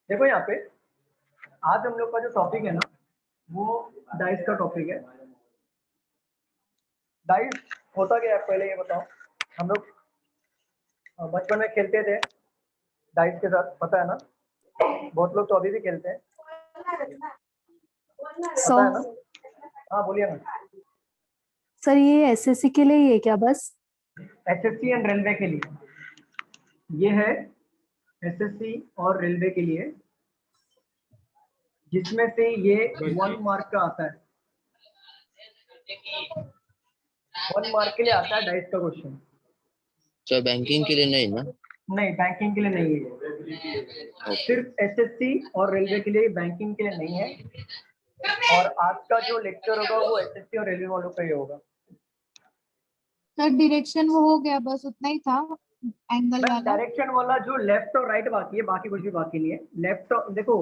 देखो यहाँ पे आज हम लोग का जो टॉपिक है ना वो डाइस का टॉपिक है। डाइस होता क्या है पहले ये बताओ। हम लोग बचपन में खेलते थे डाइस के साथ, पता है ना? बहुत लोग तो अभी भी खेलते हैं, सो पता है ना? हाँ बोलिए ना। सर ये एसएससी के लिए ही है क्या बस? एसएससी एंड रेलवे के लिए ये है। एसएससी और रेलवे के लिए, जिसमें से ये 1 मार्क का आता है। 1 मार्क के लिए आता है डाइस का क्वेश्चन। तो बैंकिंग के लिए नहीं ना? नहीं, बैंकिंग के लिए नहीं है, सिर्फ एसएससी और रेलवे के लिए, बैंकिंग के लिए नहीं है। और आज का जो लेक्चर होगा वो एसएससी और रेलवे वालों का ही होगा। सर डायरेक्शन वो हो गया, बस उतना ही था, एंगल मैम वाला। डायरेक्शन वाला जो लेफ्ट और राइट बाकी है, बाकी कुछ भी बाकी नहीं है। लेफ्ट देखो,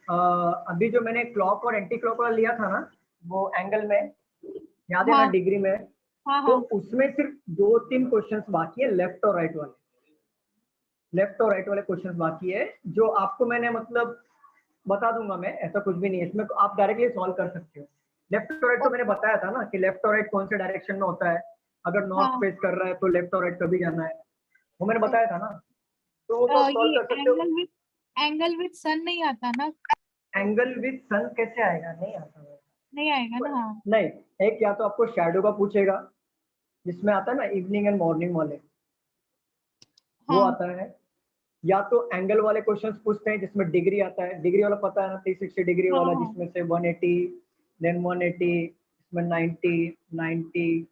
अभी जो मैंने क्लॉक और एंटी क्लॉक वाला लिया था ना, वो एंगल में, याद है ना, हाँ डिग्री में। हाँ तो हाँ। उसमें सिर्फ 2-3 क्वेश्चंस बाकी है, लेफ्ट और राइट वाले। लेफ्ट और राइट वाले क्वेश्चंस बाकी है, जो आपको मैंने मतलब बता दूंगा मैं, ऐसा कुछ भी नहीं है इसमें, आप डायरेक्टली सॉल्व कर सकते हो। लेफ्ट और राइट तो मैंने बताया था ना कि लेफ्ट और राइट कौन से डायरेक्शन में होता है। अगर नॉर्थ हाँ फेस कर रहा है तो लेफ्ट और राइट कभी जाना है, वो मैंने बताया था ना। तो वो तो आप सॉल्व ये कर सकते हो। एंगल विद सन नहीं आता ना? एंगल विद सन कैसे आएगा? नहीं आता है। नहीं आएगा ना? हाँ नहीं, एक या तो आपको शैडो का पूछेगा, जिसमें आता है ना इवनिंग एंड मॉर्निंग वाले, वो हाँ आता है। या तो एंगल वाले क्वेश्चंस पूछते हैं जिसमें डिग्री आता है। डिग्री वाला पता है ना, 360 डिग्री हाँ वाला, हाँ। जिसमें से 180, देन 180, इसमें 90, 90,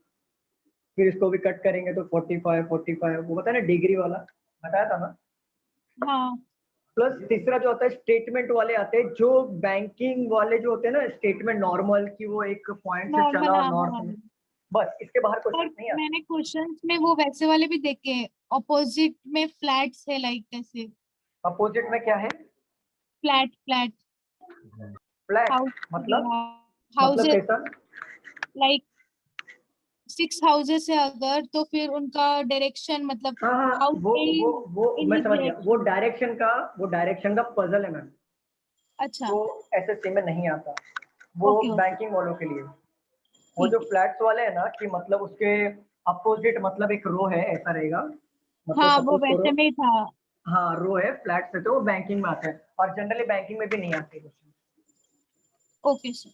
फिर इसको भी कट करेंगे तो 45, 45, वो पता है ना, डिग्री वाला बताया था ना। हाँ प्लस तीसरा जो आता है स्टेटमेंट वाले आते हैं, जो बैंकिंग वाले जो होते हैं ना, स्टेटमेंट नॉर्मल की वो एक पॉइंट से नॉर्मल, चला हाँ हाँ नॉर्थ हाँ। में, बस इसके बाहर पर क्वेश्चन नहीं आते। मैंने क्वेश्चंस में वो वैसे वाले भी देखे, ऑपोजिट में फ्लैट्स है, लाइक कैसे? अपोजिट में क्या है? फ्लैट फ्लैट फ्लैट हाउस, मतलब हाउसेस, कैसा? लाइक 6 हाउसेस है अगर, तो फिर उनका डायरेक्शन मतलब हाँ हाँ, हाउस वो इन मैं विच समझ गया। वो डायरेक्शन। डायरेक्शन का पजल है मैम। अच्छा। वो एसएससी में नहीं आता, वो ओके ओके। बैंकिंग वालों के लिए। वो जो ठीक है। फ्लैट्स वाले हैं ना, कि मतलब उसके अपोजिट, मतलब एक रो है ऐसा रहेगा, मतलब हाँ वो सपोज करो। वैसे में ही था। हाँ रो है, फ्लैट से, तो वो बैंकिंग में आता है, और जनरली बैंकिंग में भी नहीं आते क्वेश्चन। Okay sir.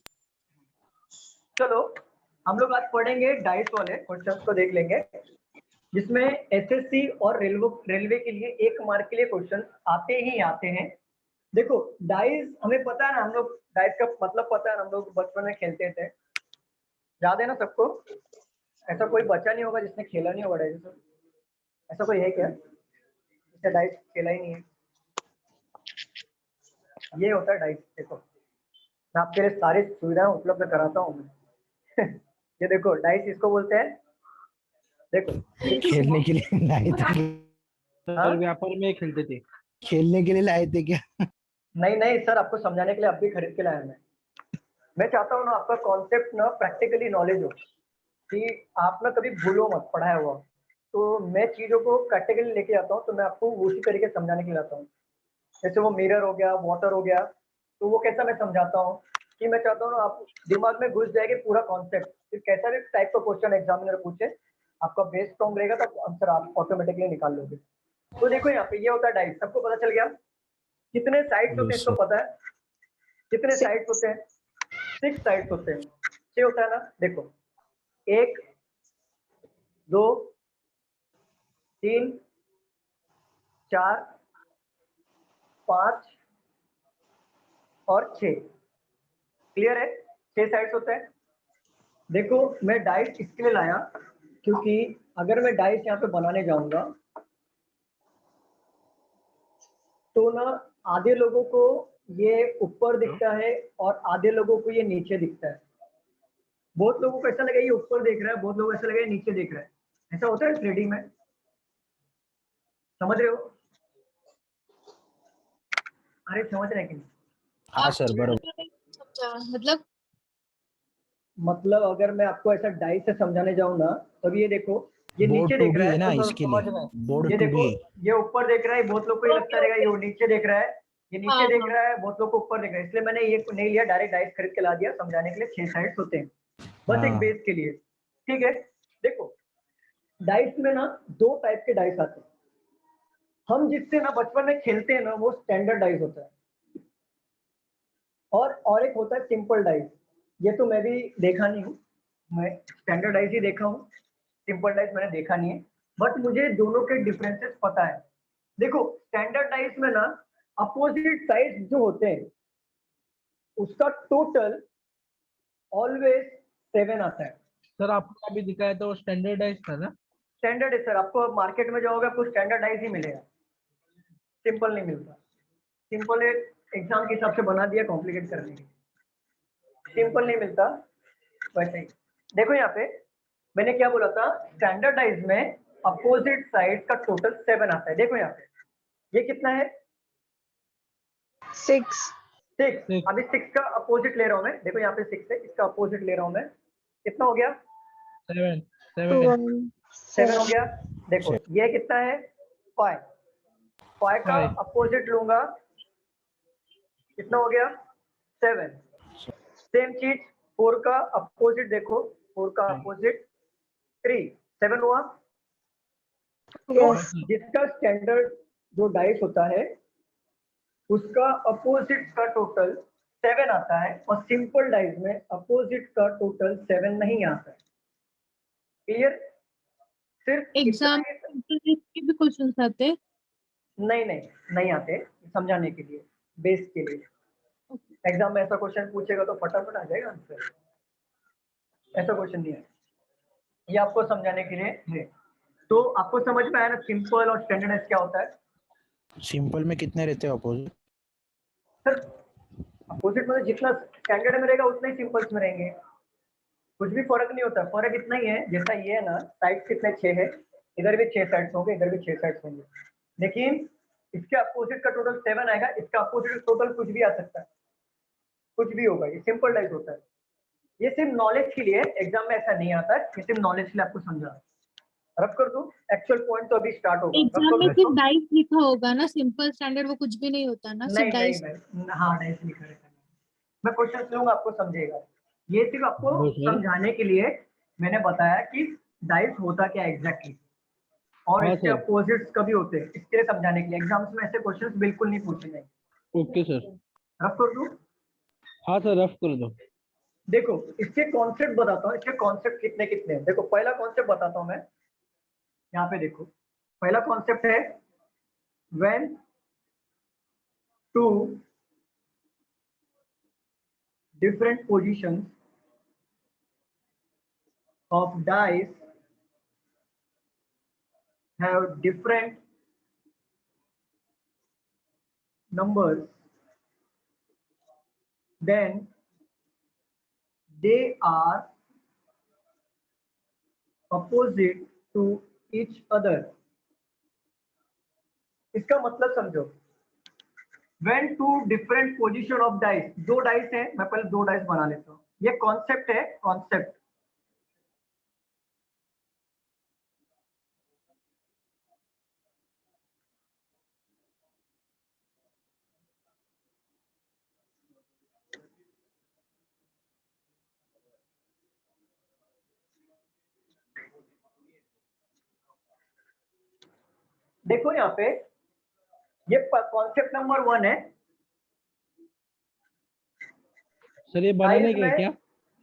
चलो, हम लोग आज पढ़ेंगे डाइस वाले क्वेश्चंस को देख लेंगे, जिसमें एसएससी और रेलवे के लिए 1 मार्क के लिए क्वेश्चन आते ही आते हैं। देखो, डाइस हमें पता है ना, हम लोग डाइस का मतलब पता है ना, हम लोग बचपन में खेलते थे, याद है ना सबको? ऐसा कोई बच्चा नहीं होगा जिसने खेला नहीं होगा डाइस। ऐसा कोई है क्या जिसने डाइस खेला ही नहीं है? ये होता है डाइस। देखो, मैं आपके लिए सारी सुविधाएं उपलब्ध कराता हूँ मैं। ये देखो, डाइस इसको बोलते हैं। देखो, खेलने के लिए लाए थे? हाँ, सर व्यापार में खेलते थे। खेलने के लिए लाए थे क्या? नहीं नहीं सर, आपको समझाने के लिए अब भी खरीद के लाया मैं चाहता हूँ ना आपका कॉन्सेप्ट ना प्रैक्टिकली नॉलेज हो, कि आप ना कभी भूलो मत पढ़ाया हुआ। तो मैं चीज़ों को प्रैक्टिकली लेके आता हूँ, तो मैं आपको उसी तरीके से समझाने के लिए आता हूँ। जैसे वो मिरर हो गया, वाटर हो गया, तो वो कैसा मैं समझाता हूँ कि मैं चाहता हूँ ना आप दिमाग में घुस जाएगा पूरा कॉन्सेप्ट, फिर कैसा भी टाइप का क्वेश्चन एग्जामिनर पूछे, आपका बेस स्ट्रॉन्ग रहेगा तो आंसर आप ऑटोमेटिकली निकाल लोगे। तो देखो यहाँ पे ये होता है डाइस, सबको पता चल गया? कितने साइड्स होते हैं इसको पता है? कितने साइड्स होते हैं? 6 साइड्स होते हैं। 6 होता है ना? देखो, 1, 2, 3, 4, 5 और 6। क्लियर है? 6 साइड्स होते हैं। देखो, मैं डाइस इसके लिए लाया क्योंकि अगर मैं डाइस यहाँ पे बनाने जाऊंगा तो ना, आधे लोगों को ये ऊपर दिखता है और आधे लोगों को ये नीचे दिखता है। बहुत लोगों को ऐसा लगा ये ऊपर देख रहा है, बहुत लोगों को ऐसा लगा ये नीचे देख रहा है। ऐसा होता है ट्रेडिंग में, समझ रहे हो? अरे समझ रहे हैं कि नहीं? हाँ सर बरोबर। समझा मतलब अगर मैं आपको ऐसा डाइस से समझाने जाऊं ना, तब ये देखो, ये बोर्ड नीचे टू देख भी रहा है है ना तो इसके समझ लिए, में। बोर्ड ये टू देखो, भी। ये ऊपर देख रहा है, बहुत लोग को ये लगता रहेगा ये नीचे देख रहा है, ये हाँ, नीचे देख हाँ। रहा है, बहुत लोग को ऊपर देख रहा है, इसलिए मैंने ये नहीं लिया, डायरेक्ट डाइस खरीद के ला दिया समझाने के लिए। 6 साइड्स होते हैं बस एक हाँ। बेस के लिए, ठीक है। देखो डाइस में ना 2 टाइप के डाइस आते हैं। हम जिससे ना बचपन में खेलते हैं ना वो स्टैंडर्ड डाइस होता है, और एक होता है सिंपल डाइस। ये तो मैं भी देखा नहीं हूँ, मैं स्टैंडर्ड डाइस ही देखा हूँ, सिंपल डाइस मैंने देखा नहीं है, बट मुझे दोनों के डिफरेंसेस पता है। देखो स्टैंडर्ड डाइस में ना अपोजिट साइड जो होते हैं उसका टोटल ऑलवेज 7 आता है। सर आपको अभी दिखाया तो स्टैंडर्डाइज था ना? स्टैंडर्ड है सर, आपको मार्केट में जाओगे आपको स्टैंडर्डाइज ही मिलेगा, सिंपल नहीं मिलता। सिंपल एक एग्जाम के हिसाब से बना दिया कॉम्प्लिकेट करने के लिए, सिंपल नहीं मिलता वैसे ही। देखो यहाँ पे मैंने क्या बोला था, स्टैंडर्डाइज में अपोजिट साइड का टोटल 7 आता है। देखो यहाँ पे ये कितना है, 6 6। Six. अभी 6 का अपोजिट ले रहा हूँ मैं, देखो यहाँ पे 6 है, इसका अपोजिट ले रहा हूँ मैं, कितना हो गया, 7 7 7 हो गया। देखो ये कितना है, 5। 5 का Five. अपोजिट लूंगा, कितना हो गया, 7। सेम चीज 4 का अपोजिट देखो, 4 का अपोजिट 3, 7 हुआ। तो जिसका स्टैंडर्ड जो डाइस होता है उसका अपोजिट का टोटल 7 आता है, और सिंपल डाइस में अपोजिट का टोटल 7 नहीं आता है। क्लियर, सिर्फ इतना एग्जाम ही। के भी क्वेश्चंस आते हैं? नहीं आते, समझाने के लिए, बेस के लिए। एग्जाम में ऐसा क्वेश्चन पूछेगा तो फटाफट आ जाएगा आंसर, ऐसा क्वेश्चन नहीं है, ये आपको समझाने के लिए है। तो आपको समझ में आया ना सिंपल और स्टैंडर्ड क्या होता है। सिंपल में कितने रहते हैं अपोजिट? सर अपोजिट में जितना स्टैंडर्ड में रहेगा उतने ही सिंपल्स में रहेंगे, कुछ भी फर्क नहीं होता, फर्क इतना ही है, जैसा ये है ना साइड कितने 6 है, इधर भी 6 साइड्स होंगे, इधर भी 6 साइड्स होंगे, लेकिन इसके अपोजिट का टोटल 7 आएगा, इसका अपोजिट टोटल कुछ भी आ सकता है, कुछ भी होगा, ये सिंपल डाइस होता है। ये सिर्फ नॉलेज के लिए, एग्जाम में ऐसा नहीं आता है, ये सिर्फ नॉलेज के लिए आपको समझा। रफ कर दूं, एक्चुअल पॉइंट तो अभी स्टार्ट होगा, रफ एग्जाम कर में दूं सिर्फ इसको? डाइस लिखा होगा ना, सिंपल स्टैंडर्ड वो कुछ भी नहीं होता ना, सिर्फ नहीं डाइस। नहीं हाँ डाइस लिखा रहता है, मैं क्वेश्चन लूंगा आपको समझेगा, ये सिर्फ आपको वो सर। समझाने के लिए मैंने बताया कि डाइस होता क्या एग्जैक्टली, और हाँ इसके सर। अपोजिट्स कभी होते हैं, इसके लिए समझाने के लिए। एग्जाम्स में ऐसे क्वेश्चंस बिल्कुल नहीं पूछे जाएंगे। Okay sir. रफ कर दूं? हाँ सर, रफ कर दो। देखो इसके कॉन्सेप्ट बताता हूँ, इसके कॉन्सेप्ट कितने कितने हैं। देखो पहला कॉन्सेप्ट बताता हूँ मैं, यहाँ पे देखो पहला कॉन्सेप्ट है when two different positions of dice have different numbers, then they are opposite to each other। इसका मतलब समझो, when two different position of dice, दो डाइस है, मैं पहले दो डाइस बना लेता हूँ, ये कॉन्सेप्ट है, कॉन्सेप्ट। देखो यहाँ पे ये कॉन्सेप्ट नंबर 1 है। सर ये बनाने डाइस के में क्या?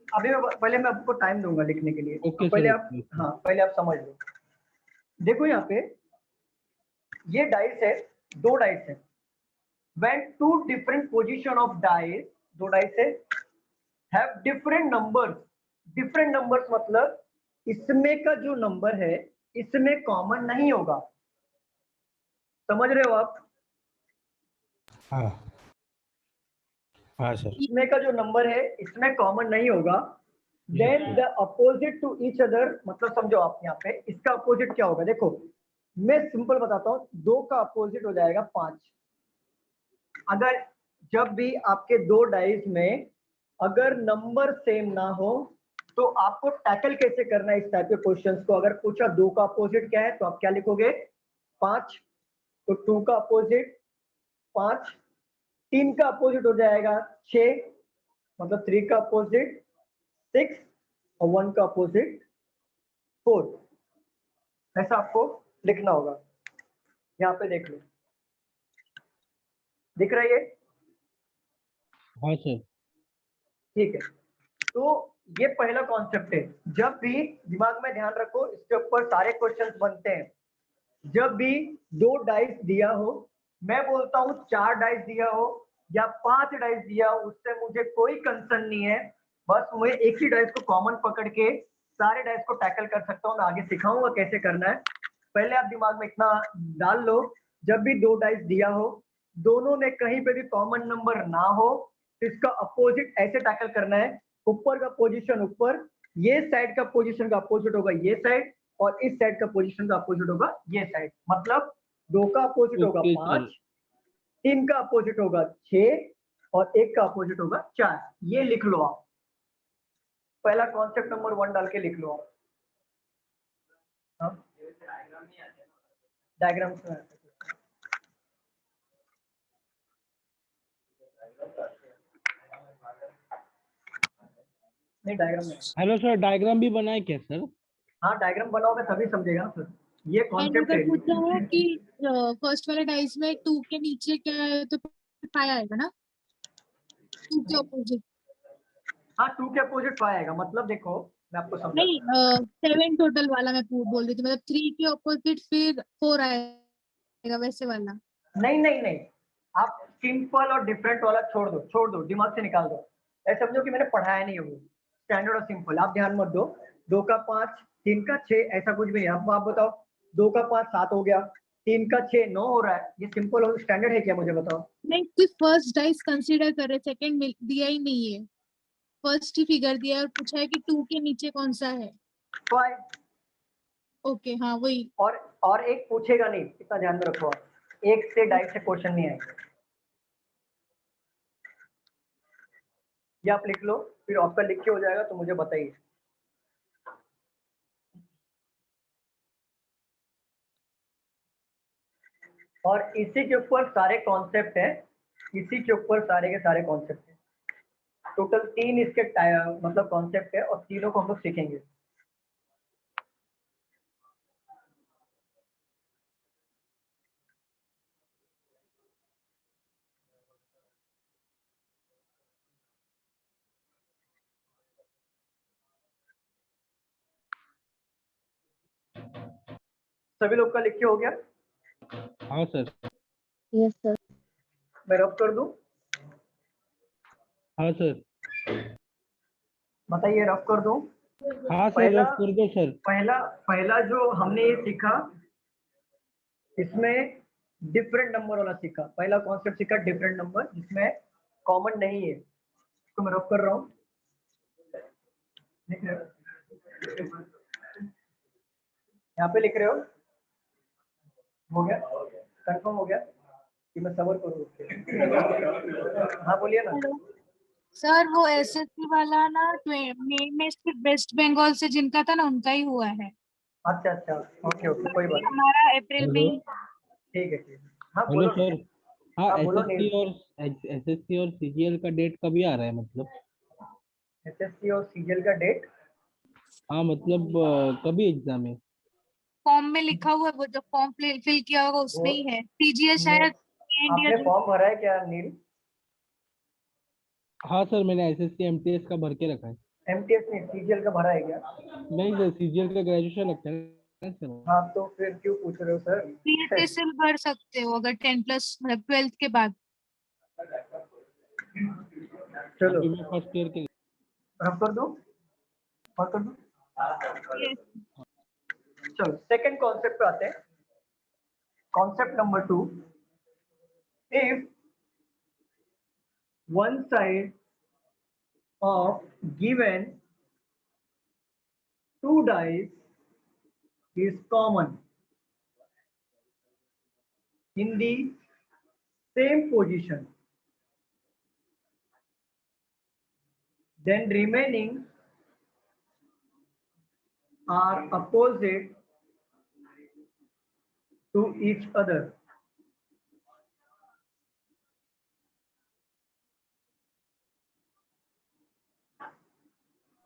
अभी पहले मैं आपको टाइम दूंगा लिखने के लिए, ओके तो पहले सर, आप ओके। हाँ पहले आप समझ लो। देखो यहाँ पे ये डाइस है, दो डाइस है, when two different position of dice, दो डाइस है, have different numbers, different numbers मतलब इसमें का जो नंबर है इसमें कॉमन नहीं होगा, समझ रहे हो आप? हाँ हाँ सर। इसमें का जो नंबर है इसमें कॉमन नहीं होगा, then the opposite to each other, मतलब समझो आप यहाँ पे इसका अपोजिट क्या होगा। देखो मैं सिंपल बताता हूँ, 2 का अपोजिट हो जाएगा 5। अगर जब भी आपके दो डाइस में अगर नंबर सेम ना हो तो आपको टैकल कैसे करना है इस टाइप के क्वेश्चंस को। अगर पूछा 2 का अपोजिट क्या है तो आप क्या लिखोगे, 5, तो 2 का अपोजिट 5, 3 का अपोजिट हो जाएगा 6, मतलब 3 का अपोजिट 6 और 1 का अपोजिट 4। ऐसा आपको लिखना होगा। यहाँ पे देख लो, दिख रहा है ये? हाँ सर। ठीक है, तो ये पहला कॉन्सेप्ट है। जब भी दिमाग में ध्यान रखो, इसके ऊपर सारे क्वेश्चंस बनते हैं। जब भी 2 डाइस दिया हो, मैं बोलता हूँ 4 डाइस दिया हो या 5 डाइस दिया हो, उससे मुझे कोई कंसर्न नहीं है। बस मैं एक ही डाइस को कॉमन पकड़ के सारे डाइस को टैकल कर सकता हूँ। मैं आगे सिखाऊंगा कैसे करना है। पहले आप दिमाग में इतना डाल लो, जब भी 2 डाइस दिया हो, दोनों में कहीं पे भी कॉमन नंबर ना हो, तो इसका अपोजिट ऐसे टैकल करना है। ऊपर का पोजीशन ऊपर, ये साइड का पोजीशन का अपोजिट होगा ये साइड, और इस साइड का पोजीशन का अपोजिट होगा ये साइड। मतलब 2 का अपोजिट होगा ओके 5, सर। 3 का अपोजिट होगा 6 और 1 का अपोजिट होगा 4। ये लिख लो आप, पहला कॉन्सेप्ट नंबर 1 डाल के लिख लो आप। हाँ? डायग्राम में नहीं, डायग्राम में। हेलो सर, डायग्राम भी बनाए क्या सर? हाँ, डायग्राम बनाओगे तभी समझेगा ना सर। ये मैंने कॉन्सेप्ट अगर है। पूछा है कि फर्स्ट वाले डाइस में 2 के नीचे क्या है तो 5 आएगा ना, 2 के अपोजिट। हाँ, 2 के अपोजिट 5 आएगा। मतलब देखो, मैं आपको नहीं, समझाता 7 टोटल वाला मैं बोल रही थी, मतलब 3 के अपोजिट फिर 4 आएगा वैसे वाला। हूँ। नहीं नहीं नहीं, आप सिंपल और डिफरेंट वाला छोड़ दो, दिमाग से निकाल दो। ऐसा समझो कि मैंने पढ़ाया नहीं है वो। स्टैंडर्ड और सिंपल आप ध्यान मत दो। 2 का 5, 3 का 6, ऐसा कुछ भी नहीं। आप बताओ, 2 का 5 7 हो गया, 3 का 6 9 हो रहा है। ये सिंपल और स्टैंडर्ड है क्या, मुझे बताओ? नहीं, सिर्फ फर्स्ट डाइस कंसीडर कर रहे, सेकंड दिया ही नहीं है। फर्स्ट ही फिगर दिया है और पूछा है कि 2 के नीचे कौन सा है। 5। ओके, हाँ वही। और एक पूछेगा नहीं, इतना ध्यान में रखो आप। 1 से डाइस से क्वेश्चन नहीं आएगा। ये आप लिख लो, फिर आपका लिख के हो जाएगा तो मुझे बताइए। और इसी के ऊपर सारे कॉन्सेप्ट हैं, इसी के ऊपर सारे के सारे कॉन्सेप्ट हैं। टोटल 3 इसके मतलब कॉन्सेप्ट है, और तीनों को हम लोग सीखेंगे। सभी लोग का लिख के हो गया? हाँ सर। Yes sir. मैं रब कर दूं? हाँ सर। बताइए, रब कर दूं? हाँ सर, पहला रफ कर दो सर। पहला पहला जो हमने ये सीखा, इसमें डिफरेंट नंबर वाला सीखा। पहला कॉन्सेप्ट सीखा डिफरेंट नंबर, जिसमें कॉमन नहीं है। तो मैं रब कर रहा हूँ, लिख रहे हो? यहाँ पे लिख रहे हो गया? कंफर्म हो गया कि मैं सबर करूँ उसके? हाँ, बोलिए ना। हेलो सर, वो एसएससी वाला ना मेन में सिर्फ वेस्ट बंगाल से जिनका था ना उनका ही हुआ है। अच्छा अच्छा, ओके ओके, कोई बात नहीं। हमारा अप्रैल में हेलो। ही। ठीक है ठीक है। हाँ हेलो बोलो सर। ना। हाँ, हाँ बोलो एसएससी नील। और सीजीएल का डेट कभी आ रहा है मतलब? एसएससी और सीजीएल का डेट? हाँ मतलब कभी एग्जाम है? फॉर्म में लिखा हुआ है, वो जो फॉर्म फिल किया होगा वो उसमें ही है। सीजीएल ने, शायद इंडिया आपने फॉर्म भरा है क्या नील? हाँ सर, मैंने एसएससी एमटीएस का भर के रखा है। एमटीएस नहीं, सीजीएल का भरा है क्या? नहीं सर, सीजीएल का ग्रेजुएशन लगता है ना सर। हाँ, तो फिर क्यों पूछ रहे हो सर? सीएचएसएल भर सकते हो अगर 10+ मतलब 12th के बाद। चलो, अभी मैं फर्स्ट ईयर के। रब कर दूं? और कर दूं? Yes. चलो, सेकंड कॉन्सेप्ट पे आते हैं। Concept number 2, if one side of given two dice is common in the same position, then remaining are opposite to each other.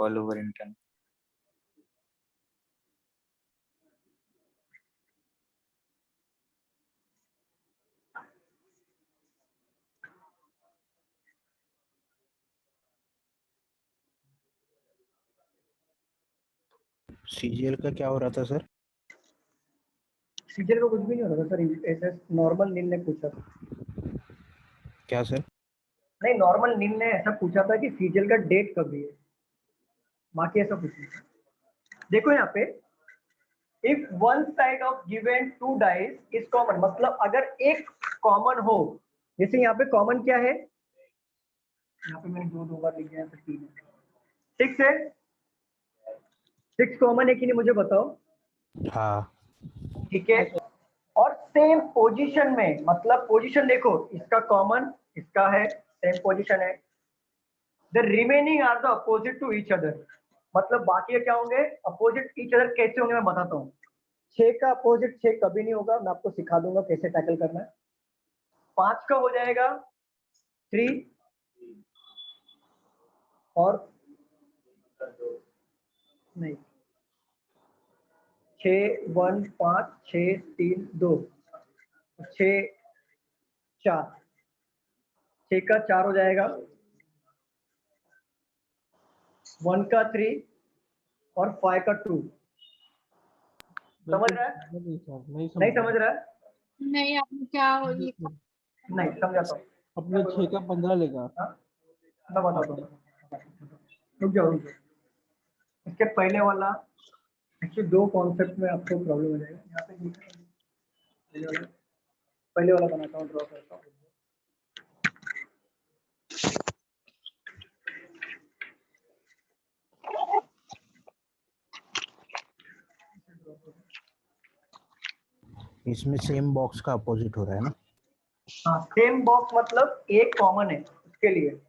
call over internet. CGL का क्या हो रहा था सर? सीजन का कुछ भी नहीं हो रहा था सर, ऐसे नॉर्मल नील ने पूछा था। क्या सर? नहीं, नॉर्मल नील ने ऐसा पूछा था कि सीजल का डेट कब है, बाकी ऐसा कुछ नहीं। देखो यहाँ पे, if one side of given two dice is common, मतलब अगर एक कॉमन हो, जैसे यहाँ पे कॉमन क्या है, यहाँ पे मैंने दो बार लिख दिया, 3 है, 6 है, 6 कॉमन है कि नहीं मुझे बताओ। हाँ। ठीक है, और सेम पोजीशन में, मतलब पोजीशन देखो, इसका कॉमन इसका है, सेम पोजीशन है, the remaining are the opposite to each other, मतलब बाकी क्या होंगे, अपोजिट ईच अदर कैसे होंगे मैं बताता हूँ। 6 का अपोजिट 6 कभी नहीं होगा, मैं आपको सिखा दूंगा कैसे टैकल करना है। 5 का हो जाएगा 3, और नहीं, 6 1 5 6 3 2 6 4, 6 का 4 हो जाएगा, 1 का 3 और 5 का 2। समझ रहा है? नहीं सर, नहीं नहीं समझ रहा है? नहीं, आपने क्या ये नहीं समझाता हूँ। अपने 6 का 15 लेगा। हाँ? मैं बताता हूँ, रुक जाओ। इसके पहले वाला, एक्चुअली 2 कॉन्सेप्ट में आपको प्रॉब्लम हो जाएगा। यहाँ पे पहले वाला बनाता हूँ, ड्रॉ करता हूँ। इसमें सेम बॉक्स का अपोजिट हो रहा है ना? हाँ, सेम बॉक्स मतलब एक कॉमन है उसके लिए।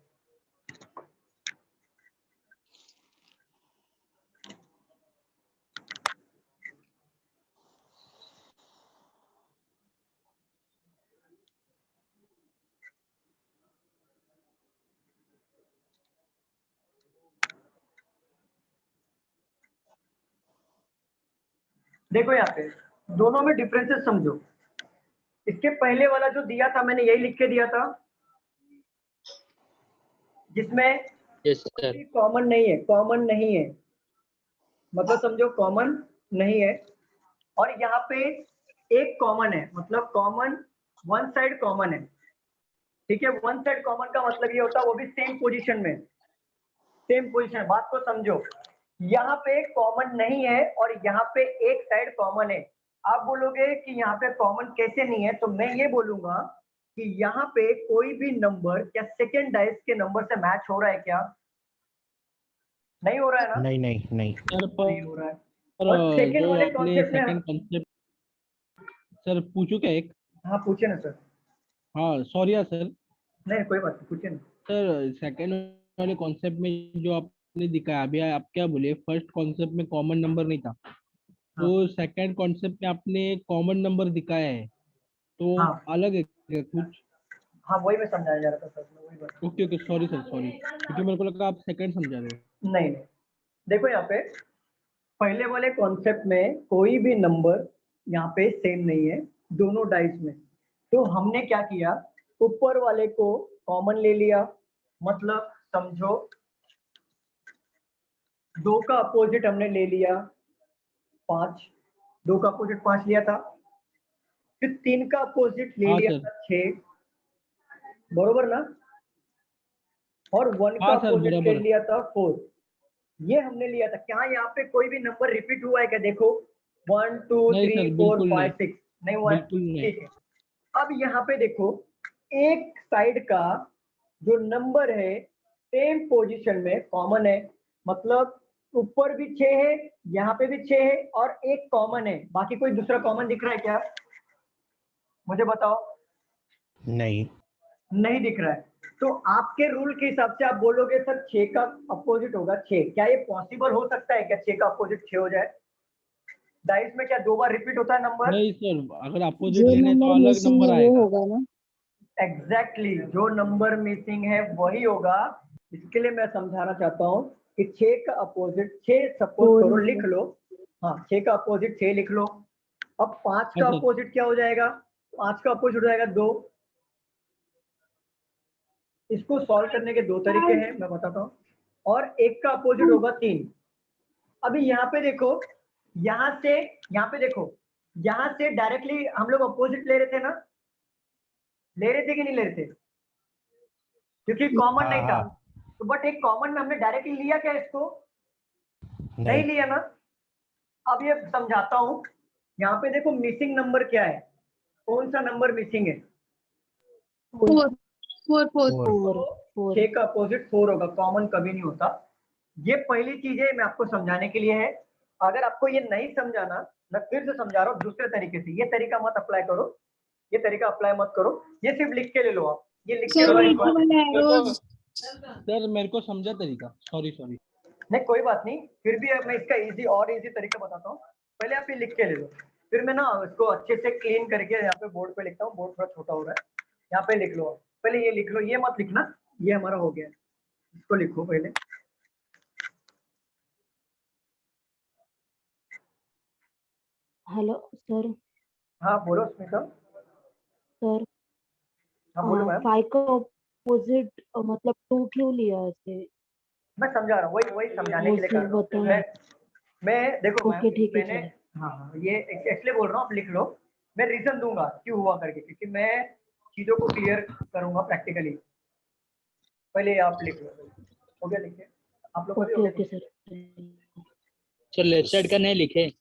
देखो यहाँ पे दोनों में डिफरेंसेस समझो। इसके पहले वाला जो दिया था मैंने यही लिख के दिया था, जिसमें यस सर। कॉमन नहीं है, कॉमन नहीं है, मतलब समझो कॉमन नहीं है, और यहाँ पे एक कॉमन है, मतलब कॉमन, वन साइड कॉमन है। ठीक है, वन साइड कॉमन का मतलब ये होता है वो भी सेम पोजीशन में, सेम पोजीशन। बात को समझो, यहाँ पे कॉमन नहीं है और यहाँ पे एक साइड कॉमन है। आप बोलोगे कि यहाँ पे कॉमन कैसे नहीं है, तो मैं ये बोलूंगा कि यहाँ पे कोई भी नंबर क्या सेकेंड डाइस के नंबर से मैच हो रहा है क्या? नहीं हो रहा है ना? नहीं नहीं नहीं। सर नहीं हो रहा है। पर और सेकेंड जो वाले आपने कॉन्सेप्ट में, सेकंड कॉन्सेप्ट, सर पूछू क्या एक? हाँ पूछे ना सर। हाँ सॉरी सर। नहीं कोई बात नहीं, पूछे ना। सर सेकंड वाले कॉन्सेप्ट में जो आपने दिखाया, अभी आप क्या बोले, फर्स्ट कॉन्सेप्ट में कॉमन नंबर नहीं था, हाँ तो सेकंड कॉन्सेप्ट में आपने कॉमन नंबर दिखाया है, तो हाँ अलग है क्या कुछ? हाँ, वही मैं समझाया जा रहा था सर, वही बात। Okay okay, sorry sir, sorry, क्योंकि मेरे को लगा आप सेकंड समझा रहे हो। नहीं नहीं, देखो यहाँ पे पहले वाले कॉन्सेप्ट में कोई भी नंबर यहाँ पे सेम नहीं है दोनों डाइस में। तो हमने क्या किया, ऊपर वाले को कॉमन ले लिया, मतलब समझो 2 का अपोजिट हमने ले लिया 5, 2 का अपोजिट 5 लिया था, फिर 3 का अपोजिट ले हाँ लिया सर। था 6, बरोबर ना, और 1 का हाँ सर अपोजिट ले बराबर। लिया था 4। ये हमने लिया था। क्या यहाँ पे कोई भी नंबर रिपीट हुआ है क्या? देखो 1 2 नहीं 3 सर, 4 बिल्कुल 5 नहीं, 6 नहीं हुआ है। बिल्कुल नहीं। ठीक है, अब यहाँ पे देखो एक साइड का जो नंबर है सेम पोजीशन में कॉमन है, मतलब ऊपर भी 6 है, यहाँ पे भी 6 है, और एक कॉमन है। बाकी कोई दूसरा कॉमन दिख रहा है क्या? मुझे बताओ। नहीं। नहीं दिख रहा है। तो आपके रूल के हिसाब से आप बोलोगे सर 6 का अपोजिट होगा 6। क्या ये पॉसिबल हो सकता है क्या 6 का अपोजिट 6 हो जाए? डाइस में क्या 2 बार रिपीट होता है नंबर? नहीं सर, अगर अपोजिट जो लेने तो नंबर अलग मिसिंग नंबर है वो आएगा। होगा ना? एग्जैक्टली, जो नंबर मिसिंग है वही होगा। इसके लिए मैं समझाना चाहता हूँ कि 6 का अपोजिट 6 सपोज फोर करो, होगा। लिख लो। हाँ, 6 का अपोजिट 6 लिख लो। अब 5 का अच्छा। अपोजिट क्या हो जाएगा? 5 का अपोजिट हो जाएगा 2। इसको सॉल्व करने के 2 तरीके हैं, मैं बताता हूँ। और 1 का अपोजिट होगा 3। अभी यहाँ पे देखो, यहाँ पे देखो, यहाँ से डायरेक्टली हम लोग अपोजिट ले रहे थे ना? ले रहे थे कि नहीं ले रहे थे? क्योंकि कॉमन हाँ नहीं था। हाँ तो बट एक कॉमन में हमने डायरेक्टली लिया क्या इसको? नहीं नहीं लिया ना? अब ये समझाता हूँ। यहाँ पे देखो मिसिंग नंबर क्या है, कौन सा नंबर मिसिंग है? 4 4 4 फोर फोर फोर 6 का अपोजिट 4 होगा, कॉमन कभी नहीं होता। ये पहली चीज है, मैं आपको समझाने के लिए है। अगर आपको ये नहीं समझाना, मैं फिर से समझा रहा हूँ दूसरे तरीके से। ये तरीका मत अप्लाई करो, ये तरीका अप्लाई मत करो। ये सिर्फ लिख के ले लो आप, ये लिख के सर लो नीचे इसको। वाला मेरे को एरोज सर मेरे को समझा तरीका, सॉरी सॉरी। नहीं कोई बात नहीं, फिर भी मैं इसका इजी तरीका बताता हूँ। पहले आप ये लिख के ले लो, फिर मैं ना इसको अच्छे से क्लीन करके यहाँ पे बोर्ड पे लिखता हूँ। बोर्ड थोड़ा छोटा हो रहा है, यहाँ पे लिख लो आप। पहले ये लिख लो, ये मत लिखना, ये हमारा हो गया है। इसको लिखो पहले। Hello sir. हाँ बोलो स्मिता। सर हाँ बोलो मैम। 5 का अपोजिट मतलब 2 क्यों लिया ऐसे? मैं समझा रहा हूँ, वही समझाने वो के लिए सर कर रहा हूँ। बताएं। मैं देखो मैम, ओके ठीक है मैंने चलो। हाँ ये इसलिए बोल रहा हूँ, आप लिख लो। मैं रीजन दूंगा क्यों हुआ करके, क्योंकि मैं चीजों को क्लियर करूंगा प्रैक्टिकली। पहले आप लिख लो। हो गया? लिखिए आप लोग को भी हो ओके गया? Okay sir. Sir left side का नहीं लिखे।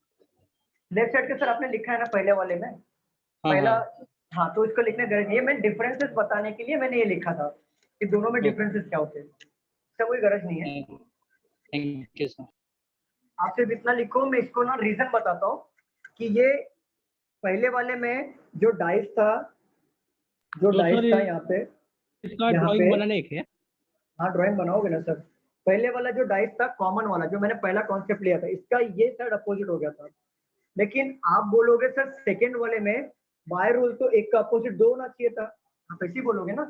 लेफ्ट साइड के सर आपने लिखा है ना पहले वाले में? हाँ पहला हाँ हाँ, तो इसको लिखने गरज नहीं है। मैं डिफरेंसेस बताने के लिए मैंने ये लिखा था कि दोनों में डिफरेंसेस क्या होते हैं। इसका कोई गरज नहीं है। Thank you sir. आप सिर्फ इतना लिखो, मैं इसको ना रीजन बताता हूँ कि ये पहले वाले में जो डाइस था, तो सर यहाँ पे, इसका यहाँ ड्राइंग पे बनाने एक है। हाँ ड्राइंग बनाओगे ना सर। पहले वाला जो डाइस था कॉमन वाला, जो मैंने पहला कॉन्सेप्ट लिया था, इसका ये साइड अपोजिट हो गया था। लेकिन आप बोलोगे सर सेकंड वाले में बाय रूल तो एक का अपोजिट 2 होना चाहिए था, आप ऐसे ही बोलोगे ना?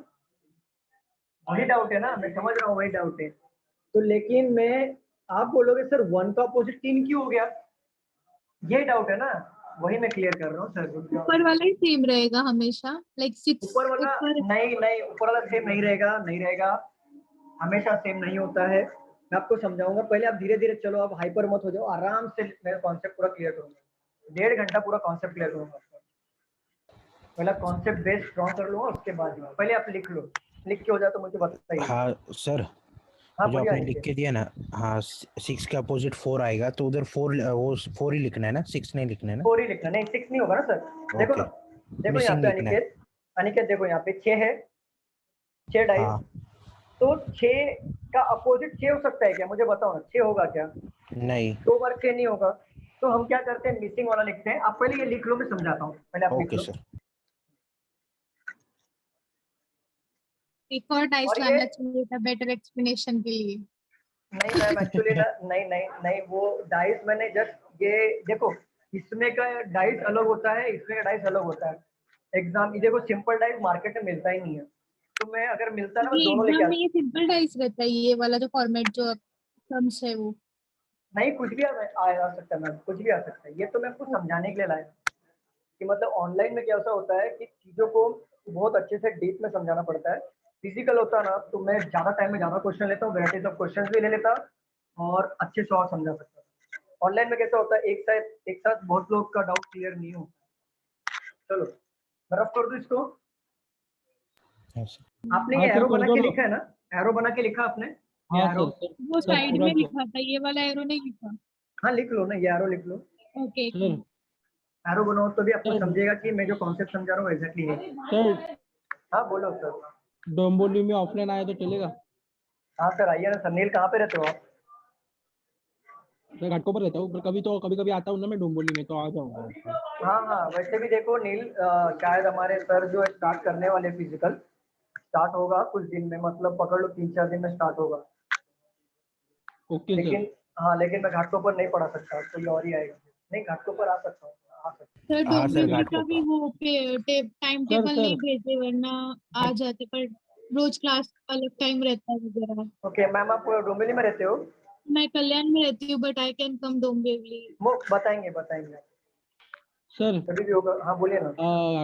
वही डाउट है ना, मैं समझ रहा हूँ, वही डाउट है। तो लेकिन मैं आप बोलोगे सर 1 का अपोजिट 3 क्यों हो गया, ये डाउट है ना? वही मैं क्लियर कर रहा हूँ सर। ऊपर वाला ही सेम रहेगा हमेशा, लाइक 6 ऊपर वाला ऊपर। नहीं, ऊपर वाला सेम नहीं रहेगा, नहीं रहेगा, हमेशा सेम नहीं होता है। मैं आपको समझाऊंगा, पहले आप धीरे धीरे चलो, आप हाइपर मत हो जाओ, आराम से मैं कॉन्सेप्ट पूरा क्लियर करूंगा। 1.5 घंटा पूरा कॉन्सेप्ट क्लियर करूंगा आपका। पहला कॉन्सेप्ट बेस स्ट्रॉन्ग कर लूंगा, उसके बाद पहले आप लिख लो। लिख के हो जाए तो मुझे बताइए। हाँ सर, हाँ जो बोलिए आपने आदित्य। लिख के दिया ना, हाँ 6 के अपोजिट 4 आएगा, तो उधर 4 वो 4 ही लिखना है ना, 6 नहीं लिखना है ना? 4 ही लिखना, नहीं 6 नहीं होगा ना सर। देखो ओके, ना, देखो यहाँ मिसिंग पे लिखना है। अनिकेत, अनिकेत देखो यहाँ पे 6 है, 6 डाइस। हाँ तो 6 का अपोजिट 6 हो सकता है क्या? मुझे बताओ ना, 6 होगा क्या? नहीं। 2 बार 6 नहीं होगा। तो हम क्या करते हैं, मिसिंग वाला लिखते हैं। आप पहले ये लिख लो, मैं समझाता हूँ, पहले आप लिख ओके लो। सर। एक और डाइस और ये लाना चाहिए था बेटर एक्सप्लेनेशन के लिए। नहीं मैम, एक्चुअली ना, नहीं वो डाइस मैंने जस्ट ये देखो, इसमें का डाइस अलग होता है, इसमें का डाइस अलग होता है। एग्जाम ये देखो, सिंपल डाइस मार्केट में मिलता ही नहीं है, तो मैं अगर मिलता ना, मैं ये दोनों लेके एग्जाम में आता। ये सिंपल डाइस रहता है, ये वाला जो फॉर्मेट जो सम्स है वो। नहीं कुछ भी आ सकता है मैम, कुछ भी आ सकता है। ये तो मैं आपको समझाने के लिए लाया कि मतलब ऑनलाइन में क्या ऐसा होता है कि चीज़ों को बहुत अच्छे से डीप में समझाना पड़ता है। फिजिकल होता ना तो मैं ज़्यादा टाइम में ज़्यादा क्वेश्चन लेता हूँ, वैराइटीज ऑफ क्वेश्चन भी ले लेता और अच्छे से और समझा सकता। ऑनलाइन में कैसा होता है, एक साथ बहुत लोग का डाउट क्लियर नहीं हो। चलो मैं रफ कर दूँ इसको। Yes. आपने हाँ ये सर एरो कर बना दो के ना। लिखा है ना? एरो बना के लिखा आपने? ये हाँ एरो, सर वो सर साइड पूरा में किया। लिखा था, ये वाला एरो नहीं लिखा। हाँ लिख लो ना, ये एरो लिख लो। ओके सर एरो बनाओ तो भी आपको सर समझेगा कि मैं जो कॉन्सेप्ट समझा रहा हूँ एग्जैक्टली है। सर हाँ बोलो सर। डोंबोली में ऑफलाइन आया तो चलेगा? हाँ सर आइए ना सर। नील कहाँ पे रहते हो आप? मैं घाटकों पर रहता हूँ, पर कभी कभी आता हूँ ना मैं डोंबोली में, तो आ जाऊंगा। हाँ वैसे भी देखो नील, शायद हमारे सर जो स्टार्ट करने वाले फिजिकल स्टार्ट होगा कुछ दिन में, मतलब पकड़ लो 3-4 दिन में स्टार्ट होगा। Okay sir. लेकिन हाँ, लेकिन मैं घाटों पर नहीं पढ़ा सकता, कोई और ही आएगा। नहीं घाटों पर आ सकता हूँ, आ सकता सर हाँ सर, डोंबिवली घाट का को भी वो टाइम सर टेबल नहीं सर भेजे, वरना आ जाते, पर रोज क्लास अलग टाइम रहता है वगैरह। हूँ। ओके मैम, आप डोंबिवली में रहते हो? मैं कल्याण में रहती हूँ but I can come Dombivli. वो बताएंगे बताएंगे सर कभी भी होगा। हाँ बोलिए ना।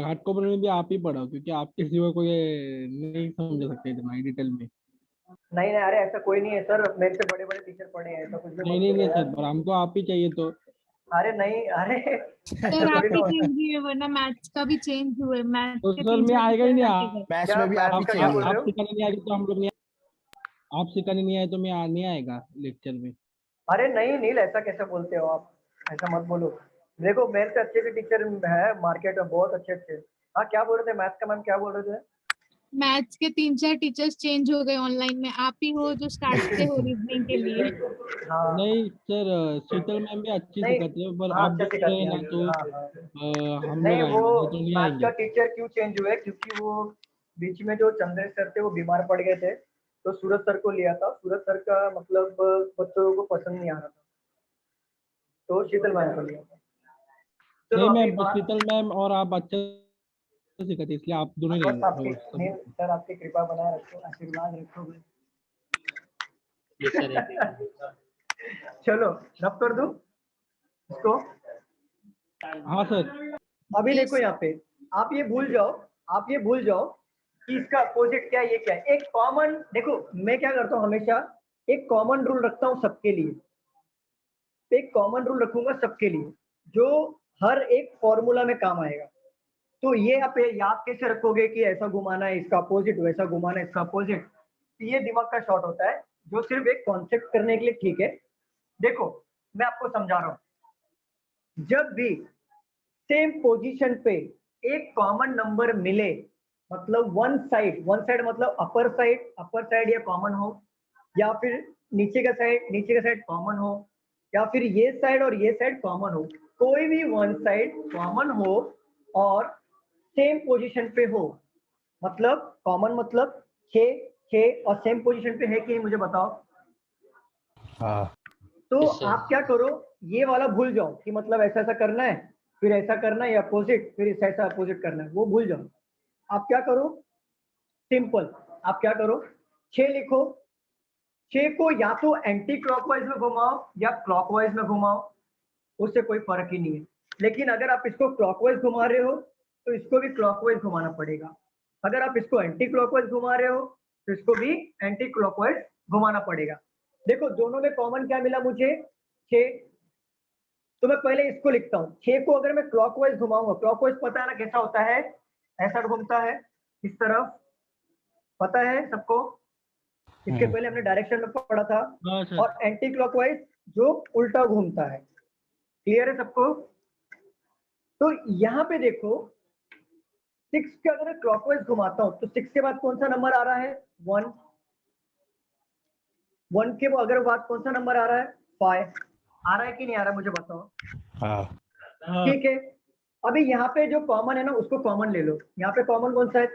घाटकोपर में भी आप ही पढ़ाओ, क्योंकि आपके सिवा कोई नहीं समझ सकते इतना डिटेल में। नहीं नहीं, अरे ऐसा कोई नहीं है सर, मेरे से बड़े बड़े टीचर पढ़े हैं, ऐसा कुछ भी नहीं मत नहीं बोलो नहीं सर, यार। पर हमको आप ही चाहिए तो। अरे नहीं, अरे ऐसा सर आप थोड़ी ना ही होता है। चेंज हुए वरना मैथ्स का भी चेंज हुए, मैथ्स तो के सर मैं 3-4 आएगा ही टीचर नहीं हट गए। मैथ्स क्या में भी आप ही आपका क्या बोल चाहिए। रहे आप हो? सिखाने नहीं आएगी तो हम लोग नहीं, आप सिखाने नहीं आए तो मैं नहीं आएगा लेक्चर में। अरे नहीं नील, ऐसा कैसे बोलते हो आप? ऐसा मत बोलो। देखो मेरे से अच्छे भी टीचर है मार्केट में, बहुत अच्छे अच्छे। हाँ क्या बोल रहे थे मैथ्स का, मैम क्या बोल रहे थे? मैथ्स के 3-4 टीचर्स चेंज हो गए ऑनलाइन में, आप ही हो जो स्टार्ट से हो रीजनिंग के लिए। हाँ नहीं सर, शीतल मैम भी अच्छी नहीं, सिखाती है, पर हाँ आप अच्छा बोल रहे सिखाती हैं है। ना तो हाँ हाँ। हम नहीं लोग वो आएंगे, नहीं तो नहीं मैथ्स का आएंगे। टीचर क्यों चेंज हुए, क्योंकि वो बीच में जो चंद्रेश सर थे वो बीमार पड़ गए थे, तो सूरज सर को लिया था। सूरज सर का मतलब बच्चों को पसंद नहीं आ रहा था, तो शीतल मैम को लिया था। चलो नहीं अभी मैम, बात, शीतल मैम और आप अच्छे सिखाती है, इसलिए आप दोनों ही बस आपकी रहो सब। नील सर आपकी कृपा बनाए रखो, आशीर्वाद रखो। ये सर एक चलो रब कर दूं इसको। हाँ सर। अभी Yes, देखो यहाँ पे, आप ये भूल जाओ, आप ये भूल जाओ कि इसका अपोजिट क्या है, ये क्या है। एक कॉमन, देखो मैं क्या करता हूँ हमेशा, एक कॉमन रूल रखता हूँ सबके लिए। एक कॉमन रूल रखूंगा सबके लिए जो हर एक फॉर्मूला में काम आएगा। तो ये आप याद कैसे रखोगे कि ऐसा घुमाना है इसका अपोजिट, वैसा घुमाना है इसका अपोजिट? ये दिमाग का शॉट होता है जो सिर्फ एक कॉन्सेप्ट करने के लिए ठीक है। देखो मैं आपको समझा रहा हूँ, जब भी सेम पोजीशन पे एक कॉमन नंबर मिले, मतलब वन साइड मतलब अपर साइड या कॉमन हो, या फिर नीचे का साइड कॉमन हो, या फिर ये साइड और ये साइड कॉमन हो, कोई भी वन साइड कॉमन हो और सेम पोजीशन पे हो, मतलब कॉमन मतलब 6 और सेम पोजीशन पे है कि नहीं मुझे बताओ। हाँ तो Yes, sir. आप क्या करो, ये वाला भूल जाओ कि मतलब ऐसा ऐसा करना है, फिर ऐसा करना है, या अपोजिट फिर ऐसा अपोजिट करना है, वो भूल जाओ। आप क्या करो, सिंपल, आप क्या करो, 6 लिखो। 6 को या तो एंटी क्लॉकवाइज में घुमाओ या क्लॉकवाइज में घुमाओ, उससे कोई फर्क ही नहीं है। लेकिन अगर आप इसको क्लॉकवाइज घुमा रहे हो तो इसको भी क्लॉकवाइज घुमाना पड़ेगा। अगर आप इसको एंटी क्लॉकवाइज घुमा रहे हो तो इसको भी एंटी क्लॉकवाइज घुमाना पड़ेगा। देखो दोनों में कॉमन क्या मिला मुझे, 6। तो मैं पहले इसको लिखता हूँ, 6 को अगर मैं क्लॉकवाइज घुमाऊंगा, क्लॉकवाइज पता है ना कैसा होता है, ऐसा घूमता है इस तरफ, पता है सबको, इसके पहले हमने डायरेक्शन में पढ़ा था। हाँ सर। और एंटी क्लॉकवाइज जो उल्टा घूमता है, क्लियर है सबको? तो यहाँ पे देखो 6 के अगर मैं क्लॉकवाइज घुमाता हूँ तो 6 के बाद कौन सा नंबर आ रहा है, 1। 1 के अगर बाद कौन सा नंबर आ रहा है, 5। आ रहा है कि नहीं आ रहा है मुझे बताओ। हाँ हाँ ठीक है, अभी यहाँ पे जो कॉमन है ना उसको कॉमन ले लो। यहाँ पे कॉमन कौन सा है,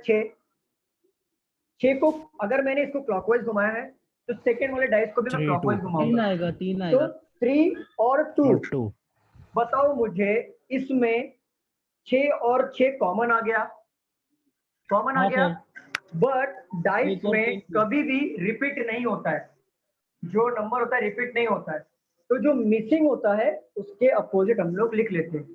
6 को अगर मैंने इसको क्लॉकवाइज घुमाया है तो सेकेंड वाले डाइस को भी मैं 3 क्लॉकवाइज 2 घुमाऊंगा। आएगा, 3 तो आएगा। 3 और 2, और 2 बताओ मुझे इसमें 6 और 6 कॉमन आ गया, कॉमन आ हाँ गया। सर। बट डाइस एक और में 3 कभी भी रिपीट नहीं होता है, जो नंबर होता है रिपीट नहीं होता है। तो जो मिसिंग होता है उसके अपोजिट हम लोग लिख लेते हैं।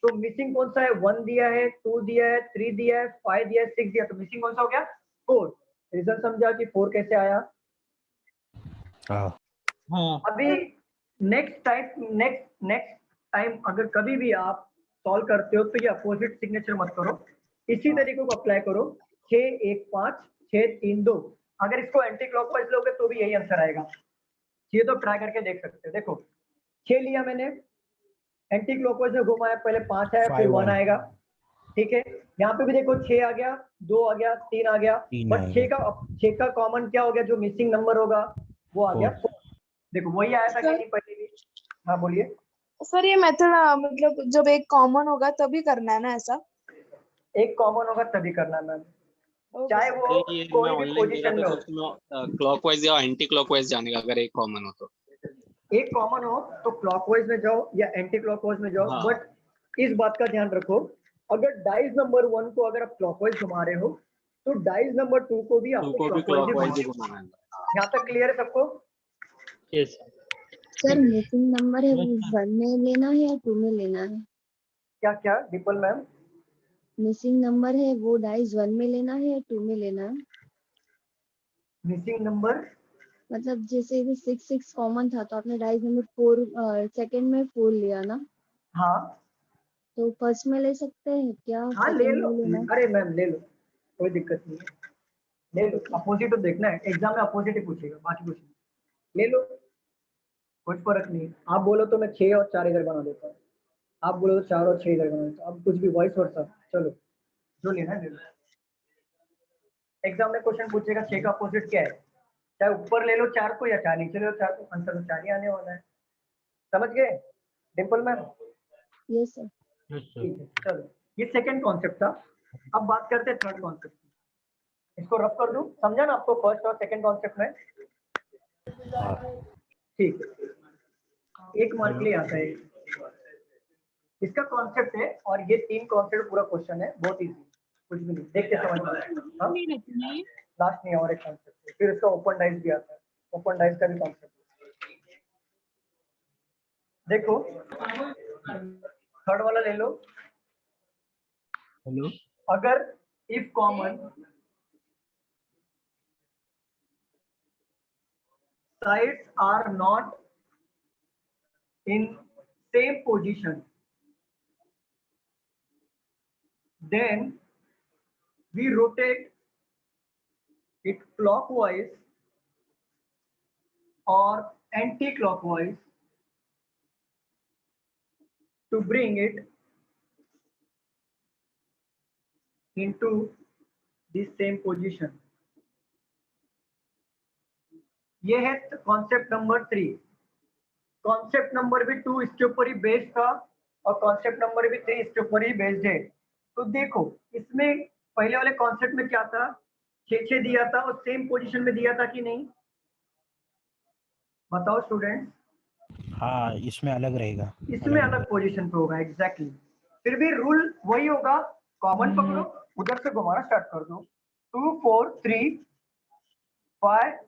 तो मिसिंग कौन सा है, 1 दिया है, 2 दिया है, 3 दिया है, 5 दिया है, 6 दिया, तो मिसिंग कौन सा हो गया, 4। रीजन समझा कि 4 कैसे आया। हाँ हाँ अभी नेक्स्ट टाइम अगर कभी भी आप सॉल्व करते हो तो ये अपोजिट सिग्नेचर मत करो, इसी तरीके को अप्लाई करो, 6 1 5 6 3 2। अगर इसको एंटी क्लॉकवाइज लोगे तो भी यही आंसर आएगा। ये तो ट्राई करके देख सकते हो। देखो 6 लिया मैंने, एंटी क्लॉकवाइज में घुमाया, पहले 5 आया फिर 5 1 1 आएगा। ठीक है, यहाँ पे भी देखो 6 आ गया, 2 आ गया, 3 आ गया, 3 बट 6 का कॉमन क्या हो गया, जो मिसिंग नंबर होगा वो आ गया 4। देखो वही आया था कि नहीं पहले भी। हाँ बोलिए। सर ये मेथड मतलब जब एक कॉमन होगा तभी करना है ना ऐसा? एक कॉमन होगा तभी करना है मैम, ओके चाहे सर। वो ये मैं कोई भी ऑनलाइन देखा पोजीशन में था हो। तो उसमें क्लॉकवाइज या एंटी क्लॉकवाइज जाने का अगर एक कॉमन हो तो। एक कॉमन हो तो क्लॉकवाइज में जाओ या एंटी क्लॉकवाइज में जाओ। हाँ। बट इस बात का ध्यान रखो, अगर डाइस नंबर 1 को अगर आप क्लॉकवाइज घुमा रहे हो तो डाइस नंबर 2 को भी 2 आपको को भी क्लॉकवाइज ही क्लॉकवाइज ही घुमाना है। घुमाना है। यहाँ तक क्लियर है सबको? Yes, sir. Sir missing number है वो Yes, sir. 1 में लेना है या 2 में लेना है? क्या क्या डिपल मैम? मिसिंग नंबर है वो डाइस 1 में लेना है या 2 में लेना है? मिसिंग नंबर मतलब जैसे ये 6 कॉमन था तो आपने डाइस नंबर 4 सेकंड में 4 लिया ना, हाँ तो फर्स्ट में ले सकते हैं क्या? हाँ ले सेकंड लो, में लेना है? अरे मैम ले लो, कोई दिक्कत नहीं है, ले लो। अपोजिट तो देखना है, एग्जाम में अपोजिट ही पूछेगा, बाकी कुछ नहीं। ले लो, कुछ फर्क नहीं। आप बोलो तो मैं 6 और 4 इधर बना देता हूँ, आप बोलो तो 4 और 6 इधर बना देता हूँ। अब कुछ भी वॉइस वर्सा, चलो जो लेना है ले लो। एग्जाम में क्वेश्चन पूछेगा 6 का अपोजिट क्या है, चाहे ऊपर ले लो 4 को या चाहे नीचे ले लो 4 को, आंसर तो 4 ही आने वाला है। समझ गए Dimple ma'am? Yes sir. Yes, sir. ठीक है, चलो ये सेकंड कॉन्सेप्ट था। अब बात करते हैं थर्ड कॉन्सेप्ट की। इसको रफ कर दूं, समझा ना आपको फर्स्ट और सेकंड कॉन्सेप्ट में? ठीक है, 1 मार्क के लिए आता है इसका कॉन्सेप्ट है, और ये 3 कॉन्सेप्ट पूरा क्वेश्चन है, बहुत इजी, कुछ भी नहीं, देख के समझ में आएगा। नहीं रहती ना ये? लास्ट नहीं, और एक कॉन्सेप्ट है, फिर इसका ओपन डाइस भी आता है, ओपन डाइस का भी कॉन्सेप्ट देखो। थर्ड वाला ले लो। Hello. अगर if common sides are not in same position, then we rotate it clockwise or anti-clockwise to bring it into the same position. ये है कॉन्सेप्ट नंबर 3। कॉन्सेप्ट नंबर भी 2 इसके ऊपर ही बेस्ड था, और कॉन्सेप्ट नंबर भी 3 इसके ऊपर ही बेस्ड है। तो देखो इसमें पहले वाले कॉन्सेप्ट में क्या था, 6 दिया था और सेम पोजीशन में दिया था कि नहीं, बताओ स्टूडेंट? हाँ, इसमें अलग रहेगा, इसमें अलग पोजीशन पे होगा, एग्जैक्टली। फिर भी रूल वही होगा, कॉमन पकड़ो, उधर से घुमाना स्टार्ट कर दो, 2 4 3 5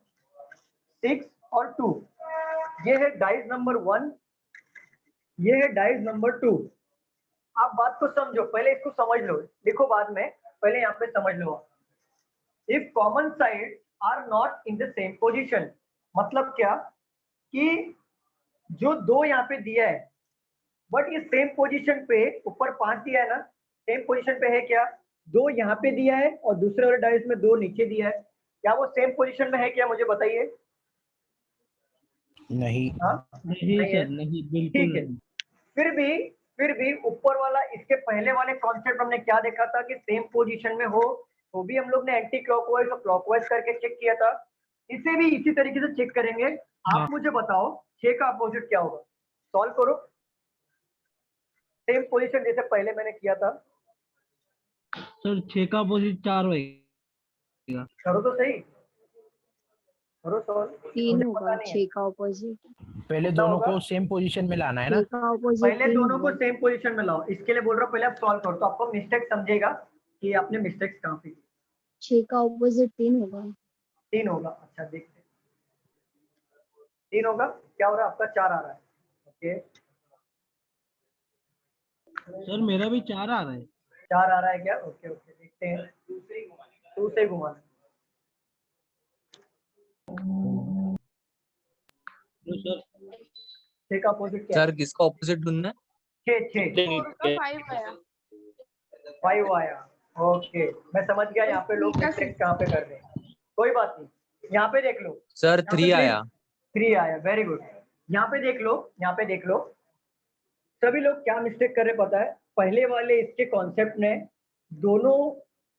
6 और 2। ये है डाइस नंबर 1, ये है डाइस नंबर 2। आप बात को समझो, पहले इसको समझ लो, लिखो बाद में, पहले यहाँ पे समझ लो। If common side are not in the same position, मतलब क्या कि जो 2 यहाँ पे दिया है, बट ये सेम पोजीशन पे ऊपर 5 दिया है ना, सेम पोजीशन पे है क्या, 2 यहाँ पे दिया है और दूसरे वाले डाइस में 2 नीचे दिया है, क्या वो सेम पोजीशन में है क्या, मुझे बताइए। नहीं। हाँ नहीं नहीं है। सर, नहीं, बिल्कुल ठीक है, नहीं। फिर भी ऊपर वाला, इसके पहले वाले कॉन्सेप्ट हमने क्या देखा था कि सेम पोजीशन में हो, तो भी हम लोग ने एंटी क्लॉकवाइज और क्लॉकवाइज करके चेक किया था। इसे भी इसी तरीके से चेक करेंगे। आप मुझे बताओ 6 का अपोजिट क्या होगा, सॉल्व करो। सेम पोजीशन जैसे पहले मैंने किया था, सर 6 का अपोजिट 4 होएगा। करो तो सही, करो सॉल्व। 3 मुझे होगा पता नहीं है 6 का ऑपोजिट। पहले कितना दोनों होगा? को सेम पोजीशन में लाना है ना। 6 का ऑपोजिट पहले 3 दोनों को होगा। सेम पोजीशन में लाओ, इसके लिए बोल रहा हूँ पहले आप सॉल्व करो, तो आपको मिस्टेक समझेगा कि आपने मिस्टेक्स कहाँ पे की। 6 का ऑपोजिट 3 होगा। 3 होगा, अच्छा देखते हैं 3 होगा, क्या हो रहा है आपका, 4 आ रहा है। ओके, सर मेरा भी 4 आ रहा है। 4 आ रहा है क्या, ओके ओके देखते हैं। 2 से घुमाना, तो सर 6 का अपोजिट क्या है? सर किसका ऑपोजिट ढूंढना है? 6 5 आया। 5 आया, ओके मैं समझ गया यहाँ पे लोग मिस्टेक्स कहाँ पे कर रहे हैं, कोई बात नहीं। यहाँ पे देख लो, सर यहाँ पे 3 आया। 3 आया, वेरी गुड। यहाँ पे देख लो, यहाँ पे देख लो, सभी लोग क्या मिस्टेक कर रहे पता है, पहले वाले इसके कॉन्सेप्ट में दोनों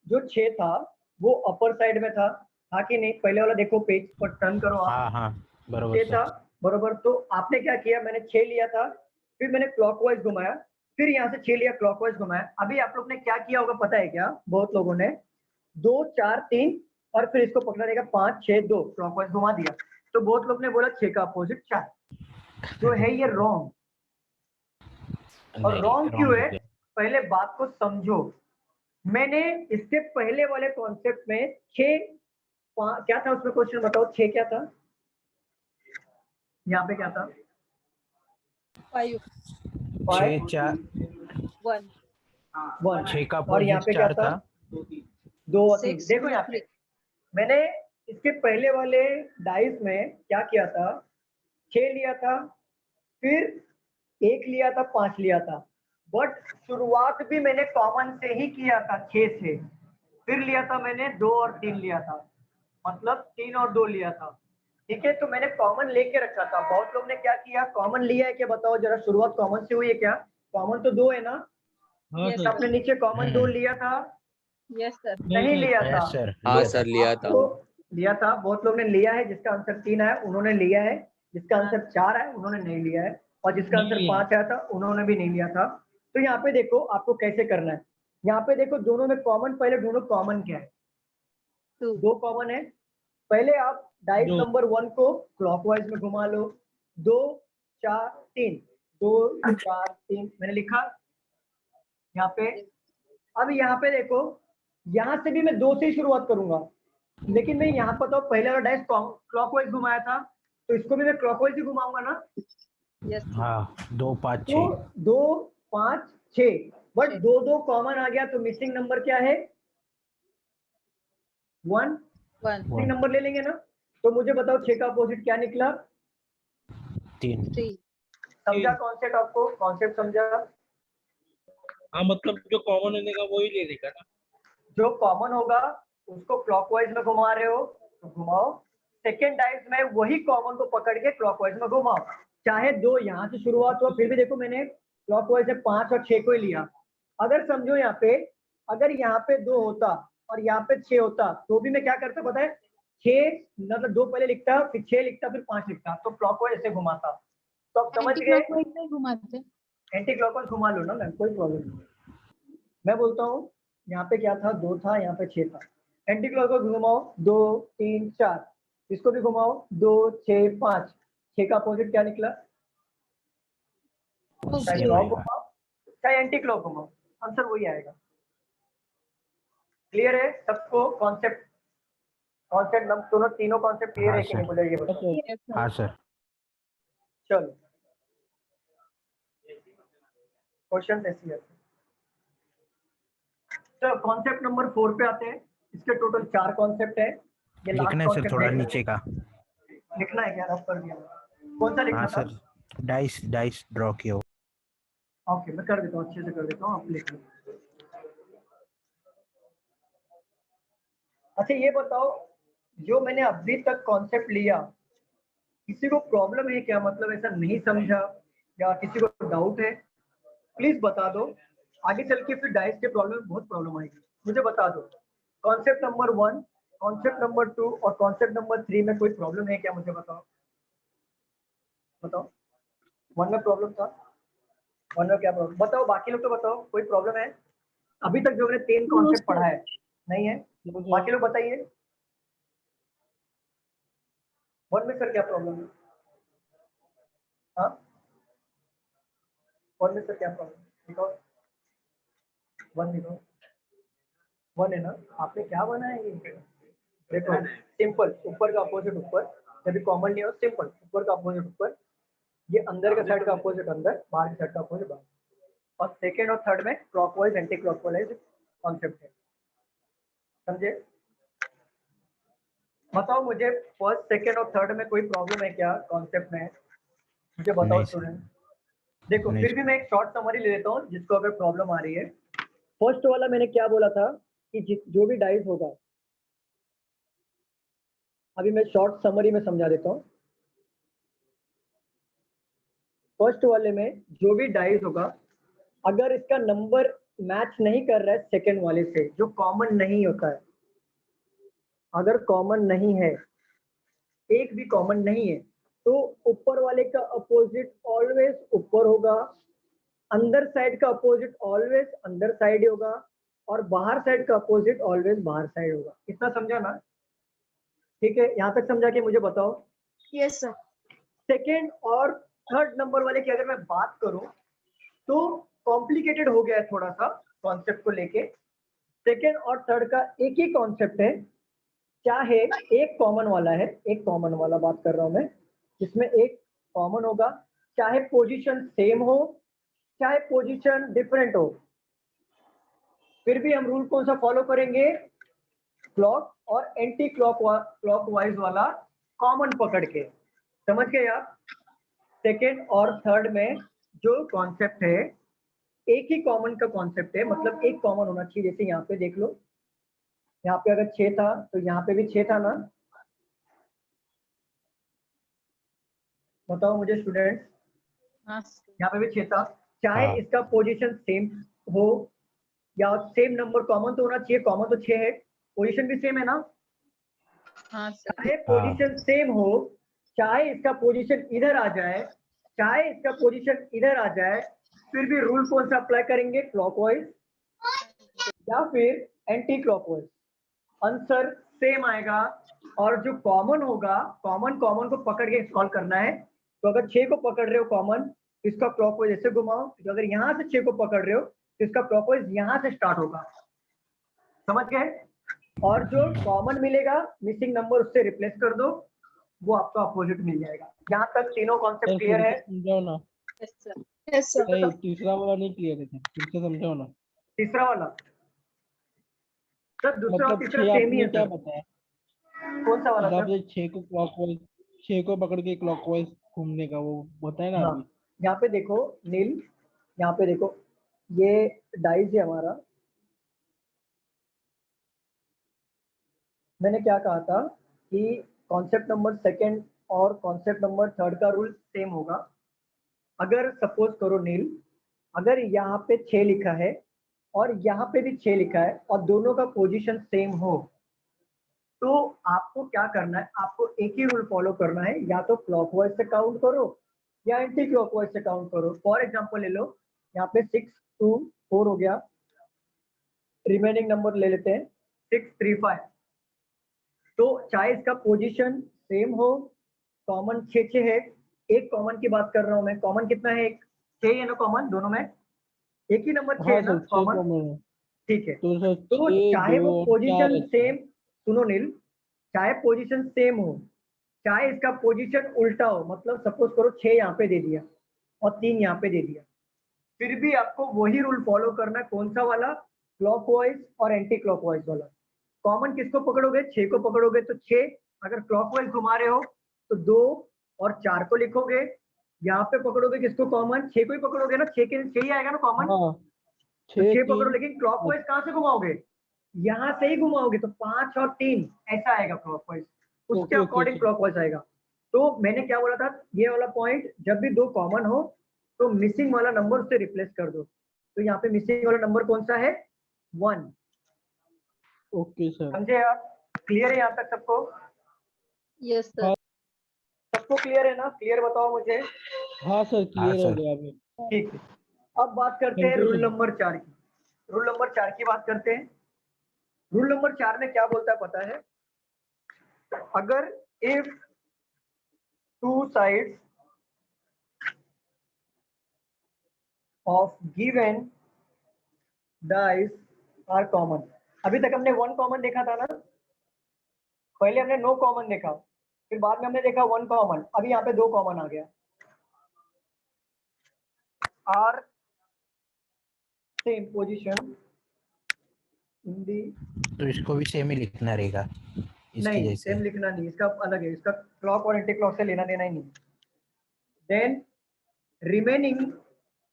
जो 6 था वो अपर साइड में था कि नहीं, पहले वाला देखो पेज पर टर्न करो आप, हाँ हाँ, बरोबर 6 था सर। बरोबर। तो आपने क्या किया, मैंने 6 लिया था, फिर मैंने क्लॉकवाइज घुमाया, फिर यहाँ से 6 लिया क्लॉकवाइज घुमाया। अभी आप लोग ने क्या किया होगा पता है क्या, बहुत लोगों ने 2 4 3 और फिर इसको पकड़ा रहेगा 5 6 2 क्लॉकवाइज घुमा दिया, तो बहुत लोग ने बोला 6 का अपोजिट 4, तो है ये रॉन्ग। और नहीं, रॉन्ग wrong क्यों हो है, गया। पहले बात को समझो। मैंने इसके पहले वाले कॉन्सेप्ट में 6 क्या था उसमें क्वेश्चन बताओ, 6 क्या था, यहाँ पे क्या था, 5 छः चार 1 1 छः का और यहाँ अपोजिट पे क्या 4 था? था 2 और 3। 6 देखो यहाँ पे मैंने इसके पहले वाले डाइस में क्या किया था, 6 लिया था, फिर 1 लिया था, 5 लिया था, बट शुरुआत भी मैंने कॉमन से ही किया था 6 से, फिर लिया था मैंने 2 और 3 लिया था, मतलब 3 और 2 लिया था। ठीक है, तो मैंने कॉमन लेके रखा था। बहुत लोग ने क्या किया, कॉमन लिया है क्या बताओ जरा, शुरुआत कॉमन से हुई है क्या? कॉमन तो 2 है ना, हाँ Yes, सर। आपने नीचे कॉमन 2 लिया था? यस सर नहीं लिया था? यस सर हाँ सर लिया था। आपको लिया था, बहुत लोग ने लिया है, जिसका आंसर 3 है उन्होंने लिया है, जिसका आंसर 4 है उन्होंने नहीं लिया है, और जिसका आंसर नहीं। 5 आया था उन्होंने भी नहीं लिया था। तो यहाँ पे देखो आपको कैसे करना है, यहाँ पे देखो दोनों में कॉमन, पहले ढूंढो कॉमन क्या है। 2 2 कॉमन है, पहले आप डाइस दो। नंबर 1 को क्लॉकवाइज में घुमा लो। 2 4 3, 2 4 3 मैंने लिखा यहाँ पे। अब यहाँ पे देखो, यहाँ से भी मैं 2 से ही शुरुआत करूंगा, लेकिन मैं यहाँ पर तो पहले वाला डाइस क्लॉकवाइज घुमाया था, तो इसको भी मैं क्लॉकवाइज ही घुमाऊंगा ना। यस हाँ 2 5 तो 6 2 5 6, बट छः। 2 2 कॉमन आ गया, तो मिसिंग नंबर क्या है? 1 1 मिसिंग नंबर ले लेंगे ना। तो मुझे बताओ 6 का अपोजिट क्या निकला? 3 3 समझा कॉन्सेप्ट? आपको कॉन्सेप्ट समझा? हाँ मतलब जो कॉमन होने का वो ही ले लेगा ना। जो कॉमन होगा उसको क्लॉकवाइज में घुमा रहे हो तो घुमाओ, सेकेंड डाइस में वही कॉमन को पकड़ के क्लॉकवाइज में घुमाओ। चाहे 2 यहाँ से शुरुआत हो, फिर भी देखो मैंने क्लॉकवाइज में 5 और 6 को ही लिया। अगर समझो यहाँ पे, अगर यहाँ पे 2 होता और यहाँ पे 6 होता, तो भी मैं क्या करता पता है, 6 मतलब 2 पहले लिखता, फिर 6 लिखता, फिर 5 लिखता, तो क्लॉकवाइज ऐसे घुमाता। तो आप समझ एंटी गए? क्लॉकवाइज में घुमाते। एंटी क्लॉकवाइज घुमा लो ना मैम, कोई प्रॉब्लम नहीं। मैं बोलता हूँ यहाँ पे क्या था, 2 था, यहाँ पे 6 था, एंटी क्लॉकवाइज घुमाओ, 2 3 4, इसको भी घुमाओ, 2 6 5, 6 का अपोजिट क्या निकला? चाहे सेम क्लॉक आएगा। घुमाओ चाहे एंटी क्लॉक घुमाओ, आंसर वही आएगा। क्लियर है सबको कॉन्सेप्ट? कॉन्सेप्ट दोनों तीनों कॉन्सेप्ट क्लियर हाँ है कि नहीं, सर। बोले ये बताओ। यस हाँ सर सर। चलो क्वेश्चन ऐसी है। चलो कॉन्सेप्ट नंबर 4 पे आते हैं। इसके टोटल 4 कॉन्सेप्ट है, ये लास्ट लिखना है सर कॉन्सेप्ट थोड़ा है। नीचे का। लिखना है क्या? रफ कर दिया। कौन सा लिखना हाँ था? सर डाइस ड्रॉ किया हो। ओके मैं कर देता हूँ, अच्छे से कर देता हूँ, आप लिख लो। अच्छा ये बताओ, जो मैंने अभी तक कॉन्सेप्ट लिया, किसी को प्रॉब्लम है क्या? मतलब ऐसा नहीं समझा या किसी को डाउट है, प्लीज बता दो। आगे चल के फिर डाइस के प्रॉब्लम में बहुत प्रॉब्लम आएगी, मुझे बता दो। कॉन्सेप्ट नंबर 1, कॉन्सेप्ट नंबर 2 और कॉन्सेप्ट नंबर 3 में कोई प्रॉब्लम है क्या? मुझे बताओ, बताओ। 1 में प्रॉब्लम था, 1 में क्या प्रॉब्लम बताओ, बाकी लोग तो बताओ कोई प्रॉब्लम है? अभी तक जो मैंने 3 कॉन्सेप्ट पढ़ा है नहीं है, बाकी लोग बताइए। 1 में सर क्या प्रॉब्लम है? हाँ 1 में सर क्या प्रॉब्लम? दिखाओ 1 दिखाओ। 1 है ना, आपने क्या बनाया ये? देखो सिंपल, ऊपर का अपोजिट ऊपर, जब कॉमन नहीं हो सिंपल, ऊपर का अपोजिट ऊपर, ये अंदर का साइड का अपोजिट अंदर, बाहर की साइड का अपोजिट बाहर। और सेकेंड और थर्ड में क्लॉकवाइज एंटी क्लॉकवाइज कॉन्सेप्ट है, समझे? बताओ मुझे फर्स्ट सेकेंड और थर्ड में कोई प्रॉब्लम है क्या कॉन्सेप्ट में? मुझे बताओ नहीं सर। स्टूडेंट। देखो नहीं फिर भी मैं एक शॉर्ट समरी ले लेता हूँ, जिसको अगर प्रॉब्लम आ रही है। फर्स्ट वाला मैंने क्या बोला था कि जो भी डाइस होगा, अभी मैं शॉर्ट समरी में समझा देता हूँ। फर्स्ट वाले में जो भी डाइस होगा, अगर इसका नंबर मैच नहीं कर रहा है सेकेंड वाले से, जो कॉमन नहीं होता है, अगर कॉमन नहीं है, एक भी कॉमन नहीं है, तो ऊपर वाले का अपोजिट ऑलवेज ऊपर होगा, अंदर साइड का अपोजिट ऑलवेज अंदर साइड ही होगा, और बाहर साइड का अपोजिट ऑलवेज बाहर साइड होगा। इतना समझा ना? ठीक है, यहाँ तक समझा? कि मुझे बताओ। Yes sir. सेकेंड और थर्ड नंबर वाले की अगर मैं बात करूं तो कॉम्प्लिकेटेड हो गया है थोड़ा सा कॉन्सेप्ट को लेके। सेकेंड और थर्ड का एक ही कॉन्सेप्ट है, चाहे एक कॉमन वाला है, एक कॉमन वाला बात कर रहा हूं मैं, जिसमें एक कॉमन होगा, चाहे पोजीशन सेम हो चाहे पोजीशन डिफरेंट हो, फिर भी हम रूल कौन सा फॉलो करेंगे? क्लॉक और एंटी क्लॉकवाइज वाला कॉमन पकड़ के। समझ गए आप? सेकेंड और थर्ड में जो कॉन्सेप्ट है एक ही कॉमन का कॉन्सेप्ट है, मतलब एक कॉमन होना चाहिए। जैसे यहाँ पे देख लो, यहाँ पे अगर 6 था तो यहाँ पे भी 6 था ना? बताओ मुझे स्टूडेंट, हाँ यहाँ पे भी 6 था। चाहे हाँ। इसका पोजीशन सेम हो या सेम नंबर कॉमन तो होना चाहिए, कॉमन तो 6 है, पोजीशन भी सेम है ना? हाँ सर चाहे पोजीशन सेम हो, चाहे इसका पोजीशन इधर आ जाए, चाहे इसका पोजीशन इधर आ जाए, फिर भी रूल कौन सा अप्लाई करेंगे? क्लॉकवाइज या फिर एंटी क्लॉकवाइज? आंसर सेम आएगा। और जो कॉमन होगा, कॉमन को पकड़ के सॉल्व करना है। तो अगर 6 को पकड़ रहे हो कॉमन, इसका क्लॉकवाइज ऐसे घुमाओ। तो अगर यहाँ से 6 को पकड़ रहे हो तो इसका क्लॉकवाइज यहाँ से स्टार्ट होगा। समझ गए? और जो कॉमन मिलेगा, मिसिंग नंबर उससे रिप्लेस कर दो, वो आपका अपोजिट मिल जाएगा। यहाँ तक तीनों कॉन्सेप्ट सर क्लियर फिर है? से समझाओ ना। Yes sir yes sir. नहीं, तीसरा वाला नहीं क्लियर है, फिर से समझाओ ना। तीसरा वाला सर, दूसरा और मतलब तीसरा 6 सेम ही आपने है क्या सर। बताया? कौन सा वाला मतलब सर? आपने 6 को क्लॉकवाइज, 6 को पकड़ के क्लॉकवाइज घूमने का वो बताया ना हाँ, अभी। यहाँ पे देखो नील, यहाँ पे देखो, ये डाइस है हमारा। मैंने क्या कहा था कि कॉन्सेप्ट नंबर सेकंड और कॉन्सेप्ट नंबर थर्ड का रूल सेम होगा। अगर सपोज करो नील, अगर यहाँ पे 6 लिखा है और यहाँ पे भी 6 लिखा है और दोनों का पोजीशन सेम हो, तो आपको क्या करना है? आपको एक ही रूल फॉलो करना है, या तो क्लॉकवाइज से काउंट करो या एंटी क्लॉकवाइज से काउंट करो। फॉर एग्जांपल ले लो, यहाँ पे 6 2 4 हो गया, रिमेनिंग नंबर ले लेते हैं 6 3 5। तो चाहे इसका पोजीशन सेम हो, कॉमन 6 है, एक कॉमन की बात कर रहा हूं मैं। कॉमन कितना है? एक 6 है ना कॉमन दोनों में? एक ही नंबर 6 हाँ है ना सर 6 कॉमन? कॉमन है, ठीक है। तो सर तो 6 चाहे 2 वो और 4 पोजीशन अच्छा है। सेम, सुनो नील, चाहे पोजीशन सेम हो, चाहे इसका पोजीशन उल्टा हो, मतलब सपोज करो 6 यहाँ पे दे दिया और 3 यहाँ पे दे दिया, फिर भी आपको वही रूल फॉलो करना है। कौन सा वाला? क्लॉकवाइज और एंटी क्लॉकवाइज वाला। कॉमन किसको पकड़ोगे? 6 को पकड़ोगे तो 6, अगर क्लॉकवाइज घुमा रहे हो तो 2 और 4 को लिखोगे। यहाँ पे पकड़ोगे किसको? कॉमन 6 को ही पकड़ोगे ना, 6 ही आएगा ना कॉमन? हाँ तो 6 6 पकड़ो, 3 लेकिन क्लॉकवाइज कहाँ से घुमाओगे? यहाँ से ही घुमाओगे, तो 5 और 3 ऐसा आएगा क्लॉकवाइज, उसके ओके ओके अकॉर्डिंग क्लॉकवाइज आएगा। तो मैंने क्या बोला था, ये वाला पॉइंट, जब भी 2 कॉमन हो तो मिसिंग वाला नंबर उससे रिप्लेस कर दो। तो यहाँ पे मिसिंग वाला नंबर कौन सा है? 1। Okay sir. समझे आप? क्लियर है यहाँ तक सबको? यस सर हाँ सबको क्लियर है ना? क्लियर बताओ मुझे। हाँ सर हाँ क्लियर हो सर। गया अभी। ठीक है, अब बात करते हैं thank you rule sir. Number 4 की। रूल नंबर 4 की बात करते हैं। रूल नंबर 4 में क्या बोलता है पता है? अगर if two sides of given dice are common. अभी तक हमने 1 कॉमन देखा था ना, पहले हमने नो कॉमन देखा, फिर बाद में हमने देखा 1 कॉमन, अभी यहाँ पे 2 कॉमन आ गया। आर सेम पोजीशन इन दी, तो इसको भी सेम ही लिखना रहेगा इसकी नहीं जैसे। सेम लिखना नहीं, इसका अलग है, इसका क्लॉक और एंटी क्लॉक से लेना देना ही नहीं। देन रिमेनिंग,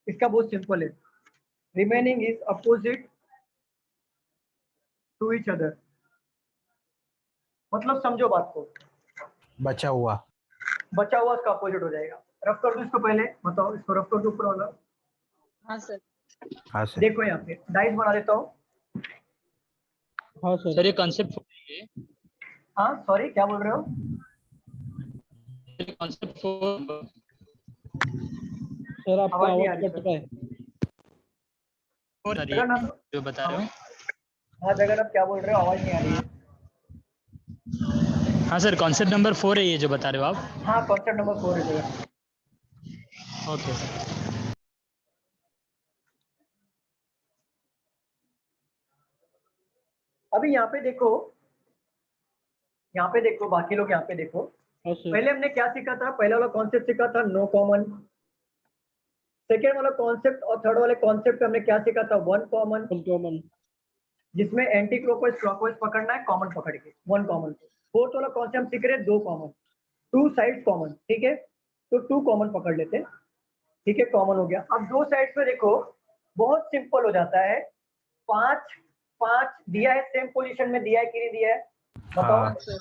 इसका बहुत सिंपल है, remaining is opposite to each other. मतलब समझो बात को, बचा हुआ। बचा हुआ इसका अपोजिट हो जाएगा। रफ कर दो इसको, पहले बताओ, इसको रफ कर दो ऊपर वाला। हाँ सर हाँ सर। देखो यहाँ पे डाइस बना देता हूँ। हाँ सर। सर ये कॉन्सेप्ट हाँ सॉरी, क्या बोल रहे हो? कॉन्सेप्ट सर आपका आवाज नहीं आ आवाज रही कट सर। रहा है। जगन आप, जो बता रहे हो। हाँ जगन आप क्या बोल रहे हो? आवाज नहीं आ रही है। हाँ सर कॉन्सेप्ट नंबर 4 है ये जो बता रहे हो आप। हाँ कॉन्सेप्ट नंबर 4 है जगन। Okay sir. अभी यहाँ पे देखो, यहाँ पे देखो, बाकी लोग यहाँ पे देखो। हाँ सर। पहले हमने क्या सीखा था? पहला वाला कॉन्सेप्ट सीखा था नो कॉमन, सेकेंड वाला कॉन्सेप्ट और थर्ड वाले कॉन्सेप्ट पे हमने क्या सीखा था? वन कॉमन, कॉमन जिसमें एंटी क्लॉकवाइज क्लॉकवाइज पकड़ना है, कॉमन पकड़ के, वन कॉमन। फोर्थ वाला कॉन्सेप्ट हम सीख रहे हैं, दो कॉमन, टू साइड कॉमन, ठीक है? तो टू कॉमन पकड़ लेते हैं, ठीक है, कॉमन हो गया। अब दो साइड्स में देखो बहुत सिंपल हो जाता है, 5 5 दिया है, सेम पोजीशन में दिया है कि नहीं दिया है बताओ? हाँ। सर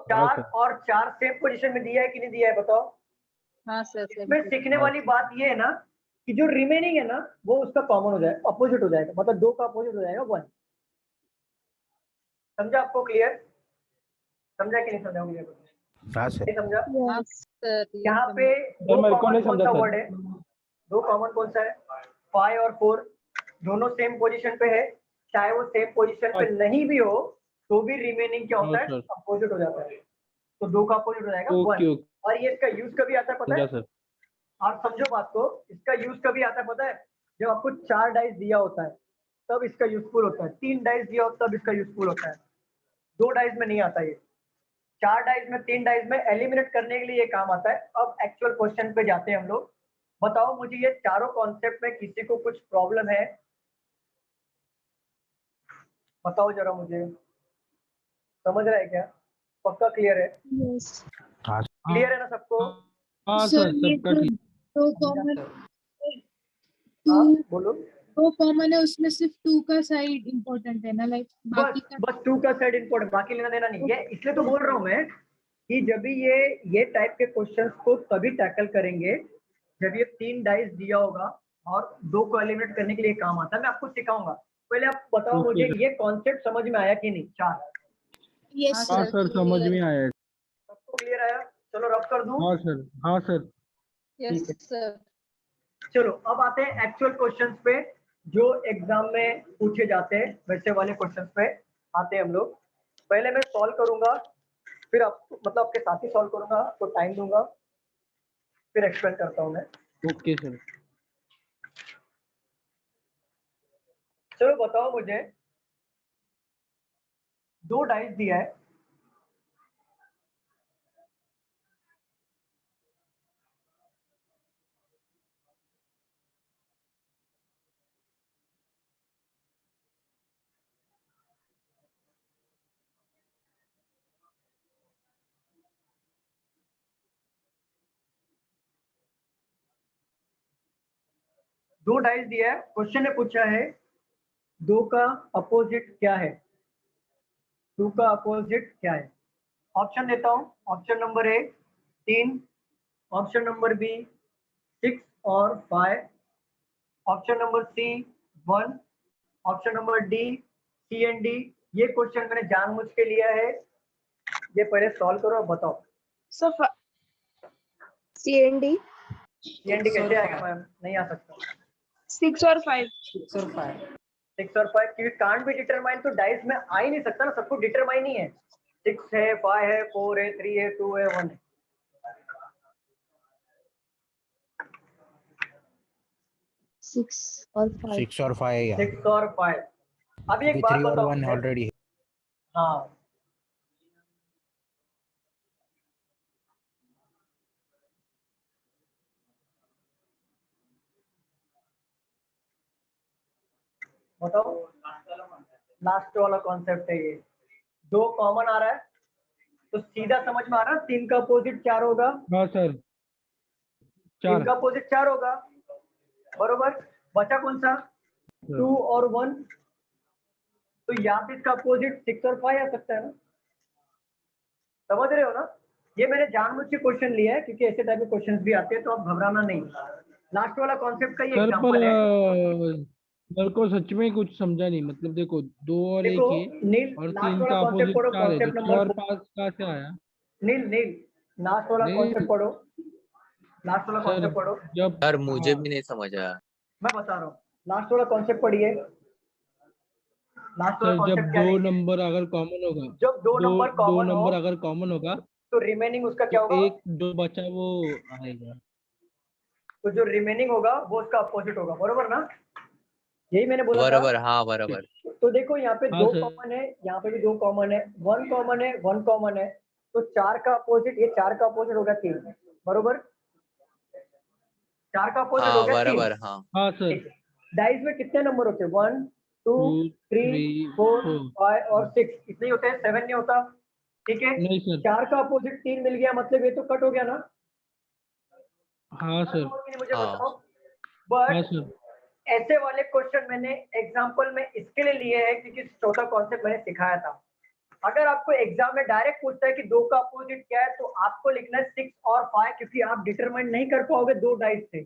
4 और 4 सेम पोजीशन में दिया है कि नहीं दिया है बताओ? हाँ सर इसमें सीखने वाली बात ये है ना कि जो रिमेनिंग है ना वो उसका कॉमन हो जाएगा, अपोजिट हो जाएगा, मतलब दो का अपोजिट हो जाएगा 1। समझा आपको? क्लियर समझा कि नहीं समझा? क्लियर हाँ सर। नहीं समझा? हाँ सर यहाँ पे दो मेरे को कॉमन नहीं कौन समझा सा सर। वर्ड है? दो कॉमन कौन सा है? 5 और 4 दोनों सेम पोजीशन पे है, चाहे वो सेम पोजीशन पे नहीं भी हो तो भी रिमेनिंग क्या होता है? हाँ, सर। अपोजिट हो जाता है। तो दो का अपोजिट हो जाएगा ओके 1। ओके और ये इसका यूज कभी आता है पता समझा है? सर। आप समझो बात को, इसका यूज कभी आता है पता है? जब आपको 4 डाइस दिया होता है तब इसका यूजफुल होता है, 3 डाइस दिया होता है तब इसका यूजफुल होता है, 2 डाइस में नहीं आता ये। 4 डाइस में, 3 डाइस में एलिमिनेट करने के लिए ये काम आता है। अब एक्चुअल क्वेश्चन पे जाते हैं हम लोग। बताओ मुझे ये चारों कॉन्सेप्ट में किसी को कुछ प्रॉब्लम है? बताओ जरा मुझे, समझ रहा है क्या? पक्का क्लियर है? यस हाँ क्लियर है ना सबको? हाँ सर सर ये सबका तो ठीक। दो कॉमन, हाँ टू बोलो। दो कॉमन है, उसमें सिर्फ टू का साइड इम्पोर्टेंट है ना, लाइक बस बाकी का बस 2 का साइड इंपॉर्टेंट, बाकी लेना देना नहीं है। इसलिए तो बोल रहा हूँ मैं कि जब भी ये टाइप के क्वेश्चंस को तभी टैकल करेंगे जब ये 3 डाइस दिया होगा और 2 को एलिमिनेट करने के लिए काम आता है। मैं आपको सिखाऊंगा, पहले आप बताओ ओके मुझे ये कॉन्सेप्ट समझ में आया कि नहीं? 4 यस हाँ सर। सर समझ में आया है। सबको क्लियर आया? चलो रफ कर दूं? हाँ सर हाँ सर। यस ठीक है। सर। चलो अब आते हैं एक्चुअल क्वेश्चंस पे जो एग्जाम में पूछे जाते हैं, वैसे वाले क्वेश्चंस पे आते हैं हम लोग। पहले मैं सॉल्व करूंगा, फिर आप मतलब आपके साथ ही सॉल्व करूंगा, आपको टाइम दूंगा, फिर एक्सप्लेन करता हूं मैं। Okay sir. चलो बताओ मुझे, 2 डाइस दिया है, दो डाइस दिया है। क्वेश्चन ने पूछा है 2 का अपोजिट क्या है? 2 का अपोजिट क्या है? ऑप्शन देता हूँ। Option number A 3, option number B 6 और 5, option number C 1, option number D C and D. ये क्वेश्चन मैंने जानबूझ के लिया है, ये पहले सॉल्व करो और बताओ। सो CND सी एंड डी कैसे आएगा मैम? नहीं आ सकता। 6 और 5 6 और 5 क्योंकि कांट भी डिटरमाइन, तो डाइस में आ ही नहीं सकता ना, सबको डिटरमाइन ही है। 6 है, 5 है, 4 है, 3 है, 2 है, 1 है। सिक्स और 5। 6 और 5 6 और 5। अभी एक बात 3 और बताओ 1 मुझे। ऑलरेडी है। हाँ बताओ, लास्ट वाला कॉन्सेप्ट है ये। 2 कॉमन आ रहा है तो सीधा समझ में आ रहा है 3 का अपोजिट 4 होगा। हाँ सर 3 4। का अपोजिट 4 होगा, बरोबर। बचा कौन सा? 2 और 1। तो या फिर इसका अपोजिट 6 और 5 आ सकता है ना? समझ रहे हो ना? ये मैंने जानबूझ के क्वेश्चन लिया है क्योंकि ऐसे टाइप के क्वेश्चंस भी आते हैं, तो आप घबराना नहीं। लास्ट वाला कॉन्सेप्ट का ये सर पर एग्जांपल है। मेरे को सच में कुछ समझा नहीं, मतलब देखो 2 और देखो 1 है नील, और लास्ट 3 वाला का कॉन्सेप्ट अपोजिट पढ़ो, 4 है, तो कॉन्सेप्ट 6 नंबर और 4। 5 कहाँ से आया? नील नील लास्ट वाला नहीं कॉन्सेप्ट पढ़ो, लास्ट वाला सर कॉन्सेप्ट पढ़ो। जब यार मुझे हाँ, भी नहीं समझ आया। मैं बता रहा हूँ, लास्ट वाला कॉन्सेप्ट पढ़िए। लास्ट वाला सर जब कॉन्सेप्ट क्या 2 लिखिए? नंबर अगर कॉमन होगा, जब 2 दो नंबर दो कॉमन हो नंबर अगर कॉमन होगा तो रिमेनिंग उसका क्या तो होगा? एक जो बचा वो आएगा। तो जो रिमेनिंग होगा वो उसका अपोजिट होगा, बरोबर ना? यही मैंने बोला था। बराबर, हाँ बराबर। तो देखो यहाँ पे हाँ 2 सर कॉमन है, यहाँ पे भी 2 कॉमन है, 1 कॉमन है, 1 कॉमन है। तो 4 का अपोजिट, ये 4 का अपोजिट होगा 3, बरोबर। 4 का अपोजिट हो गया 3। हाँ हाँ सर। ठीक है। डाइस में कितने नंबर होते हैं? 1 2 2 3 3 4 4 5 और 6, इतने ही होते हैं, 7 नहीं होता। ठीक है, नहीं सर। 4 का अपोजिट 3 मिल गया, मतलब ये तो कट हो गया ना। हाँ सर। मुझे हाँ। बताओ। हाँ बट सर। ऐसे वाले क्वेश्चन मैंने एग्जांपल में इसके लिए लिए हैं क्योंकि चौथा कॉन्सेप्ट मैंने सिखाया था। अगर आपको एग्जाम में डायरेक्ट पूछता है कि 2 का अपोजिट क्या है, तो आपको लिखना है 6 और 5, क्योंकि आप डिटरमाइन नहीं कर पाओगे 2 डाइस से।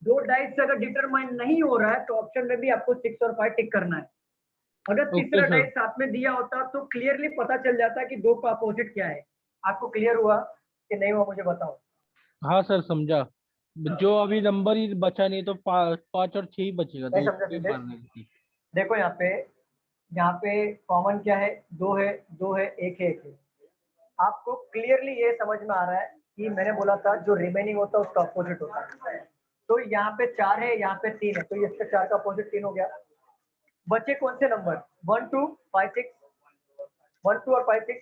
2 डाइस से अगर डिटरमाइन नहीं हो रहा है तो ऑप्शन में भी आपको 6 और 5 टिक करना है। अगर ओके तीसरा सर। डाइस साथ में दिया होता तो क्लियरली पता चल जाता कि 2 का अपोजिट क्या है। आपको क्लियर हुआ कि नहीं हुआ, मुझे बताओ। हाँ सर समझा। जो अभी नंबर ही बचा नहीं तो 5 और 6 ही बचेगा, नहीं तो समझा उसके तुझे? मारने की। देखो यहाँ पे कॉमन क्या है? 2 है, 2 है, 1 है, 1 है। आपको क्लियरली ये समझ में आ रहा है कि मैंने बोला था जो रिमेनिंग होता है उसका अपोजिट होता है। तो यहाँ पे 4 है, यहाँ पे 3 है, तो इसका 4 का अपोजिट 3 हो गया। बचे कौन से नंबर? 1 2 5 6, 1 2 और 5 6।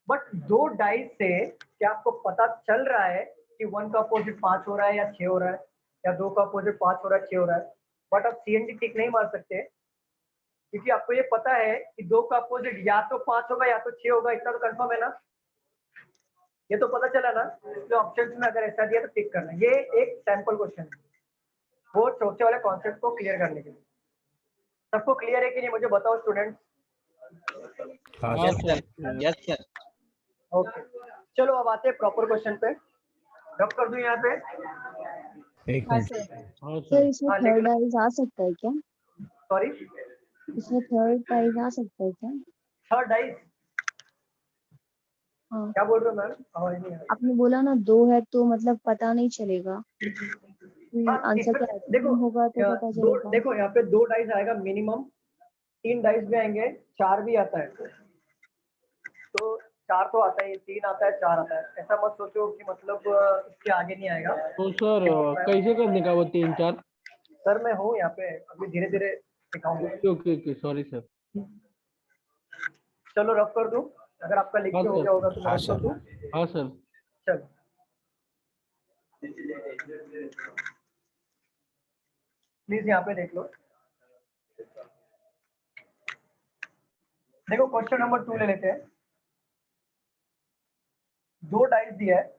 बट 2 डाइस से क्या आपको पता चल रहा है कि 1 का अपोजिट 5 हो रहा है या 6 हो रहा है, या 2 का अपोजिट 5 हो रहा है 6 हो रहा है? बट आप CND टिक नहीं मार सकते, क्योंकि आपको ये पता है कि 2 का अपोजिट या तो 5 होगा या तो 6 होगा, इतना तो कंफर्म है ना। ये तो पता चला ना। तो ऑप्शंस में अगर ऐसा दिया तो टिक करना। ये एक सैंपल क्वेश्चन है, वो चौथे वाले कॉन्सेप्ट को क्लियर करने के लिए। सबको क्लियर है कि नहीं, मुझे बताओ स्टूडेंट्स। हाँ हाँ sir. Sir. Yes sir. Okay, चलो अब आते हैं प्रॉपर क्वेश्चन पे। रब कर दूं यहाँ पे? एक हाँ मिनट। सर। हाँ सर सर। इसमें हाँ, थर्ड लेकिन डाइस आ सकता है क्या? सॉरी, इसमें थर्ड डाइस आ सकता है क्या? थर्ड डाइस हाँ, क्या बोल रहे हो मैम? आवाज नहीं आ रही। आपने बोला ना 2 है तो मतलब पता नहीं चलेगा कि हाँ, आंसर इसमें क्या है। देखो, 3 होगा तो पता दो चलेगा। देखो यहाँ पे 2 डाइस आएगा मिनिमम, 3 डाइस भी आएंगे, 4 भी आता है। तो 4 तो आता है, 3 आता है, 4 आता है। ऐसा मत सोचो कि मतलब इसके आगे नहीं आएगा। तो सर कैसे करने का वो 3 4? सर मैं हूँ यहाँ पे, अभी धीरे धीरे सिखाऊंगा। Okay okay okay, sorry sir. चलो रफ कर दूं, अगर आपका लिख हाँ के हो सर। गया होगा तो मैं हाँ रफ कर सर। दूं। हाँ सर। चलो प्लीज यहाँ पे देख लो। देखो क्वेश्चन नंबर 2 ले लेते हैं। 2 डाइस दिया है,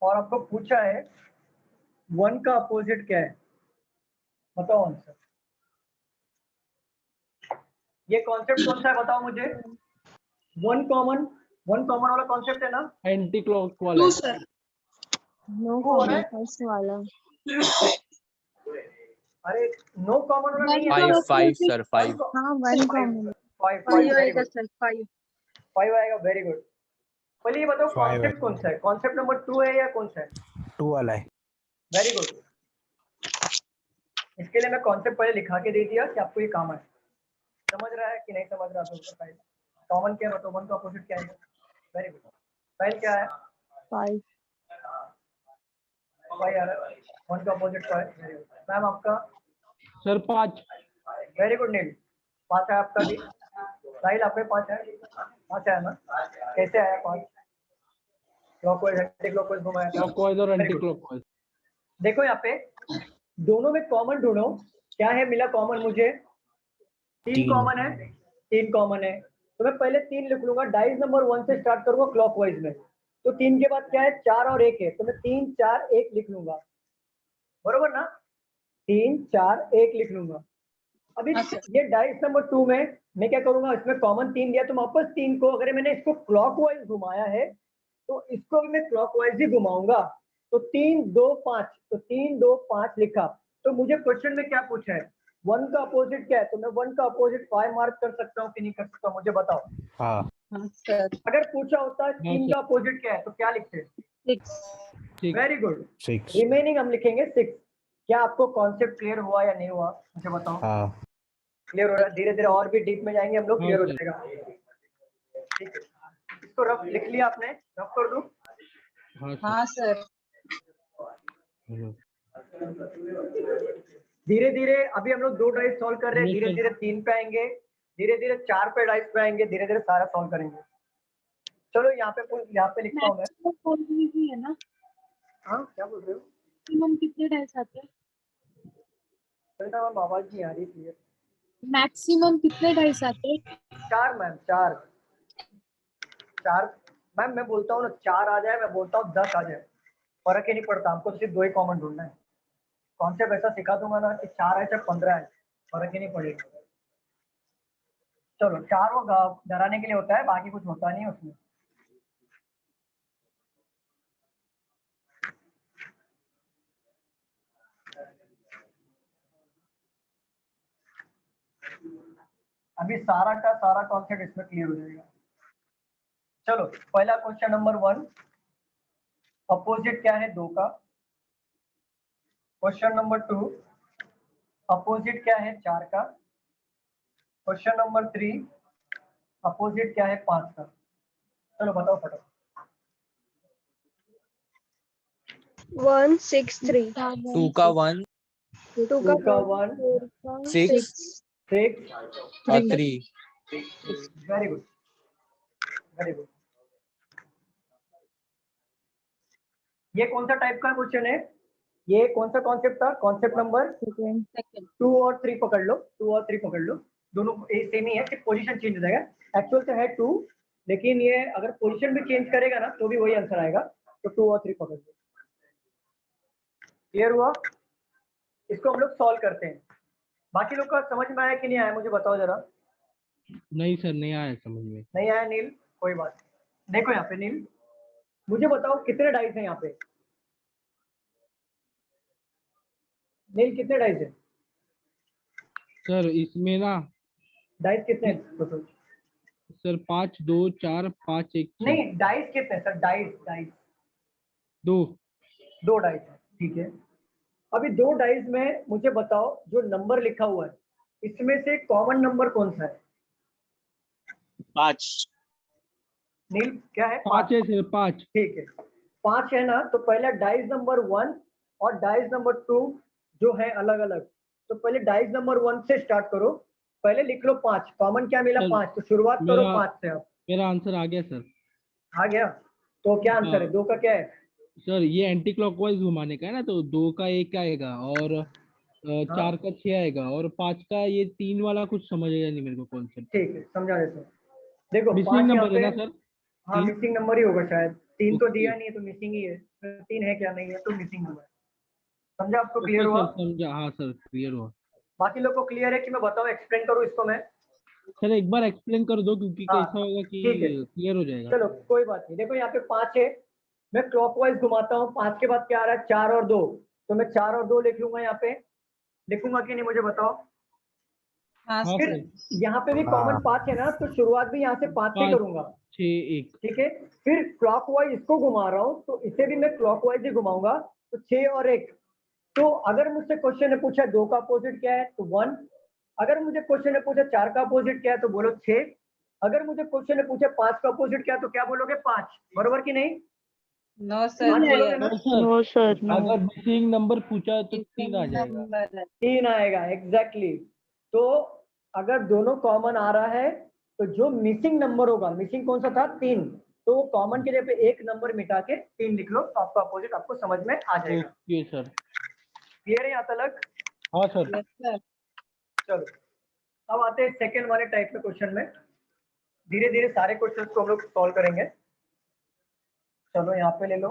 और आपको पूछा है 1 का अपोजिट क्या है, बताओ आंसर। ये कॉन्सेप्ट कौन सा है बताओ मुझे। 1 कॉमन वाला कॉन्सेप्ट है ना। एंटी क्लॉक वाला है। नो वो हो रहा कॉमन है। फर्स्ट वाला। अरे नो कॉमन वाला नहीं है। 5 5 सर 5। हाँ 1 कॉमन। 5 5 वेरी आएगा गुड, सर, 5। 5 आएगा, वेरी गुड। पहले ये बताओ 5 कॉन्सेप्ट कौन सा है, कॉन्सेप्ट नंबर 2 है या कौन सा है? 2 वाला है। Very good. इसके लिए मैं कॉन्सेप्ट पहले लिखा के दे दिया कि आपको ये काम है। समझ रहा है कि नहीं समझ रहा तो बताइए। कॉमन क्या है बताओ, 1 का अपोजिट क्या है? Very good. पहले क्या है? 5 भाई यार 1 का अपोजिट 5। वेरी गुड मैम, आपका? सर 5। वेरी गुड नील, 5 है आपका भी। साहिल आपके 5 है? 5 है ना। कैसे आया 5? क्लॉकवाइज एंटी क्लॉकवाइज घुमाया था। क्लॉकवाइज और Very एंटी good. क्लॉकवाइज। देखो यहाँ पे दोनों में कॉमन ढूंढो, क्या है मिला कॉमन मुझे? 3 3। कॉमन है, 3 कॉमन है। तो मैं पहले 3 लिख लूंगा, डाइस नंबर 1 से स्टार्ट करूंगा क्लॉकवाइज में। तो 3 के बाद क्या है? 4 और 1 है, तो मैं 3 4 1 लिख लूंगा, बरोबर ना। 3 4 1 लिख लूंगा। अभी हाँ सर। ये डाइस नंबर 2 में मैं क्या करूंगा, इसमें कॉमन 3 दिया तो वापस 3 को, अगर मैंने इसको क्लॉकवाइज घुमाया है तो इसको भी मैं क्लॉकवाइज ही घुमाऊंगा। तो 3 2 5, तो 3 2 5 लिखा। तो मुझे क्वेश्चन में क्या पूछा है? 1 का अपोजिट क्या है, तो मैं 1 का अपोजिट 5 मार्क कर सकता हूँ कि नहीं कर सकता हूँ, मुझे बताओ। हाँ। हाँ सर। अगर पूछा होता है 3 का अपोजिट क्या है तो क्या लिखते? 6। Very good. 6। रिमेनिंग हम लिखेंगे 6। क्या आपको कॉन्सेप्ट क्लियर हुआ या नहीं हुआ, मुझे बताओ। हाँ। क्लियर हो रहा है? धीरे धीरे और भी डीप में जाएंगे हम लोग, हाँ क्लियर हो सर। जाएगा। ठीक है, इसको रफ लिख लिया आपने, रफ कर दूं? हाँ सर। हाँ सर। हेलो। धीरे धीरे अभी हम लोग 2 डाइस सॉल्व कर रहे हैं, नहीं धीरे सर। धीरे 3 पे आएंगे, धीरे धीरे 4 पे डाइस पे आएंगे, धीरे धीरे सारा सॉल्व करेंगे। चलो यहाँ पे लिखता हूँ मैं। मैक्सिमम 4 ही है ना? हाँ क्या बोल रहे हो? मैक्सिमम कितने डाइस आते हैं? बेटा मैम आवाज नहीं आ रही क्लियर। मैक्सिमम कितने डाइस आते हैं? 4 मैम, 4 मैम। मैं बोलता हूँ ना 4 आ जाए, मैं बोलता हूँ 10 आ जाए, फर्क ही नहीं पड़ता, हमको सिर्फ 2 ही कॉमन ढूंढना है। कॉन्सेप्ट ऐसा सिखा दूंगा ना कि 4 है चाहे 15 है, फर्क ही नहीं पड़ेगा। चलो 4 वो डराने के लिए होता है, बाकी कुछ होता नहीं है उसमें। अभी सारा का सारा कॉन्सेप्ट इसमें क्लियर हो जाएगा। चलो पहला क्वेश्चन नंबर 1, अपोजिट क्या है 2 का। क्वेश्चन नंबर 2, अपोजिट क्या है 4 का। क्वेश्चन नंबर 3, अपोजिट क्या है 5 का। चलो बताओ फटाफट। 1 6 3 2 का 1 2 2 का 1 6 6 और 3 वेरी गुड, वेरी गुड। ये कौन सा टाइप का क्वेश्चन है? ये कौन सा कॉन्सेप्ट था? कॉन्सेप्ट नंबर 2 और 3 पकड़ लो, 2 और 3 पकड़ लो, दोनों सेम ही है, सिर्फ पोजीशन चेंज हो जाएगा। एक्चुअल से है 2, लेकिन ये अगर पोजीशन भी चेंज करेगा ना तो भी वही आंसर आएगा। तो 2 और 3 पकड़ लो। क्लियर हुआ? इसको हम लोग सॉल्व करते हैं। बाकी लोग का समझ में आया कि नहीं आया, मुझे बताओ जरा। नहीं सर, नहीं आया समझ में। नहीं आया नील? कोई बात नहीं। देखो यहाँ पे नील, मुझे बताओ कितने डाइस हैं यहाँ पे? नील कितने डाइस है? सर इसमें ना डाइस कितने हैं? बताओ। सर 5 2 4 5 1 6 नहीं डाइस कितने हैं सर? डाइस 2। 2 डाइस है, ठीक है। अभी 2 डाइस में मुझे बताओ जो नंबर लिखा हुआ है इसमें से कॉमन नंबर कौन सा है? 5 नील क्या है? 5 है सर, 5। ठीक है, 5 है ना। तो पहला डाइस नंबर 1 और डाइस नंबर 2 जो है अलग अलग, तो पहले डाइस नंबर 1 से स्टार्ट करो। पहले लिख लो 5, कॉमन क्या मिला? सर, 5, तो शुरुआत करो मेरा 5 से। अब मेरा आंसर आ गया सर। आ गया? तो क्या आंसर है? 2 का क्या है? सर ये एंटी क्लॉकवाइज घुमाने का है ना, तो 2 का 1 आएगा और 4 का 6 आएगा और 5 का ये 3 वाला कुछ समझ आया नहीं मेरे को कॉन्सेप्ट। ठीक है, समझा देते हैं। देखो मिसिंग 5 यहाँ नंबर है पे, ना सर? हाँ 3? मिसिंग नंबर ही होगा शायद। 3 तो ओके। दिया नहीं है तो मिसिंग ही है। 3 है क्या? नहीं है तो मिसिंग नंबर। समझा? आपको क्लियर ओके हुआ? सर, समझा। हाँ सर, क्लियर हुआ। बाकी लोग को क्लियर है कि मैं बताऊं, एक्सप्लेन करूं इसको मैं? सर एक बार एक्सप्लेन कर दो, क्योंकि हाँ कैसा होगा कि ठीक है, क्लियर हो जाएगा। चलो कोई बात नहीं। देखो यहाँ पे 5 है, मैं क्लॉकवाइज घुमाता हूँ। 5 के बाद क्या आ रहा है? 4 और 2, तो मैं 4 और 2 लिख लूंगा यहाँ पे। लिखूंगा कि नहीं मुझे बताओ? हाँ हाँ फिर सर। यहाँ पे भी कॉमन 5 है ना, तो शुरुआत भी यहाँ से 5 से 5 करूंगा। 6 1। ठीक है, फिर क्लॉकवाइज इसको घुमा रहा हूँ तो इसे भी मैं क्लॉकवाइज ही घुमाऊंगा। तो 6 और 1, तो अगर मुझसे क्वेश्चन ने पूछा 2 का अपोजिट क्या है तो 1। अगर मुझे क्वेश्चन ने पूछा 4 का अपोजिट क्या है तो बोलो 6। अगर मुझे क्वेश्चन ने पूछा 5 का अपोजिट क्या है तो क्या बोलोगे? 5। बरोबर कि नहीं? नो सर 5 नहीं बोलोगे है। ना? नो सर, अगर मिसिंग नंबर पूछा तो 3 आ जाएगा। नंबर है। 3 आएगा, एग्जैक्टली। तो अगर दोनों कॉमन आ रहा है तो जो मिसिंग नंबर होगा, मिसिंग कौन सा था? 3, तो वो कॉमन के जगह पे एक नंबर मिटा के 3 लिख लो, तो आपका अपोजिट आपको समझ में आ जाएगा। Okay sir. क्लियर है यहाँ तक? हाँ सर। Yes sir. चलो अब आते हैं सेकंड वाले टाइप के क्वेश्चन में। धीरे धीरे सारे क्वेश्चंस को हम लोग सॉल्व करेंगे। चलो यहाँ पे ले लो।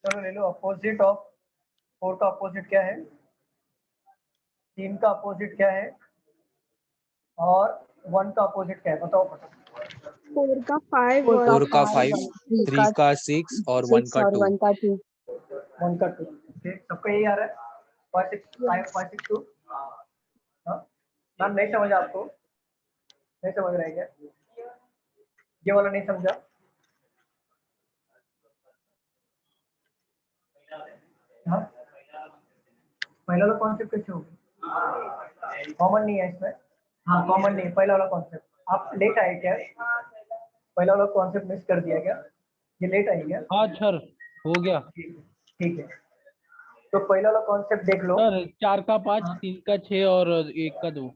चलो ले लो, अपोजिट ऑफ 4 का अपोजिट क्या है? 3 का अपोजिट क्या है? और 1 का अपोजिट क्या है? बताओ फटाफट। 4 का 5 4 का 5 3 3 का 6 और 1 का 2 1 का 2 1 का 2। ओके, सबका यही आ रहा है? 5 6 5 5 6 2। हाँ मैम, नहीं समझा आपको? नहीं समझ रहे क्या? ये वाला नहीं समझा? हाँ, पहला वाला कॉन्सेप्ट कैसे होगा? कॉमन नहीं है इसमें। हाँ, कॉमन नहीं, पहला वाला कॉन्सेप्ट आप लेट आए क्या? पहला वाला कॉन्सेप्ट मिस कर दिया क्या? ये लेट आई क्या? हाँ सर, हो गया ठीक है, तो पहला वाला कॉन्सेप्ट देख लो। सर। 4 का 5, 3 का 6 और 1 का 2।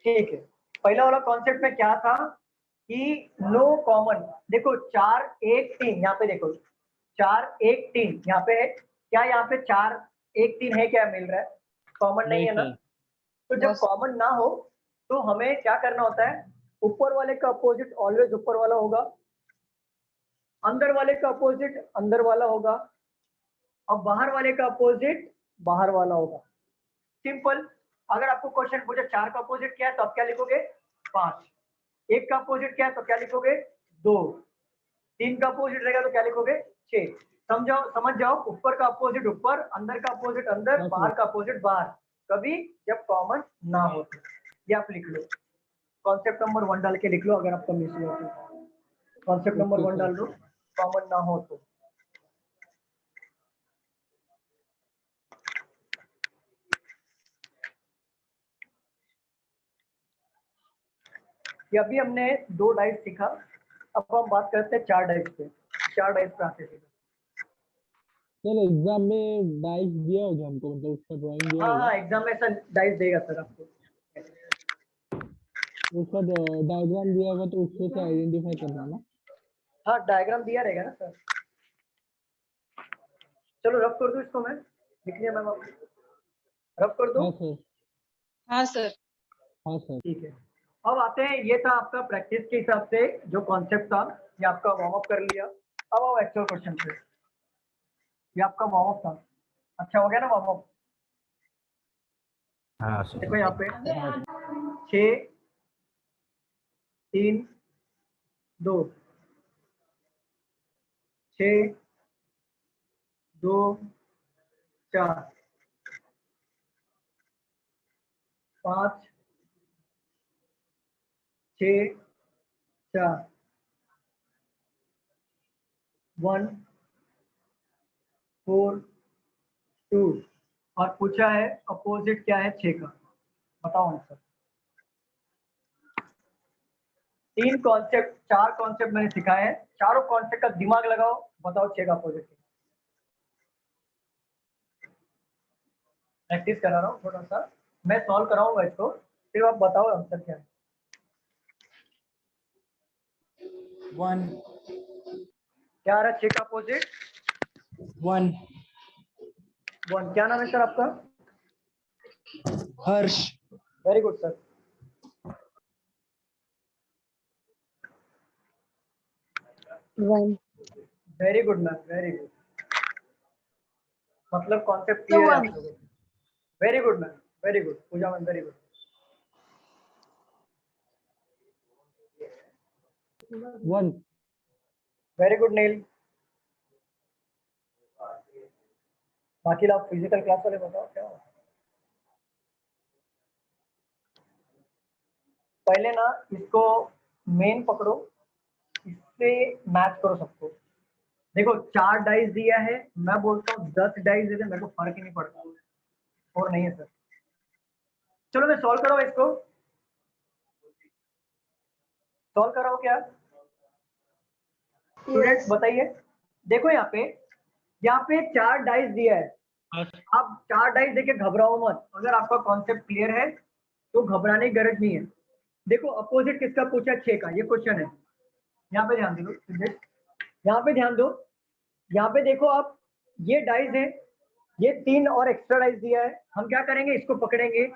ठीक है, पहला वाला कॉन्सेप्ट में क्या था कि नो कॉमन। देखो 4 1 3, यहाँ पे देखो 4 1 3, यहाँ पे है क्या? यहाँ पे 4 1 3 है क्या? मिल रहा है, कॉमन नहीं है ना? तो जब कॉमन ना हो तो हमें क्या करना होता है? ऊपर वाले का अपोजिट ऑलवेज ऊपर वाला होगा, अंदर वाले का अपोजिट अंदर वाला होगा, और बाहर वाले का अपोजिट बाहर वाला होगा। सिंपल। अगर आपको क्वेश्चन पूछे 4 का अपोजिट क्या है तो आप क्या लिखोगे? 5। 1 का अपोजिट क्या है तो क्या लिखोगे? 2। 3 का अपोजिट रहेगा तो क्या लिखोगे? 6। समझ जाओ, ऊपर का अपोजिट ऊपर, अंदर का अपोजिट अंदर, बाहर का अपोजिट बाहर, कभी जब कॉमन ना हो तो। ये आप लिख लो, कॉन्सेप्ट नंबर 1 डाल के लिख लो। अगर आपका मिस हुआ तो कॉन्सेप्ट नंबर 1 डाल लो, कॉमन ना हो तो। ये अभी हमने 2 डाइस सीखा, अब हम बात करते हैं 4 डाइस पे। 4 डाइस पे आते हैं। सर एग्जाम में डाइस दिया होगा हमको, मतलब उसका ड्राइंग दिया होगा। हाँ, एग्जाम में सर डाइस देगा सर आपको। उसका डायग्राम दिया होगा तो उससे से आइडेंटिफाई करना ना। हाँ, डायग्राम दिया रहेगा ना सर। चलो रफ कर दूं इसको, मैं लिख लिया मैम, आपको रफ कर दूं? हाँ सर। हाँ सर। हाँ सर। ठीक है, अब आते हैं, ये था आपका प्रैक्टिस के हिसाब से जो कॉन्सेप्ट था, ये आपका वार्म अप कर लिया। अब आओ एक्चुअल क्वेश्चन पे। ये आपका वार्म अप था, अच्छा हो गया ना वार्म अप? हाँ सर। देखो यहाँ पे 6 3 2, 6 2 4 5 6 4 1 4 2, और पूछा है अपोजिट क्या है 6 का, बताओ आंसर। 3 कॉन्सेप्ट 4 कॉन्सेप्ट मैंने सिखाए हैं, चारों कॉन्सेप्ट का दिमाग लगाओ, बताओ 6 का अपोजिट। प्रैक्टिस करा रहा हूँ थोड़ा सा, मैं सॉल्व कराऊंगा इसको, फिर आप बताओ आंसर क्या है। 1 क्या आ रहा है 6 का अपोजिट? 1 1। क्या नाम है सर आपका? Harsh. Very good sir. Very good ma'am, very good, मतलब कॉन्सेप्ट क्लियर है आप लोगों को। Very good ma'am, very good Pooja ma'am, very good. One. Very good Neel. बाकी लोग फिजिकल क्लास वाले बताओ क्या हुआ? पहले ना इसको मेन पकड़ो, इससे मैच करो सबको। देखो 4 डाइस दिया है, मैं बोलता हूँ 10 डाइस दे दे, मेरे को फर्क ही नहीं पड़ता, और नहीं है सर। चलो मैं सॉल्व कराऊँ इसको, सॉल्व कराओ क्या स्टूडेंट्स? बताइए। देखो यहाँ पे 4 डाइस दिया है, आप 4 डाइस देके घबराओ मत। अगर आपका कॉन्सेप्ट क्लियर है तो घबराने की गरज नहीं है। देखो अपोजिट किसका पूछा? 6 का, ये क्वेश्चन है। यहाँ पे ध्यान दो, यहाँ पे ध्यान दो, यहाँ पे देखो आप, ये डाइस है, ये 3 और एक्स्ट्रा डाइस दिया है। हम क्या करेंगे? इसको पकड़ेंगे।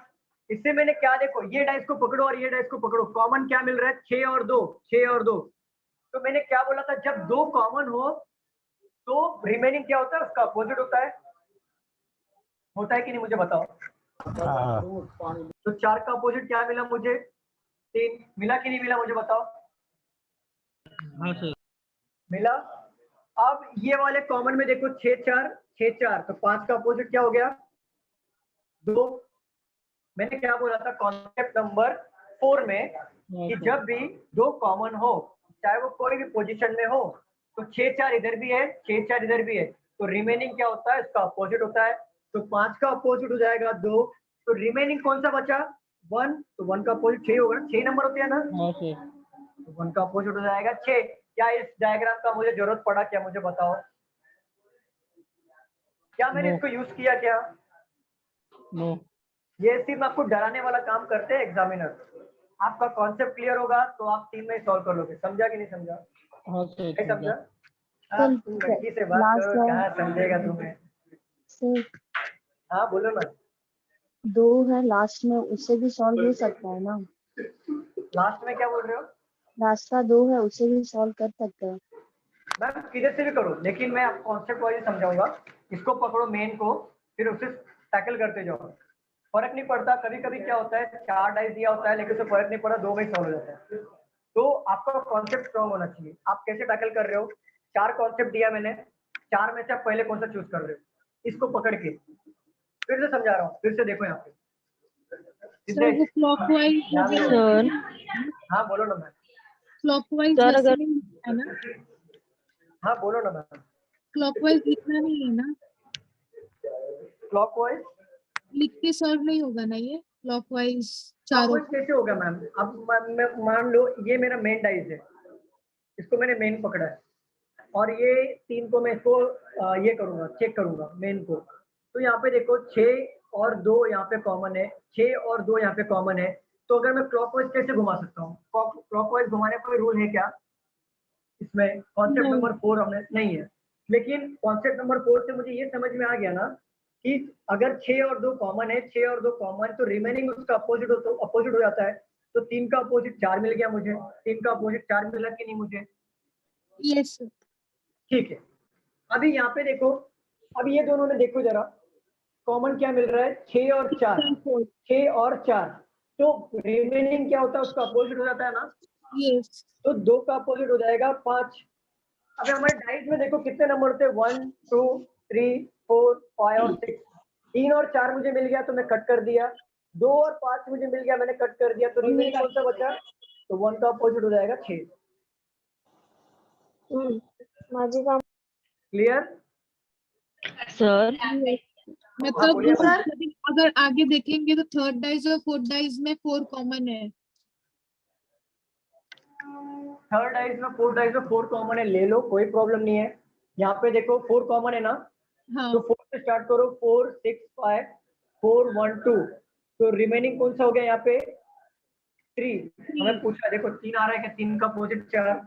इससे मैंने क्या, देखो ये डाइस को पकड़ो और ये डाइस को पकड़ो, कॉमन क्या मिल रहा है? 6 और 2, 6 और 2। तो मैंने क्या बोला था? जब 2 कॉमन हो तो रिमेनिंग क्या होता है? उसका अपोजिट होता है कि नहीं? मुझे बताओ। तो 4 का अपोजिट क्या मिला मुझे? 3 मिला कि नहीं मिला? मुझे बताओ। हाँ सर। मिला। अब ये वाले कॉमन में देखो 6 4 6 4, तो 5 का अपोजिट क्या हो गया? 2। मैंने क्या बोला था? कॉन्सेप्ट नंबर 4 में कि जब भी दो कॉमन हो, चाहे वो कोई भी पोजीशन में हो, तो 6 4 इधर भी है, 6 4 इधर भी है, तो रिमेनिंग क्या होता है, इसका अपोजिट होता है। तो 5 का अपोजिट हो जाएगा 2, तो रिमेनिंग कौन सा बचा, 1, तो 1 का अपोजिट 6 होगा, 6 नंबर होते हैं ना, हाँ सर। तो 1 का अपोजिट हो जाएगा 6। क्या इस डायग्राम का मुझे जरूरत पड़ा क्या, मुझे बताओ, क्या मैंने No. इसको यूज किया क्या? नो। ये सिर्फ आपको डराने वाला काम करते हैं एग्जामिनर। आपका कॉन्सेप्ट क्लियर होगा तो आप 3 में सॉल्व कर लोगे। समझा कि नहीं समझा? हाँ सर नहीं समझा? समझा। आप तुम लड़की से बात last करो, है। कहाँ समझेगा तुम्हें। सर हाँ बोलो ना। 2 है लास्ट में, उससे भी सॉल्व हो सकता है ना? लास्ट में क्या बोल रहे हो? लास्ट का 2 है, उससे भी सॉल्व कर सकते हैं। मैम किधर से भी करो, लेकिन मैं आपको कॉन्सेप्ट वाइज समझाऊंगा। इसको पकड़ो मेन को, फिर उसे टैकल करते जाओ। फर्क नहीं पड़ता, कभी कभी क्या होता है 4 डाइस दिया होता है लेकिन उसे फर्क नहीं पड़ा, 2 में सॉल्व हो जाता है। तो आपका कॉन्सेप्ट स्ट्रॉन्ग होना चाहिए। आप कैसे टैकल कर रहे हो, 4 कॉन्सेप्ट दिया मैंने, 4 में से आप पहले कौन सा चूज कर रहे हो, इसको पकड़ के फिर से समझा रहा हूँ, फिर से देखो यहाँ पे। सर वो क्लॉकवाइज सर हाँ बोलो ना मैम। क्लॉकवाइज सर, वैसे अगर- नहीं है ना, हाँ बोलो ना मैम। क्लॉकवाइज लिखना नहीं है ना, क्लॉकवाइज लिख के सॉल्व नहीं होगा ना ये क्लॉकवाइज चारों क्लॉकवाइज कैसे होगा मैम? अब मान लो ये मेरा मेन डाइस है, इसको मैंने मेन पकड़ा है और ये 3 को मैं इसको ये करूंगा, चेक करूंगा मेन को। तो यहाँ पे देखो 6 और 2 यहाँ पे कॉमन है, 6 और 2 यहाँ पे कॉमन है। तो अगर मैं क्लॉकवाइज कैसे घुमा सकता हूँ? क्लॉकवाइज घुमाने का कोई रूल है क्या इसमें? कॉन्सेप्ट नहीं। नंबर 4 हमने नहीं है, लेकिन कॉन्सेप्ट नंबर 4 से मुझे ये समझ में आ गया ना कि अगर 6 और 2 कॉमन है, 6 और 2 कॉमन, तो रिमेनिंग उसका अपोजिट हो जाता है। तो 3 का अपोजिट 4 मिल गया मुझे, 3 का अपोजिट 4 मिला कि नहीं मुझे? Yes sir. ठीक है। अभी यहाँ पे देखो, अब ये दोनों ने देखो जरा, कॉमन क्या मिल रहा है, 6 और 4, 6 और 4, तो रिमेनिंग क्या होता है, उसका अपोजिट हो जाता है ना। यस तो 2 का अपोजिट हो जाएगा 5। अब हमारे डाइस में देखो कितने नंबर थे, 1 2 3 4 5 और 6। 3 और 4 मुझे मिल गया तो मैं कट कर दिया, 2 और 5 मुझे मिल गया, मैंने कट कर दिया, तो रिमेनिंग कौन सा बचा? तो 1 का अपोजिट हो जाएगा 6। माझी काम क्लियर? सर मतलब बोलिए मैम। अगर आगे देखेंगे तो थर्ड डाइस और फोर्थ डाइस में 4 कॉमन है। थर्ड डाइस में 4 डाइस में 4 कॉमन है, ले लो, कोई प्रॉब्लम नहीं है। यहाँ पे देखो 4 कॉमन है ना, हाँ तो 4 से स्टार्ट करो, 4 6 5 4 1 2, तो रिमेनिंग कौन सा हो गया यहाँ पे? 3। हमें पूछा, देखो 3 आ रहा है कि 3 का अपोजिट 4,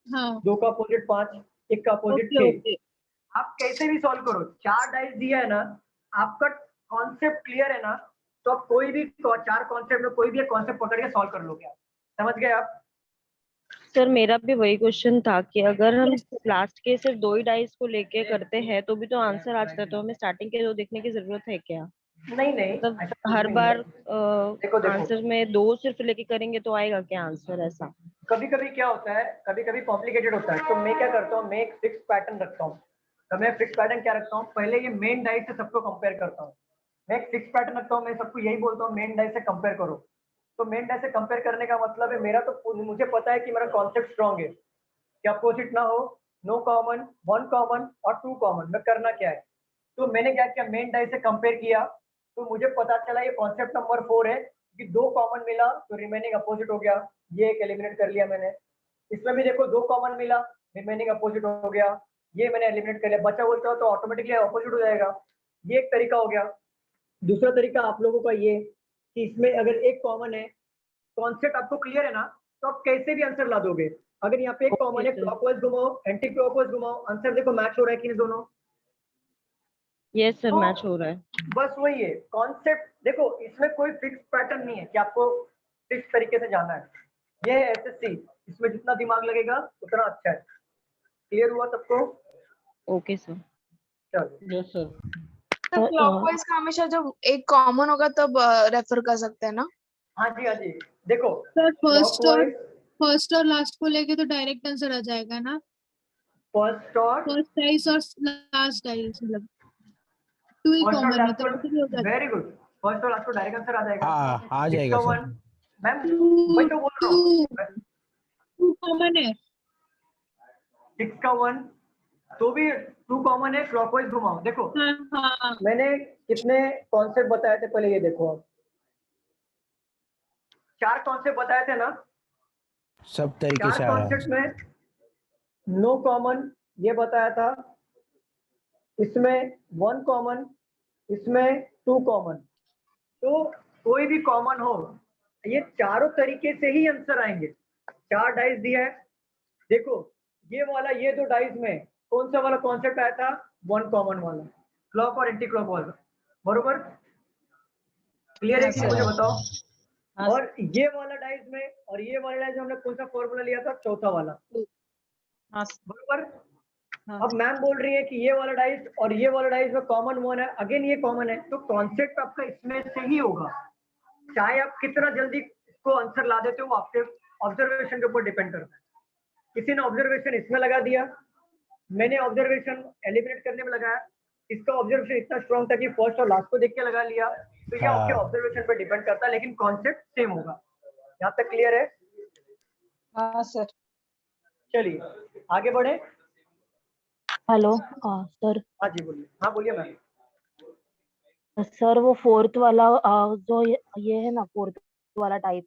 हाँ 2 का अपोजिट 5, 1 का अपोजिट ओके 6। ओके। आप कैसे भी सॉल्व करो, 4 डाइस दिया है ना, आपका कॉन्सेप्ट क्लियर है ना, तो आप कोई भी 4 कॉन्सेप्ट में कोई भी एक कॉन्सेप्ट पकड़ के सॉल्व कर लोगे आप। समझ गए आप? सर मेरा भी वही क्वेश्चन था कि अगर हम लास्ट के सिर्फ 2 ही डाइस को लेके करते हैं तो भी तो आंसर आ जाता है, तो हमें स्टार्टिंग के 2 देखने की जरूरत है क्या? नहीं नहीं, मतलब ऐसा कुछ हर भी नहीं बार है। देखो आंसर में 2 सिर्फ लेके करेंगे तो आएगा क्या आंसर? ऐसा कभी कभी क्या होता है, कभी कभी कॉम्प्लिकेटेड होता है, तो मैं क्या करता हूँ, मैं एक फिक्स पैटर्न रखता हूँ। तो मैं फिक्स पैटर्न क्या रखता हूँ, पहले ये मेन डाइस से सबको कंपेयर करता हूँ। मैं एक फिक्स पैटर्न रखता हूँ, मैं सबको यही बोलता हूँ मेन डाइस से कंपेयर करो। तो मेन डाइस से कंपेयर करने का मतलब है मेरा, तो मुझे पता है कि मेरा कॉन्सेप्ट स्ट्रॉन्ग है, कि अपोजिट ना हो, नो कॉमन, 1 कॉमन और 2 कॉमन, मैं करना क्या है। तो मैंने क्या किया, मेन डाइस से कंपेयर किया, तो मुझे पता चला ये कॉन्सेप्ट नंबर 4 है कि 2 कॉमन मिला तो रिमेनिंग अपोजिट हो गया, ये एक एलिमिनेट कर लिया मैंने। इसमें भी देखो 2 कॉमन मिला, रिमेनिंग अपोजिट हो गया, ये मैंने एलिमिनेट कर लिया, बचा बोलता तो ऑटोमेटिकली अपोजिट हो जाएगा। ये एक तरीका हो गया। दूसरा तरीका आप लोगों का ये कि इसमें अगर एक कॉमन है, कॉन्सेप्ट आपको क्लियर है ना, तो आप कैसे भी आंसर ला दोगे। अगर यहाँ पे एक कॉमन है, क्लॉकवाइज घुमाओ, एंटी क्लॉकवाइज घुमाओ, आंसर देखो मैच हो रहा है कि नहीं दोनों? यस सर तो मैच हो रहा है। बस वही है कॉन्सेप्ट। देखो इसमें कोई फिक्स पैटर्न नहीं है कि आपको फिक्स तरीके से जाना है। ये है एसएससी, इसमें जितना दिमाग लगेगा उतना अच्छा है। क्लियर हुआ सबको? Okay sir. चलो यस सर। क्लॉकवाइज का हमेशा जब एक कॉमन होगा तब रेफर कर सकते हैं ना? हाँ जी हाँ जी। देखो सर क्लॉकवाइज, फर्स्ट और लास्ट को लेके तो डायरेक्ट आंसर आ जाएगा ना, फर्स्ट और फर्स्ट डाइस और लास्ट डाइस मतलब 2 ही फर्स्ट और कॉमन है लास्ट तो ऐसे भी हो को, जाता है। वेरी गुड, फर्स्ट और लास्ट को डायरेक्ट आंसर आ जाएगा। हाँ आ जाएगा इसका सर। 1, मैम वही तो बोल रहा हूँ, 2 कॉमन है। 6 का 1 तो भी 2 कॉमन है, क्लॉकवाइज घुमाओ। देखो हाँ मैंने कितने कॉन्सेप्ट बताए थे, पहले ये देखो आप, 4 कॉन्सेप्ट बताए थे ना। सब तरीके 4 से आ रहा है कॉन्सेप्ट में नो कॉमन ये बताया था, इसमें 1 कॉमन, इसमें 2 कॉमन। तो कोई भी कॉमन हो, ये चारों तरीके से ही आंसर आएंगे। 4 डाइस दिया है, देखो ये वाला, ये 2 डाइस में कौन सा वाला कॉन्सेप्ट आया था, 1 कॉमन वाला, क्लॉक और एंटी क्लॉक वाला, बरोबर। क्लियर है कि नहीं, मुझे बताओ। और ये वाला डाइस में और ये वाला डाइस में हमने कौन सा फॉर्मूला लिया था, चौथा वाला, बरोबर। अब मैम बोल रही है कि ये वाला डाइस और ये वाला डाइस में कॉमन 1 है, अगेन ये कॉमन है, तो कॉन्सेप्ट आपका इसमें से ही होगा। चाहे आप कितना जल्दी इसको आंसर ला देते हो, आपके ऑब्जर्वेशन के ऊपर डिपेंड करता है। किसी ने ऑब्जर्वेशन इसमें लगा दिया, मैंने ऑब्जर्वेशन एलिमिनेट करने में लगाया, इसका ऑब्जर्वेशन इतना स्ट्रॉन्ग था कि फर्स्ट और लास्ट को देख के लगा लिया, तो ये आपके ऑब्जर्वेशन पर डिपेंड करता है, लेकिन कॉन्सेप्ट सेम होगा। यहाँ तक क्लियर है? हाँ सर। चलिए आगे बढ़े। Hello sir. हाँ जी बोलिए। हाँ बोलिए मैम। सर वो फोर्थ वाला जो ये है ना, फोर्थ वाला टाइप,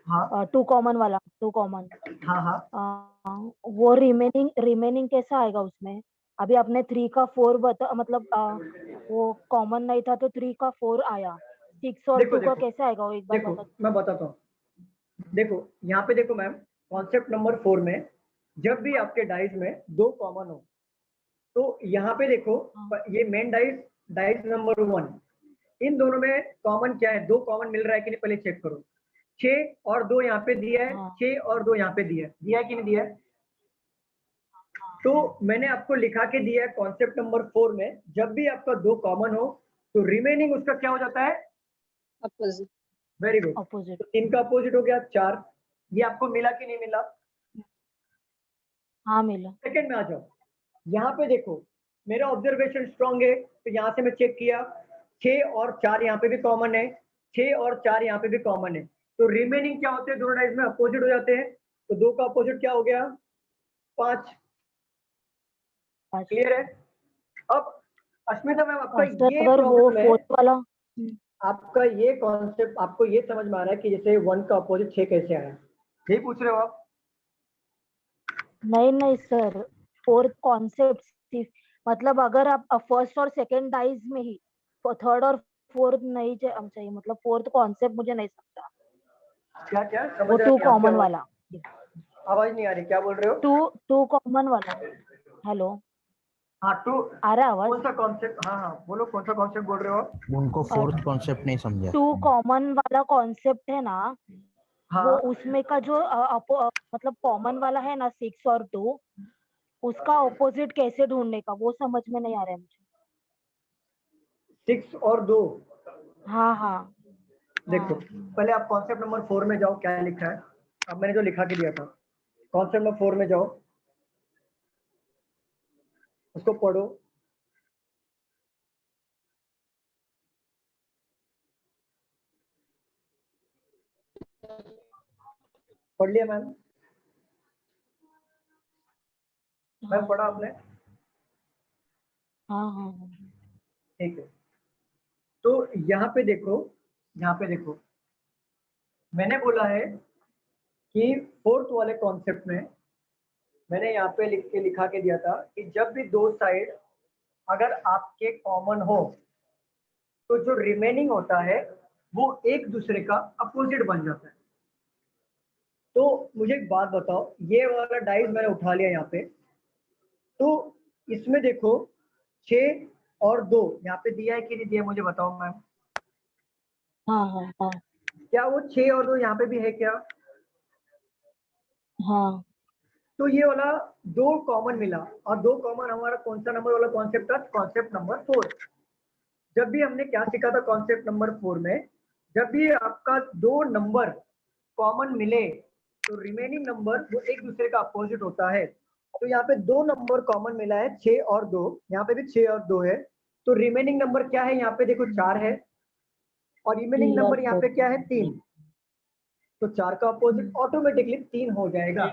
हाँ 2 कॉमन वाला, 2 कॉमन, हाँ हाँ वो रिमेनिंग कैसा आएगा उसमें? अभी आपने 3 का 4 बता, मतलब वो कॉमन नहीं था तो 3 का 4 आया, 6 और 2 का कैसे आएगा वो एक बार देखो बता। मैं बताता हूँ। देखो यहाँ पे देखो मैम, कॉन्सेप्ट नंबर 4 में जब भी आपके डाइस में 2 कॉमन हो, तो यहाँ पे देखो ये मेन डाइस नंबर 1, इन दोनों में कॉमन क्या है, 2 कॉमन मिल रहा है कि नहीं, पहले चेक करो। 6 और 2 यहाँ पे दिया है, 6 और 2 यहाँ पे दिया है कि नहीं दिया है? तो मैंने आपको लिखा के दिया है कॉन्सेप्ट नंबर 4 में, जब भी आपका 2 कॉमन हो तो रिमेनिंग उसका क्या हो जाता है, अपोजिट। Very good. अपोजिट। तो 3 का अपोजिट हो गया 4। ये आपको मिला कि नहीं मिला? हाँ मिला। सेकंड में आ जाओ, यहाँ पे देखो मेरा ऑब्जर्वेशन स्ट्रॉन्ग है, तो यहाँ से मैं चेक किया, 6 और 4 यहाँ पे भी कॉमन है, 6 और 4 यहाँ पे भी कॉमन है, तो रिमेनिंग क्या होते हैं, दोनों डाइस में अपोजिट हो जाते हैं, तो 2 का अपोजिट क्या हो गया, 5। क्लियर है? अब अश्मिता मैम आपका ये अगर वो प्रॉब्लम है, फोर्थ वाला, आपका ये कॉन्सेप्ट आपको ये समझ में आ रहा है कि जैसे 1 का अपोजिट 6 कैसे आया, यही पूछ रहे हो आप? नहीं सर, फोर्थ कॉन्सेप्ट, मतलब अगर आप फर्स्ट और सेकंड डाइज में ही थर्ड और फोर्थ नहीं चाहिए, मतलब फोर्थ कॉन्सेप्ट मुझे नहीं समझा। क्या वो 2 कॉमन वाला, आवाज नहीं आ रही, क्या बोल रहे हो? 2 कॉमन वाला। हेलो हाँ 2 आ रहा आवाज? कौन सा कॉन्सेप्ट? हाँ बोलो, कौन सा कॉन्सेप्ट बोल रहे हो आप? उनको फोर्थ कॉन्सेप्ट नहीं समझा। 2 कॉमन वाला कॉन्सेप्ट है ना, हाँ वो उसमें का जो मतलब कॉमन वाला है ना, 6 और 2, उसका ऑपोजिट कैसे ढूंढने का, वो समझ में नहीं आ रहा है मुझे। 6 और 2, हाँ देखो पहले आप कॉन्सेप्ट नंबर 4 में जाओ, क्या लिखा है। अब मैंने जो लिखा के दिया था, कॉन्सेप्ट नंबर 4 में जाओ, उसको पढ़ो। पढ़ लिया मैम? मैम पढ़ा आपने? हाँ ठीक है, तो यहाँ पे देखो मैंने बोला है कि फोर्थ वाले कॉन्सेप्ट में मैंने यहाँ पे लिखा के दिया था कि जब भी 2 साइड अगर आपके कॉमन हो, तो जो रिमेनिंग होता है वो एक दूसरे का अपोजिट बन जाता है। तो मुझे एक बात बताओ, ये वाला डाइस मैंने उठा लिया यहाँ पे, तो इसमें देखो 6 और 2 यहाँ पे दिया है कि नहीं दिया, मुझे बताओ मैम। हाँ क्या वो 6 और 2 यहाँ पे भी है क्या? हाँ। तो ये वाला 2 कॉमन मिला, और 2 कॉमन हमारा कौन सा नंबर वाला कॉन्सेप्ट था, कॉन्सेप्ट नंबर 4। जब भी हमने क्या सीखा था कॉन्सेप्ट नंबर 4 में, जब भी आपका 2 नंबर कॉमन मिले तो रिमेनिंग नंबर वो एक दूसरे का अपोजिट होता है। तो यहाँ पे 2 नंबर कॉमन मिला है, 6 और 2, यहाँ पे भी 6 और 2 है, तो रिमेनिंग नंबर क्या है, यहाँ पे देखो 4 है, और रिमेनिंग नंबर यहाँ पे क्या है, 3। तो 4 का अपोजिट ऑटोमेटिकली 3 हो जाएगा।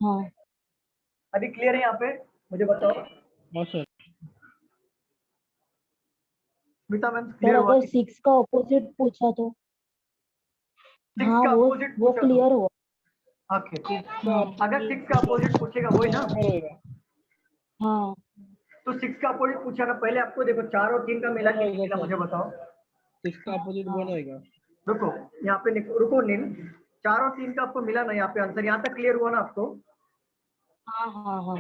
हाँ अभी क्लियर है यहाँ पे? मुझे बताओ हाँ sir. Smita ma'am sir clear हुआ? अगर 6 का ऑपोजिट पूछा तो 6 हाँ का वो अपोजिट वो पूछा तो क्लियर हुआ। ओके। हाँ अगर 6 का अपोजिट पूछेगा वही ना, हाँ तो 6 का अपोजिट पूछा ना, पहले आपको देखो 4 और 3 का मिला कि नहीं मिला, मुझे बताओ। 6 का अपोजिट 1 होएगा। रुको यहाँ पे रुको नील, 4 और 3 का आपको मिला ना यहाँ पे आंसर, यहाँ तक क्लियर हुआ ना आपको? हाँ हाँ हाँ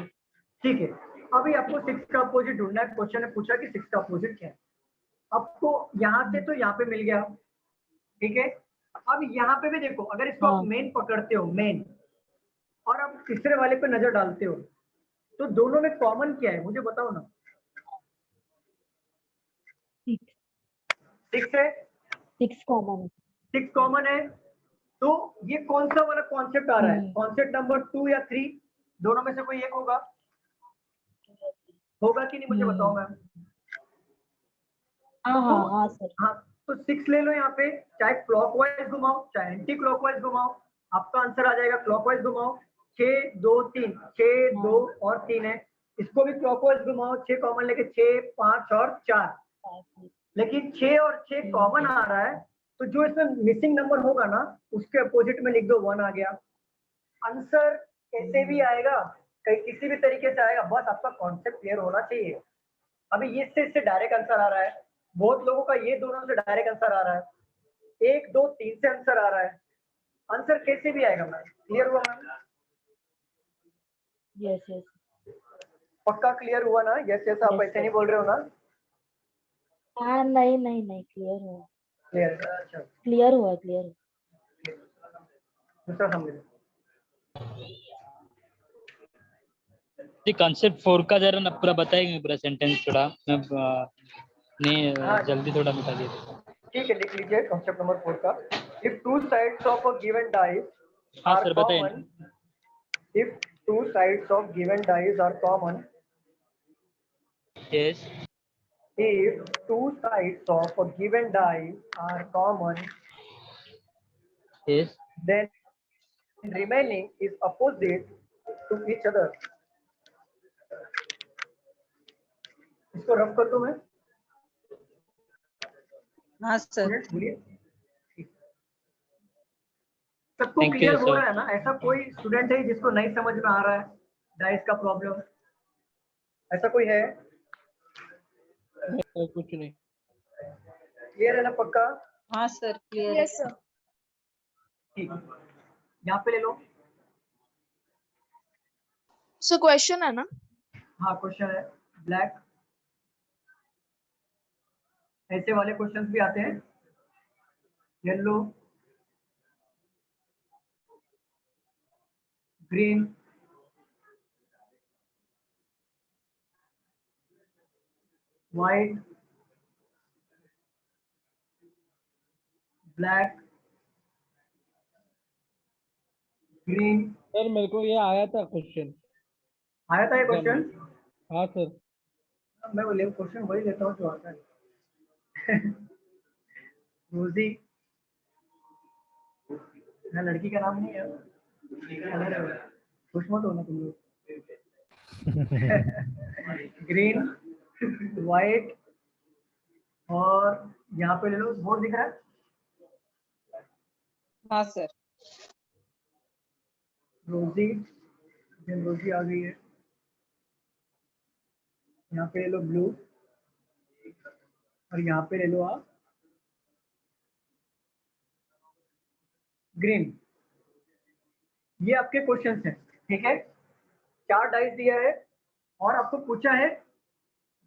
ठीक है, अभी आपको 6 का अपोजिट ढूंढना है। क्वेश्चन ने पूछा कि 6 का अपोजिट क्या है। आपको यहाँ से तो यहाँ पे मिल गया, ठीक है। अब यहाँ पे भी देखो, अगर इसको आप हाँ। मेन पकड़ते हो, मेन, और आप तीसरे वाले पे नजर डालते हो, तो दोनों में कॉमन क्या है मुझे बताओ ना। 6 है, 6 कॉमन। 6 कॉमन है, तो ये कौन सा वाला कॉन्सेप्ट आ रहा है? कॉन्सेप्ट नंबर 2 या 3, दोनों में से कोई एक होगा, होगा कि नहीं मुझे बताओ मैम। हाँ हाँ हाँ सर। हाँ, तो 6 ले लो यहाँ पे, चाहे क्लॉकवाइज घुमाओ चाहे एंटी क्लॉकवाइज घुमाओ, आपका आंसर आ जाएगा। क्लॉकवाइज घुमाओ 6 2 3, 6 2 और 3 है। इसको भी क्लॉकवाइज घुमाओ, 6 कॉमन लेके 6 5 और 4, लेकिन 6 और 6 कॉमन आ रहा है, तो जो इसमें मिसिंग नंबर होगा ना उसके अपोजिट में लिख दो 1 आ गया। आंसर कैसे भी आएगा, कहीं किसी भी तरीके से आएगा, बस आपका कॉन्सेप्ट क्लियर होना चाहिए। अभी ये इससे डायरेक्ट आंसर आ रहा है, बहुत लोगों का ये दोनों से डायरेक्ट आंसर आ रहा है, 1 2 3 से आंसर आ रहा है। आंसर कैसे भी आएगा मैम, क्लियर हुआ मैम? Yes yes. पक्का क्लियर हुआ ना? यस यस आप ऐसे नहीं बोल रहे हो ना? हाँ नहीं नहीं नहीं क्लियर हुआ। क्लियर, अच्छा क्लियर हुआ क्लियर। दूसरा समझ। जी कॉन्सेप्ट 4 का जरा ना पूरा बताएंगे, पूरा सेंटेंस थोड़ा मैं नहीं जल्दी थोड़ा बता दीजिए। ठीक है, लिख लीजिए कॉन्सेप्ट नंबर 4 का। If two sides of a given dice हाँ आर सर बताइए। Common, if two sides of given dice are common, yes, if two sides of a given die are common, yes, then remaining is opposite to each other. इसको rough कर दो मैं। हाँ sir. बोलिए, सबको Thank you, clear हो sir. रहा है ना? ऐसा कोई स्टूडेंट है जिसको नहीं समझ में आ रहा है डाइस का प्रॉब्लम? ऐसा कोई है? कुछ नहीं। क्लियर है ना? पक्का? हाँ सर क्लियर। Yes sir. ठीक, यहाँ पे ले लो। सो क्वेश्चन है ना? हाँ क्वेश्चन है। ब्लैक, ऐसे वाले क्वेश्चंस भी आते हैं। Yellow, green, white, black, green. Sir मेरे को ये आया था क्वेश्चन। आया था ये क्वेश्चन? हाँ सर। मैं वो क्वेश्चन वही लेता हूँ जो आता है। रोजी, मैं लड़की का नाम नहीं है, खुश मत होना तुम लोग। ग्रीन, व्हाइट, और यहाँ पे ले लो, बोर्ड दिख रहा है? हाँ सर। रोजी, रोजी आ गई है। यहाँ पे ले लो ब्लू, और यहाँ पे ले लो आप ग्रीन। ये आपके क्वेश्चंस हैं, ठीक है। 4 डाइस दिया है और आपको पूछा है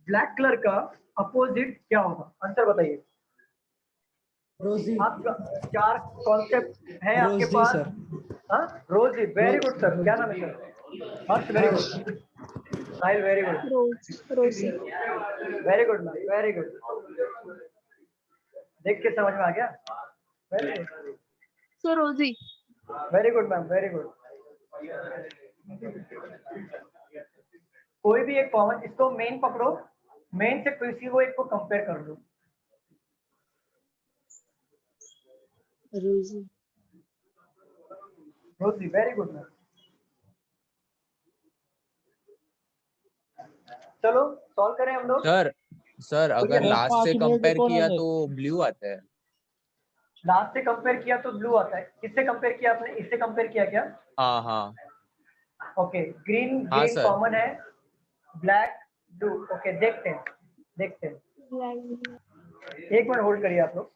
ब्लैक कलर का अपोजिट क्या होगा, आंसर बताइए। रोजी। आपका 4 कॉन्सेप्ट है आपके रोजी पास। सर। हाँ रोजी, वेरी गुड सर। क्या नाम है सर? हर्ष, वेरी गुड। साहिल, वेरी गुड। रोजी। Very good ma'am, very good. देख के समझ में आ गया? Very good. So Rosie. Very good ma'am, very good. कोई भी एक कॉमन, इसको मेन पकड़ो, मेन से किसी को एक को कंपेयर कर लो। रोजी। रोजी, वेरी गुड मैम। चलो सॉल्व करें हम लोग। सर अगर सर, लास्ट से 5 में से कंपेयर कौन किया आता है? तो ब्लू आता है। लास्ट से कंपेयर किया तो ब्लू आता है। किससे कंपेयर किया आपने? इससे कंपेयर किया क्या? हाँ ओके, ग्रीन हाँ ग्रीन सर। कॉमन है, ब्लैक ब्लू। ओके, देखते हैं देखते हैं। एक मिनट होल्ड करिए आप लोग।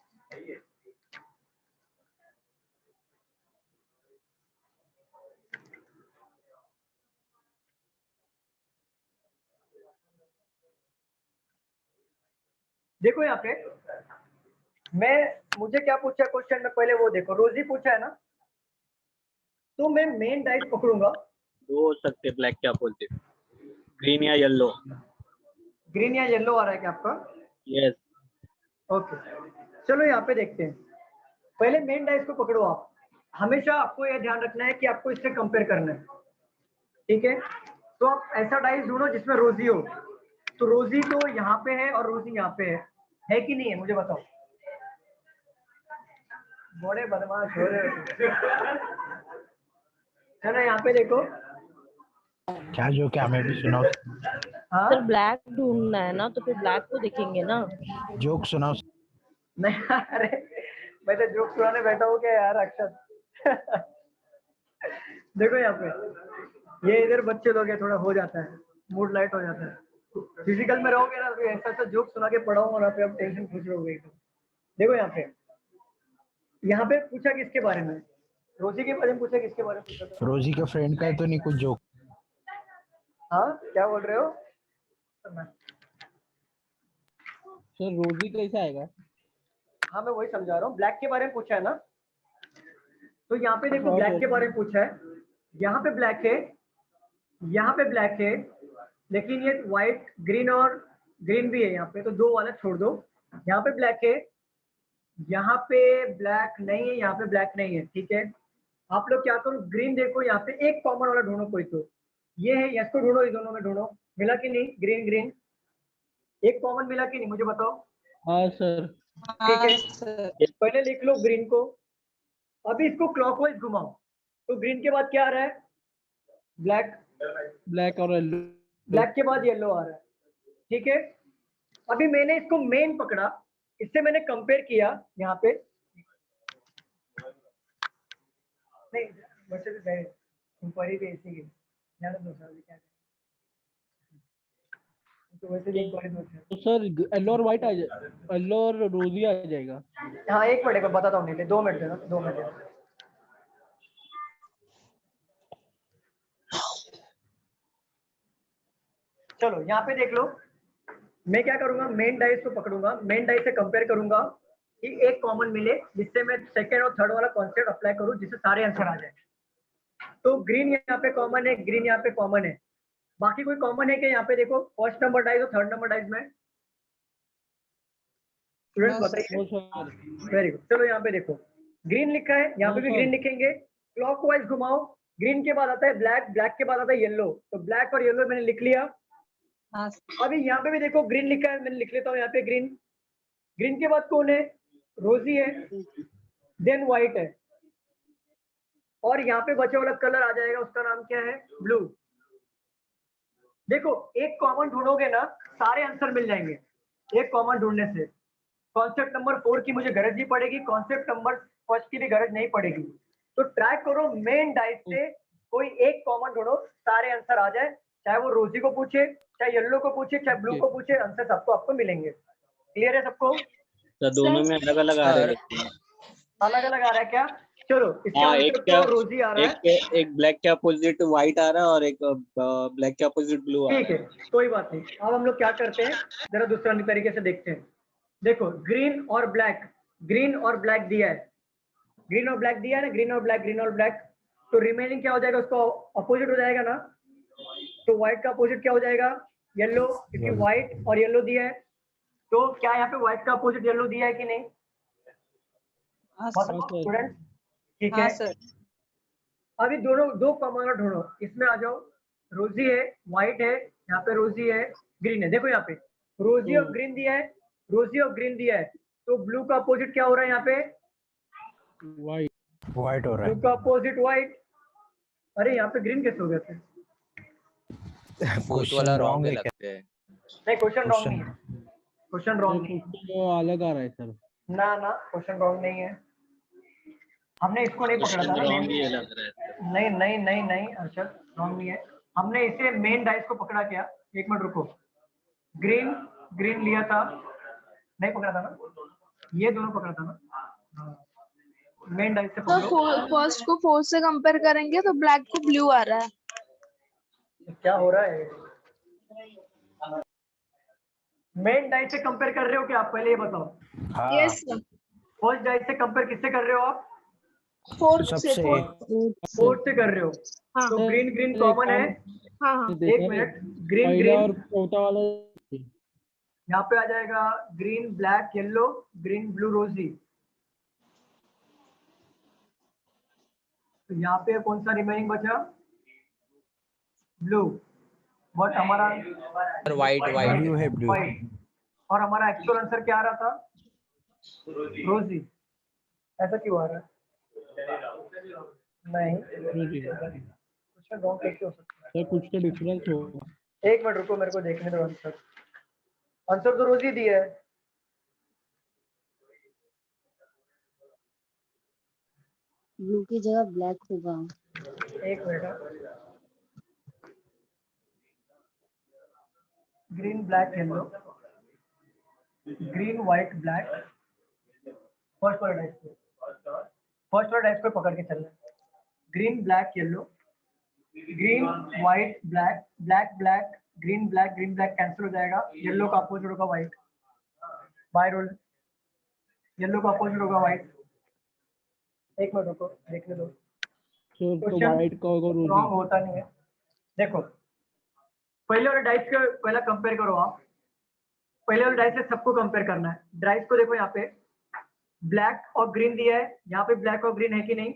देखो यहाँ पे मुझे क्या पूछा क्वेश्चन में, पहले वो देखो। रोजी पूछा है ना, तो मैं मेन डाइस पकड़ूंगा। दो हो सकते ब्लैक क्या बोलते, ग्रीन या येलो। ग्रीन या येलो आ रहा है क्या आपका? यस। ओके, चलो यहाँ पे देखते हैं। पहले मेन डाइस को पकड़ो आप। हमेशा आपको यह ध्यान रखना है कि आपको इससे कंपेयर करना है, ठीक है? तो आप ऐसा डाइस ढूंढो जिसमें रोजी हो। तो रोजी तो यहाँ पे है और रोजी यहाँ पे है कि नहीं है? मुझे बताओ। बड़े बदमाश हो रहे हो। चलो यहाँ पे देखो। क्या मैं भी सुनाओ? हाँ, सर ब्लैक ढूंढना है ना, तो फिर ब्लैक को देखेंगे ना। जोक सुनाओ। नहीं, अरे मैं तो जोक सुनाने बैठा हूँ क्या यार अक्षत। देखो यहाँ पे, ये इधर बच्चे लोग हैं, थोड़ा हो जाता है, मूड लाइट हो जाता है। फिजिकल में रहोगे ना तो ऐसा जोक सुना के पढ़ाऊंगा ना, पे अब टेंशन खुश रहोगे एकदम। देखो यहाँ पे पूछा किसके बारे में? रोजी के बारे में पूछा। किसके बारे में पूछा था? रोजी के फ्रेंड का है तो नहीं कुछ जोक? हाँ, क्या बोल रहे हो? सर रोजी कैसे आएगा? हाँ, मैं वही समझा रहा हूँ। ब्लैक के बारे में पूछा है ना, तो यहाँ पे देखो हाँ, ब्लैक सर। के बारे में पूछा है। यहाँ पे ब्लैक है, यहाँ पे ब्लैक है, लेकिन ये व्हाइट ग्रीन और ग्रीन भी है यहाँ पे, तो दो वाला छोड़ दो। यहाँ पे ब्लैक है, यहाँ पे ब्लैक नहीं है, यहाँ पे ब्लैक नहीं है, ठीक है? आप लोग क्या करो, ग्रीन देखो, यहाँ पे एक कॉमन वाला ढूंढो कोई। तो ये है, इसको ढूंढो, इस दोनों में ढूंढो। मिला कि नहीं? ग्रीन ग्रीन एक कॉमन मिला कि नहीं? मुझे बताओ। हाँ सर। ठीक है, पहले लिख लो ग्रीन को। अभी इसको क्लॉकवाइज घुमाओ, तो ग्रीन के बाद क्या आ रहा है? ब्लैक। ब्लैक और येलो। ब्लैक के बाद येलो आ रहा है, ठीक है? अभी मैंने इसको मेन पकड़ा, इससे मैंने कंपेयर किया यहाँ पे। नहीं, वैसे भी गए इंक्वायरी भी ऐसी की ध्यान दो सर, क्या तो वैसे भी इंक्वायरी दो। तो सर येलो और व्हाइट आ जाए, येलो और रोजी आ जाएगा। हाँ, एक मिनट में बताता हूँ। नहीं, 2 मिनट देना, 2 मिनट देना। चलो यहाँ पे देख लो। मैं क्या करूंगा, मेन डाइस को पकड़ूंगा, मेन डाइस से कंपेयर करूंगा कि एक कॉमन मिले, जिससे मैं सेकंड और थर्ड वाला कॉन्सेप्ट अप्लाई करूं, जिससे सारे आंसर आ जाए। तो ग्रीन यहाँ पे कॉमन है, ग्रीन यहाँ पे कॉमन है। बाकी कोई कॉमन है क्या? यहाँ पे देखो, फर्स्ट नंबर डाइस और थर्ड नंबर डाइस में। स्टूडेंट्स बताइए। Very good. चलो यहाँ पे देखो, ग्रीन लिखा है, यहाँ पे भी ग्रीन लिखेंगे। क्लॉकवाइज घुमाओ, ग्रीन के बाद आता है ब्लैक, ब्लैक के बाद आता है येलो, तो ब्लैक और येलो मैंने लिख लिया। अभी यहाँ पे भी देखो ग्रीन लिखा है, मैंने लिख लेता हूँ यहाँ पे ग्रीन। ग्रीन के बाद कौन है? रोजी है, देन व्हाइट है, और यहाँ पे बचा वाला कलर आ जाएगा, उसका नाम क्या है? ब्लू। देखो, एक कॉमन ढूंढोगे ना, सारे आंसर मिल जाएंगे एक कॉमन ढूंढने से। कॉन्सेप्ट नंबर 4 की मुझे गरज नहीं पड़ेगी, कॉन्सेप्ट नंबर 1 की भी गरज नहीं पड़ेगी। तो ट्राई करो मेन डाइस से कोई एक कॉमन ढूंढो, सारे आंसर आ जाए। चाहे वो रोजी को पूछे, चाहे येलो को पूछे, चाहे ब्लू को पूछे, आंसर सबको आपको मिलेंगे। क्लियर है सबको? तो दोनों में अलग अलग आ रहे हैं। अलग अलग आ रहा है क्या? चलो इसका हाँ, आंसर तो रोजी आ रहा है। एक ब्लैक के अपोजिट व्हाइट आ रहा है और एक ब्लैक के अपोजिट ब्लू आ रहा है। ठीक है, कोई बात नहीं। अब हम लोग क्या करते हैं, जरा दूसरा तरीके से देखते हैं। देखो, ग्रीन और ब्लैक, ग्रीन और ब्लैक दिया है, ग्रीन और ब्लैक दिया है ना, ग्रीन और ब्लैक, ग्रीन और ब्लैक। तो रिमेनिंग क्या हो जाएगा? उसका अपोजिट हो जाएगा ना। तो व्हाइट का अपोजिट क्या हो जाएगा? येलो, क्योंकि व्हाइट और येलो दिया है। तो क्या यहाँ पे व्हाइट का अपोजिट येलो दिया है कि नहीं? स्टूडेंट, ठीक है। अभी दो कॉमन ढूंढो, इसमें आ जाओ। रोजी है, व्हाइट है, यहाँ पे रोजी है, ग्रीन है। देखो यहाँ पे रोजी और ग्रीन दिया है, रोजी और ग्रीन दिया है, तो ब्लू का अपोजिट क्या हो रहा है यहाँ पे? वाइट व्हाइट हो रहा ब्लू का अपोजिट व्हाइट। अरे यहाँ पे ग्रीन कैसे हो गया थे? है। फोर्थ वाला क्वेश्चन रॉन्ग रॉन्ग है है क्या? लगते हैं। नहीं, क्वेश्चन रॉन्ग नहीं क्वेश्चन है, क्वेश्चन रॉन्ग नहीं है। क्वेश्चन अलग आ रहा है सर। ना ना, क्वेश्चन रॉन्ग नहीं है। हमने इसको नहीं पकड़ा था ना रॉन्ग main- ही लग रहा है। नहीं नहीं नहीं नहीं अर्षद, रॉन्ग नहीं है। हमने इसे मेन डाइस को पकड़ा क्या? एक मिनट रुको। ग्रीन ग्रीन लिया था, नहीं पकड़ा था ना? ये दोनों पकड़ा था ना? मेन डाइस से तो पकड़ो। फर्स्ट को फोर से कंपेयर करेंगे तो ब्लैक को ब्लू आ रहा है। क्या हो रहा है? मेन डाइस से कंपेयर कर रहे हो क्या आप? पहले ये बताओ। हाँ यस फर्स्ट डाइस से कंपेयर किससे कर रहे हो आप? फोर्थ से सबसे फोर्थ से कर रहे हो। हाँ तो ग्रीन ग्रीन कॉमन है। हाँ हाँ एक मिनट, ग्रीन पहला और ग्रीन चौथा वाला यहाँ पे आ जाएगा। Green black yellow, green blue रोजी। तो यहाँ पे कौन सा रिमेनिंग बचा? ब्लू। बट हमारा सर वाइट वाइट ब्लू है ब्लू। व्हाइट, और हमारा एक्चुअल आंसर क्या आ रहा था? रोजी। ऐसा क्यों आ रहा है? नहीं, क्वेश्चन रॉन्ग कैसे हो सकता सर कुछ तो डिफरेंस होगा। है? एक मिनट रुको, मेरे को देखने दो आंसर। आंसर तो रोजी दिया है। ब्लू की जगह ब्लैक होगा। एक minute. Green black yellow, green white black. First वाला डाइस को, फर्स्ट वाला डाइस को पकड़ के चलना। Green black yellow, green white black, black black, green black cancel हो जाएगा। येलो का अपोजिट होगा व्हाइट। By roll. येलो का अपोजिट होगा व्हाइट। एक मिनट रुको, देखने दो। सर तो क्वेश्चन वाइट का होगा रॉन्ग रोजी। होता नहीं है। देखो, पहले वाले डाइस को पहला कंपेयर करो आप। पहले वाले डाइस से सबको कंपेयर करना है। डाइस को देखो, यहाँ पे ब्लैक और ग्रीन दिया है, यहाँ पे ब्लैक और ग्रीन है कि नहीं?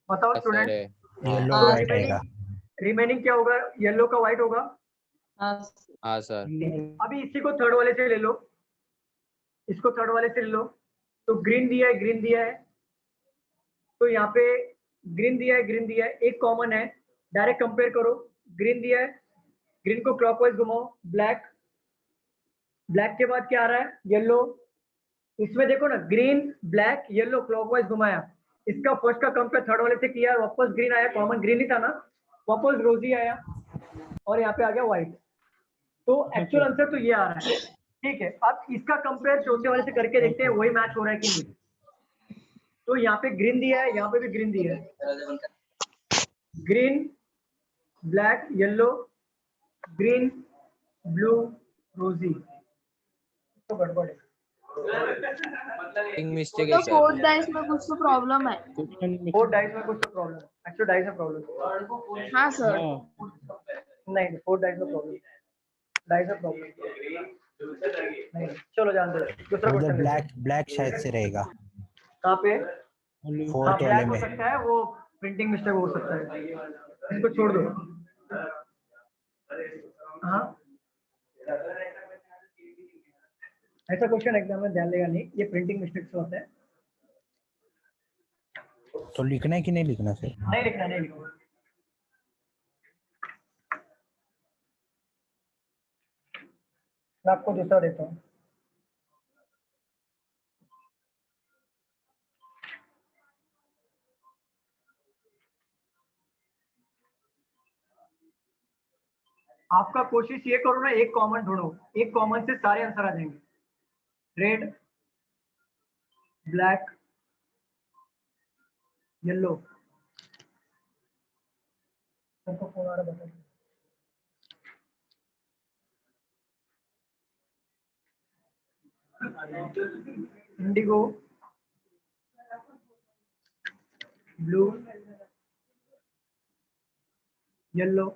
बताओ सर स्टूडेंट। है। येलो हाँ व्हाइट आएगा। रिमेनिंग क्या होगा? येलो का व्हाइट होगा। हाँ सर। अभी इसी को थर्ड वाले से ले लो, इसको थर्ड वाले से ले लो। तो ग्रीन दिया है, ग्रीन दिया है, तो यहाँ पे ग्रीन दिया है, ग्रीन दिया है, एक कॉमन है। डायरेक्ट कंपेयर करो। ग्रीन दिया है, ग्रीन को क्लॉकवाइज घुमाओ। ब्लैक, ब्लैक के बाद क्या आ रहा है? येलो। इसमें देखो ना, ग्रीन ब्लैक येलो क्लॉकवाइज घुमाया। इसका फर्स्ट का कंपेयर थर्ड वाले से किया, वापस ग्रीन आया, कॉमन ग्रीन ही था ना, वापस रोजी आया, और यहाँ पे आ गया व्हाइट। तो एक्चुअल आंसर तो ये आ रहा है। ठीक है, अब इसका कंपेयर चौथे वाले से करके देखते हैं वही मैच हो रहा है कि नहीं। तो यहाँ पे ग्रीन दिया है, यहाँ पे भी ग्रीन दिया है। Green black yellow, green blue रोजी। तो गड़बड़ है। मिस्टेक है तो सर। फोर्थ डाइस में कुछ तो प्रॉब्लम है। फोर डाइस में कुछ तो प्रॉब्लम है, एक्चुअल डाइस में प्रॉब्लम। हाँ सर। नहीं, फोर डाइस में प्रॉब्लम, डाइस में प्रॉब्लम नहीं। चलो जान दो, दूसरा उधर क्वेश्चन। ब्लैक ब्लैक शायद से रहेगा कहाँ पे? फोर्थ वाले ब्लैक हो में। सकता है, वो प्रिंटिंग मिस्टेक हो सकता है, इसको छोड़ दो। हाँ, ऐसा क्वेश्चन एग्जाम में ध्यान देगा नहीं, ये प्रिंटिंग मिस्टेक से होता है। तो लिखना है कि नहीं लिखना सर? नहीं लिखना, नहीं लिखना। मैं आपको दूसरा देता हूँ। आपका कोशिश ये करो ना, एक कॉमन ढूंढो, एक कॉमन से सारे आंसर आ जाएंगे। Red black yellow. सबको फोन आ रहा, बताइए। Indigo, blue, yellow,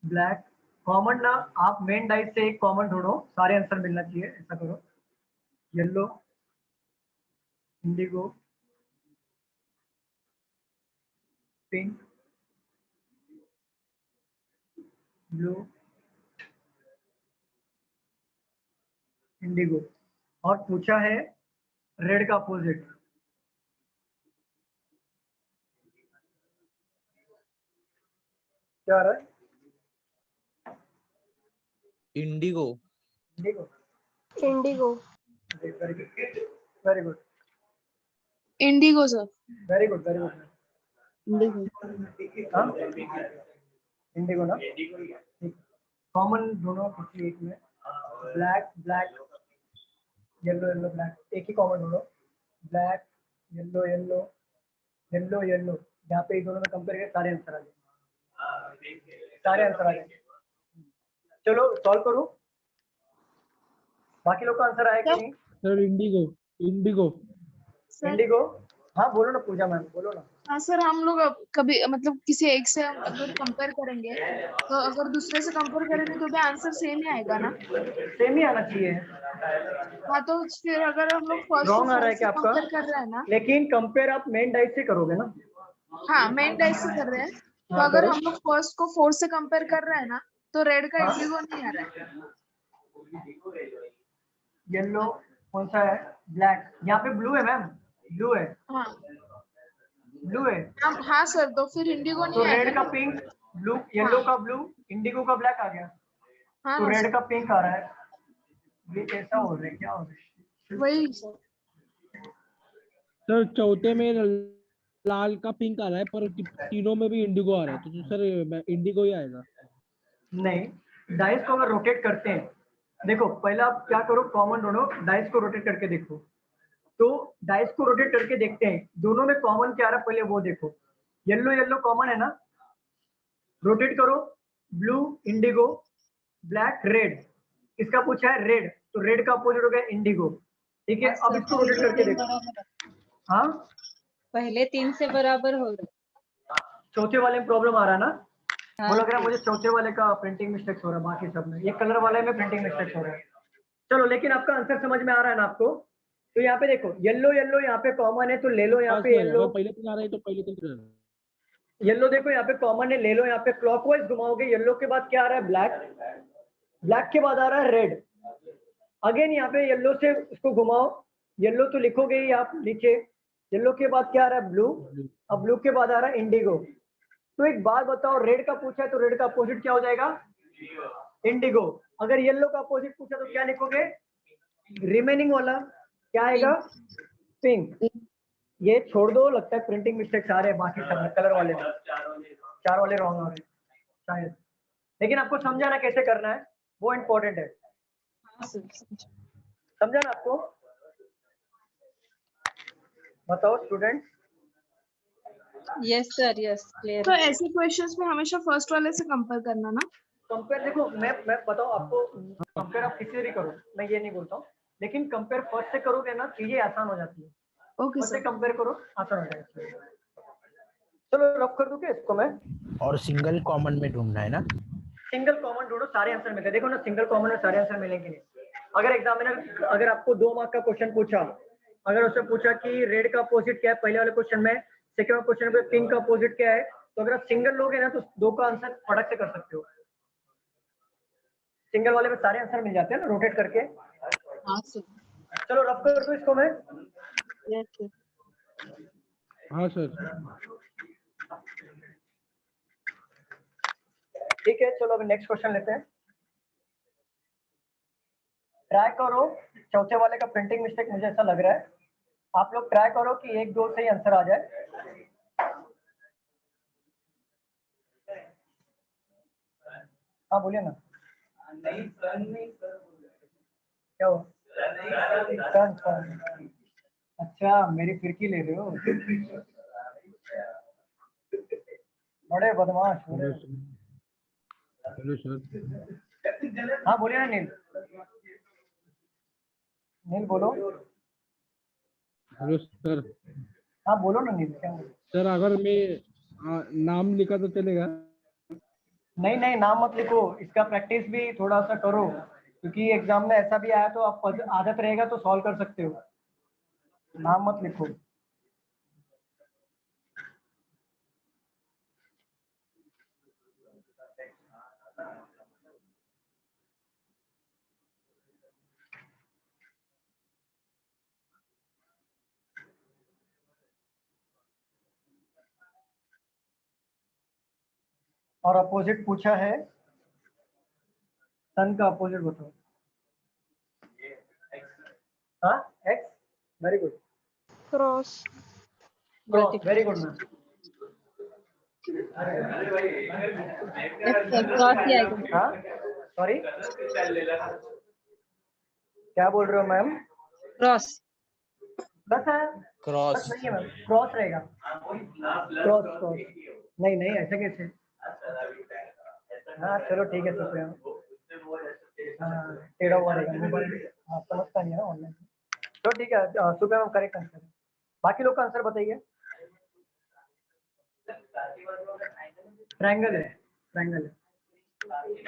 black. Common ना, आप मेन डाइस से एक कॉमन ढूंढो, सारे आंसर मिलना चाहिए, ऐसा करो। Yellow, Indigo, pink, blue, Indigo, और पूछा है रेड का अपोजिट। क्या आ रहा है? Indigo. Indigo, Indigo. Very good, very good, Indigo sir. Very good, very good. Indigo. हाँ, इंडिगो ना, कॉमन दोनों किसी एक में, black black, yellow yellow black, एक ही कॉमन दोनों, black yellow yellow yellow yellow, यहाँ पे इन दोनों में कंपेयर करके सारे आंसर आ गए, सारे आंसर आ गए। चलो सॉल्व करूँ, बाकी लोग का आंसर आया कि नहीं? Sir Indigo. इंडिगो। इंडिगो, हाँ बोलो ना पूजा मैम, बोलो ना। हाँ सर, हम लोग अब कभी मतलब किसी एक से हम अगर कंपेयर करेंगे तो अगर दूसरे से कंपेयर करेंगे तो भी आंसर सेम ही आएगा ना? सेम ही आना चाहिए। हाँ तो फिर अगर हम लोग फर्स्ट रॉन्ग आ रहा है से क्या आपका? कंपेयर कर रहे हैं ना? लेकिन कंपेयर आप मेन डाइस से करोगे ना? हाँ, मेन डाइस से कर रहे हैं, तो हाँ, अगर करो। हम लोग फर्स्ट को 4 से कंपेयर कर रहे हैं ना, तो रेड का हाँ। इंडिगो नहीं आ रहा है। येलो कौन सा है? ब्लैक, यहाँ पे ब्लू है मैम, ब्लू है, हाँ ब्लू है। हाँ सर, तो फिर इंडिगो तो नहीं आएगा रेड का ना? पिंक, ब्लू, येलो का ब्लू, इंडिगो का ब्लैक आ गया। हाँ तो ना रेड सर, का पिंक आ रहा है। ये कैसा हो रहा है, क्या हो रहा है? वही सर। सर चौथे में लाल का पिंक आ रहा है, पर तीनों में भी इंडिगो आ रहा है, तो सर इंडिगो ही आएगा। नहीं, डाइस को अगर रोटेट करते हैं, देखो पहला आप क्या करो, कॉमन दोनों डाइस को रोटेट करके देखो। तो डाइस को रोटेट करके देखते हैं, दोनों में कॉमन क्या आ रहा है पहले वो देखो। येलो येलो कॉमन है ना, रोटेट करो, ब्लू इंडिगो, ब्लैक रेड, इसका पूछा है रेड, तो रेड का अपोजिट हो गया इंडिगो। ठीक है, हाँ अब सर, इसको रोटेट पहले करके 3 देखो। बराबर है। हाँ, पहले 3 से बराबर हो रहा चौथे वाले में प्रॉब्लम आ रहा है ना? है। वो हाँ लग रहा है सर। मुझे चौथे वाले का प्रिंटिंग मिस्टेक्स हो रहा है, बाकी सब में, ये कलर वाले में प्रिंटिंग मिस्टेक्स हो रहा है। चलो, लेकिन आपका आंसर समझ में आ रहा है ना आपको? तो यहाँ पे देखो, येलो येलो यहाँ पे कॉमन है, तो ले लो यहाँ हाँ पे सर, येलो। अगर पहले तीन आ रहा है तो पहले तीन रहना। येलो देखो यहाँ पे कॉमन है, ले लो यहाँ पे, क्लॉकवाइज घुमाओगे, येलो के बाद क्या आ रहा है? ब्लैक, ब्लैक के बाद आ रहा है रेड। अगेन यहाँ पे येलो से उसको घुमाओ, येलो तो लिखोगे ही आप नीचे, येलो के बाद क्या आ रहा है? ब्लू, अब ब्लू के बाद आ रहा है इंडिगो। तो एक बात बताओ, रेड का पूछा है तो रेड का अपोजिट क्या हो जाएगा? इंडिगो। अगर येलो का अपोजिट पूछा तो क्या लिखोगे? रिमेनिंग वाला क्या आएगा? पिंक। ये छोड़ दो, लगता है प्रिंटिंग मिस्टेक्स आ रहे हैं बाकी सब में, कलर वाले में 4 वाले रॉन्ग आ रहे हैं शायद, लेकिन आपको समझाना कैसे करना है वो इम्पोर्टेंट है। हाँ सर, समझा ना आपको? बताओ student. Yes sir, yes clear. तो ऐसे क्वेश्चंस में हमेशा फर्स्ट वाले से कंपेयर करना ना? कंपेयर देखो, मैं बताओ आपको, कंपेयर आप किसी से भी करो, मैं ये नहीं बोलता हूँ, लेकिन कंपेयर फर्स्ट से करोगे ना, चीजें आसान हो जाती है। ओके फर्स्ट से सर। कंपेयर करो, आसान हो जाएगा। चलो रफ कर दूं क्या इसको मैं? और सिंगल कॉमन में ढूंढना है ना? सिंगल कॉमन ढूंढो, सारे आंसर मिलते हैं। देखो ना, सिंगल कॉमन में सारे आंसर मिलेंगे नहीं। अगर एग्जामिनर, अगर आपको 2 मार्क का क्वेश्चन पूछा, अगर उससे पूछा कि रेड का अपोजिट क्या है पहले वाले क्वेश्चन में, सेकंड वाले क्वेश्चन में पिंक का अपोजिट क्या है, तो अगर आप सिंगल लोगे ना तो 2 का आंसर फटक से कर सकते हो। सिंगल वाले में सारे आंसर मिल जाते हैं ना, रोटेट करके। हाँ सर। चलो रफ कर दो इसको मैं। Yes sir. हाँ सर। ठीक है, चलो अभी नेक्स्ट क्वेश्चन लेते हैं। ट्राई करो, चौथे वाले का प्रिंटिंग मिस्टेक मुझे ऐसा लग रहा है, आप लोग ट्राई करो कि 1-2 से ही आंसर आ जाए। हाँ बोलिए ना। क्या हो? सन। अच्छा, मेरी फिरकी ले रहे हो? बड़े बदमाश हो रहे हो। Hello sir. हाँ बोलिए ना नील। नील बोलो। Hello sir. हाँ बोलो ना नील, क्या बोलो? सर अगर मैं नाम लिखा तो चलेगा? नहीं नहीं, नाम मत लिखो, इसका प्रैक्टिस भी थोड़ा सा करो, क्योंकि एग्जाम में ऐसा भी आया तो आप आदत रहेगा तो सॉल्व कर सकते हो। नाम मत लिखो। और अपोजिट पूछा है, सन का अपोजिट बताओ। हाँ, X, very good. Cross. Cross, very good ma'am. Cross ही आएगा। हाँ, सॉरी, क्या बोल रहे हो मैम? क्रॉस। प्लस है? क्रॉस। प्लस नहीं है मैम, क्रॉस रहेगा। क्रॉस क्रॉस, नहीं नहीं, ऐसे कैसे? हाँ चलो ठीक है, शुक्रिया। हाँ, टेढ़ा हुआ रहेगा मोबाइल, हाँ समझता नहीं है ना ऑनलाइन। तो ठीक है, शुक्रिया मैम, करेक्ट आंसर है। बाकी लोग का आंसर बताइए। ट्रायंगल है, ट्रायंगल है।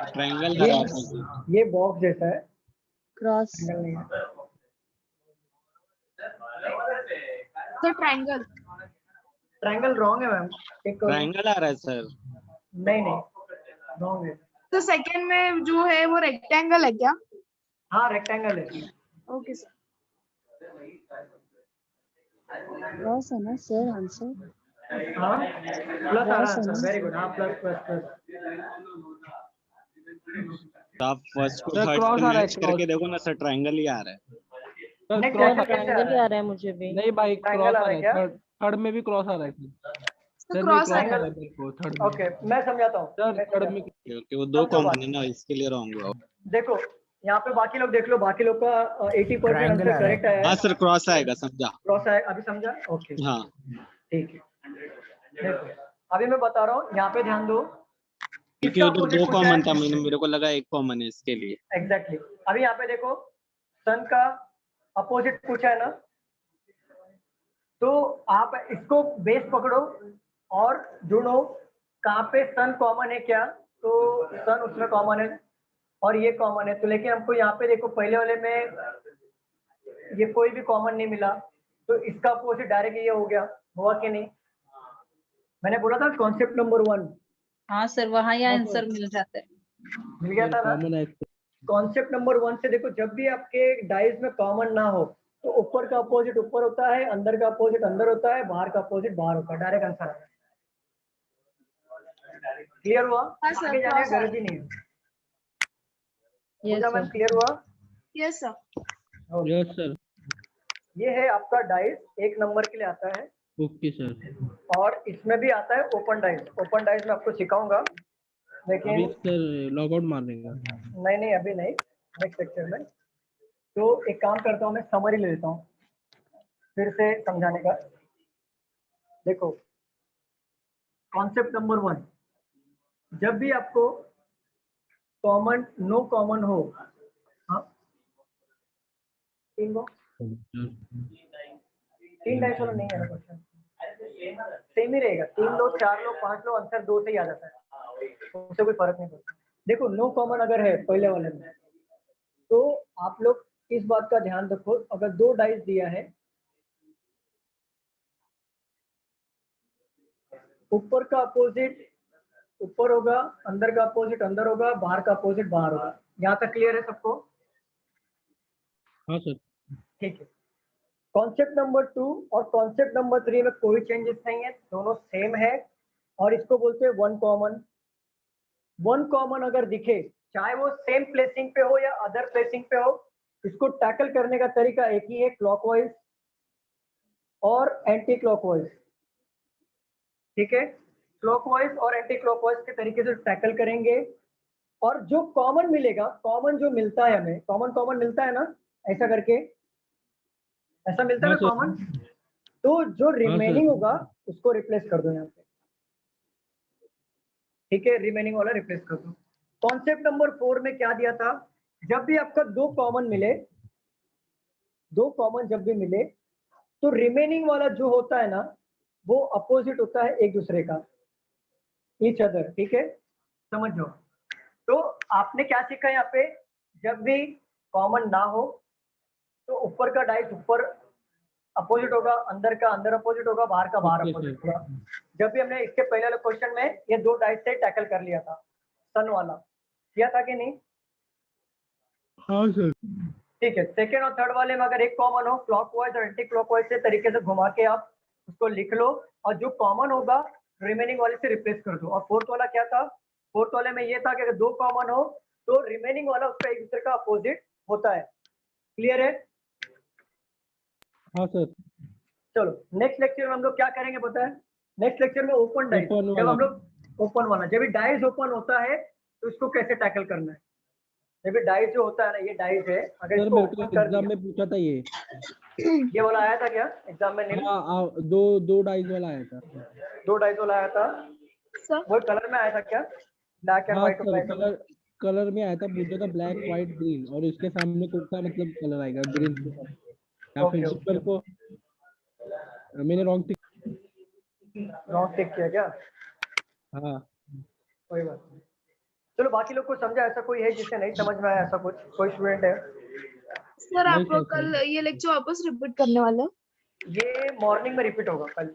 ट्रायंगल आ रहा है सर। ये बॉक्स जैसा है, क्रॉस। ट्रायंगल नहीं है। Sir triangle. ट्रायंगल रॉन्ग है मैम। एक ट्रायंगल आ रहा है सर। नहीं नहीं, रॉन्ग है। तो सेकंड में जो है वो रेक्टेंगल है क्या? हाँ रेक्टेंगल है। Okay sir. क्रॉस है ना सर आंसर? हाँ प्लस आ रहा है, वेरी गुड। हाँ प्लस प्लस प्लस। आप फर्स्ट को सर थर्ड क्रॉस से आ रहा है, मैच करके देखो ना सर, ट्रायंगल ही आ रहा है। सर नहीं, क्रॉस triangle कैसे आ ट्रायंगल ही रहा आ रहा है मुझे भी। नहीं भाई, क्रॉस ट्रायंगल आ रहा है। क्या? थर्ड में भी क्रॉस आ रहा है सर। क्रॉस आ आएगा। रहा है मेरे को थर्ड में। ओके, मैं समझाता हूँ। सर थर्ड में क्योंकि वो दो समझो कॉमन बात। है ना, इसके लिए रॉन्ग हुआ। देखो यहाँ पे बाकी लोग देख लो, बाकी लोग का 80% Triangle आंसर आ रहा है। करेक्ट आया हाँ है। सर, क्रॉस आएगा, समझा। क्रॉस आया, अभी समझा? ओके हाँ ठीक है। देखो अभी मैं बता रहा हूँ, यहाँ पे ध्यान दो। क्योंकि इसका उधर opposite दो पूछा कॉमन है। था, मेरे को लगा एक कॉमन है इसके लिए। एग्जैक्टली अभी यहाँ पे देखो, सन का अपोजिट पूछा है ना, तो आप इसको बेस पकड़ो और ढूंढो कहाँ पे सन कॉमन है क्या, तो सन उसमें कॉमन है और ये कॉमन है। तो लेकिन हमको यहाँ पे देखो, पहले वाले में ये कोई भी कॉमन नहीं मिला, तो इसका अपोजिट डायरेक्ट ये हो गया। हुआ कि नहीं? मैंने बोला था कॉन्सेप्ट नंबर 1 हाँ सर, वहाँ ही आंसर मिल जाता है। मिल गया था ना। कॉमन है। कॉन्सेप्ट नंबर 1 से देखो, जब भी आपके डाइस में कॉमन ना हो तो ऊपर का अपोजिट ऊपर होता है, अंदर का अपोजिट अंदर होता है, बाहर का अपोजिट बाहर होता है। डायरेक्ट आंसर आता है। क्लियर हुआ? हाँ सर, आगे जाने क्रॉस की आ जरूरत ही नहीं है। यस पूजा मैम सर। क्लियर हुआ? Yes sir. Yes sir. ये है आपका डाइस, 1 नंबर के लिए आता है ओके सर। और इसमें भी आता है ओपन डाइस। ओपन डाइस में आपको सिखाऊंगा, लेकिन अभी सर लॉग आउट मार देगा। नहीं नहीं अभी नहीं, नेक्स्ट लेक्चर में। तो एक काम करता हूँ, मैं समरी ले लेता हूँ फिर से समझाने का। देखो कॉन्सेप्ट नंबर 1, जब भी आपको कॉमन नो कॉमन हो, हाँ 3 डाइस वाला नहीं है ना क्वेश्चन, सेम ही रहेगा। 3 लो 4 लो 5 लो, आंसर 2 से ही आ जाता है, उससे कोई फर्क नहीं पड़ता। देखो नो कॉमन अगर है पहले वाले में, तो आप लोग इस बात का ध्यान रखो, अगर 2 डाइस दिया है, ऊपर का अपोजिट ऊपर होगा, अंदर का अपोजिट अंदर होगा, बाहर का अपोजिट बाहर होगा। यहाँ तक क्लियर है सबको? हाँ सर। ठीक है। कॉन्सेप्ट नंबर 2 और कॉन्सेप्ट नंबर 3 में कोई चेंजेस नहीं है, दोनों सेम है और इसको बोलते हैं वन कॉमन। वन कॉमन अगर दिखे, चाहे वो सेम प्लेसिंग पे हो या अदर प्लेसिंग पे हो, इसको टैकल करने का तरीका एक ही है, क्लॉकवाइज और एंटी क्लॉकवाइज। ठीक है, क्लॉकवाइज और एंटी क्लॉकवाइज के तरीके से टैकल करेंगे। और जो कॉमन मिलेगा, कॉमन जो मिलता है हमें, कॉमन कॉमन मिलता है ना, ऐसा करके ऐसा मिलता है हाँ ना सर। कॉमन, तो जो हाँ रिमेनिंग सर। होगा उसको रिप्लेस कर दो यहाँ पे। ठीक है, रिमेनिंग वाला रिप्लेस कर दो। कॉन्सेप्ट नंबर 4 में क्या दिया था, जब भी आपका 2 कॉमन मिले, 2 कॉमन जब भी मिले, तो रिमेनिंग वाला जो होता है ना, वो अपोजिट होता है एक दूसरे का, ईच अदर। ठीक है, समझ लो। तो आपने क्या सीखा यहाँ पे, जब भी कॉमन ना हो तो ऊपर का डाइस ऊपर अपोजिट होगा, अंदर का अंदर अपोजिट होगा, बाहर का बाहर ओके अपोजिट सर। होगा। जब भी हमने इसके पहले वाले क्वेश्चन में ये 2 डाइस से टैकल कर लिया था, सन वाला किया था कि नहीं? हाँ सर। ठीक है, सेकेंड और थर्ड वाले में अगर एक कॉमन हो, क्लॉकवाइज और एंटी क्लॉकवाइज से तरीके से घुमा के आप उसको लिख लो और जो कॉमन होगा रिमेनिंग वाले से रिप्लेस कर दो। और फोर्थ वाला क्या था, फोर्थ वाले में ये था कि अगर 2 कॉमन हो तो रिमेनिंग वाला उसका एक दूसरे का अपोजिट होता है। क्लियर है? हाँ सर। चलो नेक्स्ट लेक्चर में हम लोग क्या करेंगे पता है? नेक्स्ट लेक्चर में ओपन डाइस, Open जब हम वाला। लोग ओपन वाला, जब भी डाइस ओपन होता है तो इसको कैसे टैकल करना है। जब भी डाइस जो होता है ना, ये डाइस है, अगर सर इसको मेरे को ओपन कर एग्जाम दिया, में पूछा था ये। ये वाला आया था क्या एग्जाम में? नील हाँ दो डाइस वाला आया था। 2 डाइस वाला आया था, सर वो कलर में आया था क्या? ब्लैक एंड हाँ व्हाइट और सर, ब्लैक? कलर में आया था, पूछा था ब्लैक व्हाइट ग्रीन, और इसके सामने कौन सा मतलब कलर आएगा ग्रीन के साथ, या ओके प्रिंसिपल को मैंने रॉन्ग टिक। रॉन्ग टिक किया क्या? हाँ कोई बात नहीं। चलो बाकी लोग को समझा? ऐसा कोई है जिसे नहीं समझ में आया? ऐसा कुछ कोई स्टूडेंट है? सर नहीं आप सर, कल ये लेक्चर वापस रिपीट करने वाले हो? ये मॉर्निंग में रिपीट होगा कल,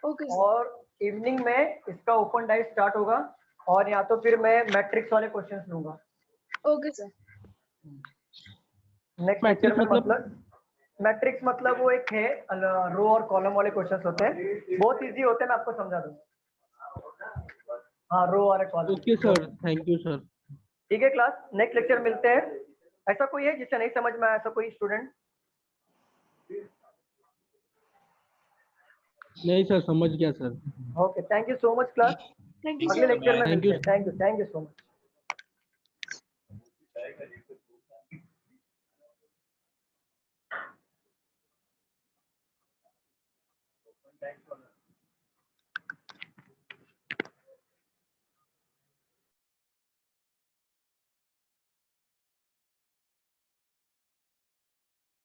ओके सर। और इवनिंग में इसका ओपन डाइस स्टार्ट होगा, और या तो फिर मैं मैट्रिक्स वाले क्वेश्चंस लूंगा। Okay sir. Next lecture matrix में मतलब? मतलब मैट्रिक्स मतलब वो एक है, रो और कॉलम वाले क्वेश्चंस होते हैं, बहुत इजी होते हैं, मैं आपको समझा दूंगा। हाँ, रो और column. Okay sir, thank you sir. ठीक है क्लास, नेक्स्ट लेक्चर मिलते हैं। ऐसा कोई है जिसे नहीं समझ में आया? ऐसा कोई स्टूडेंट? नहीं सर, समझ गया sir. Okay, thank you so much class. Thank you अगले सर। लेक्चर में थैंक मिलते यू। हैं। Thank you so much.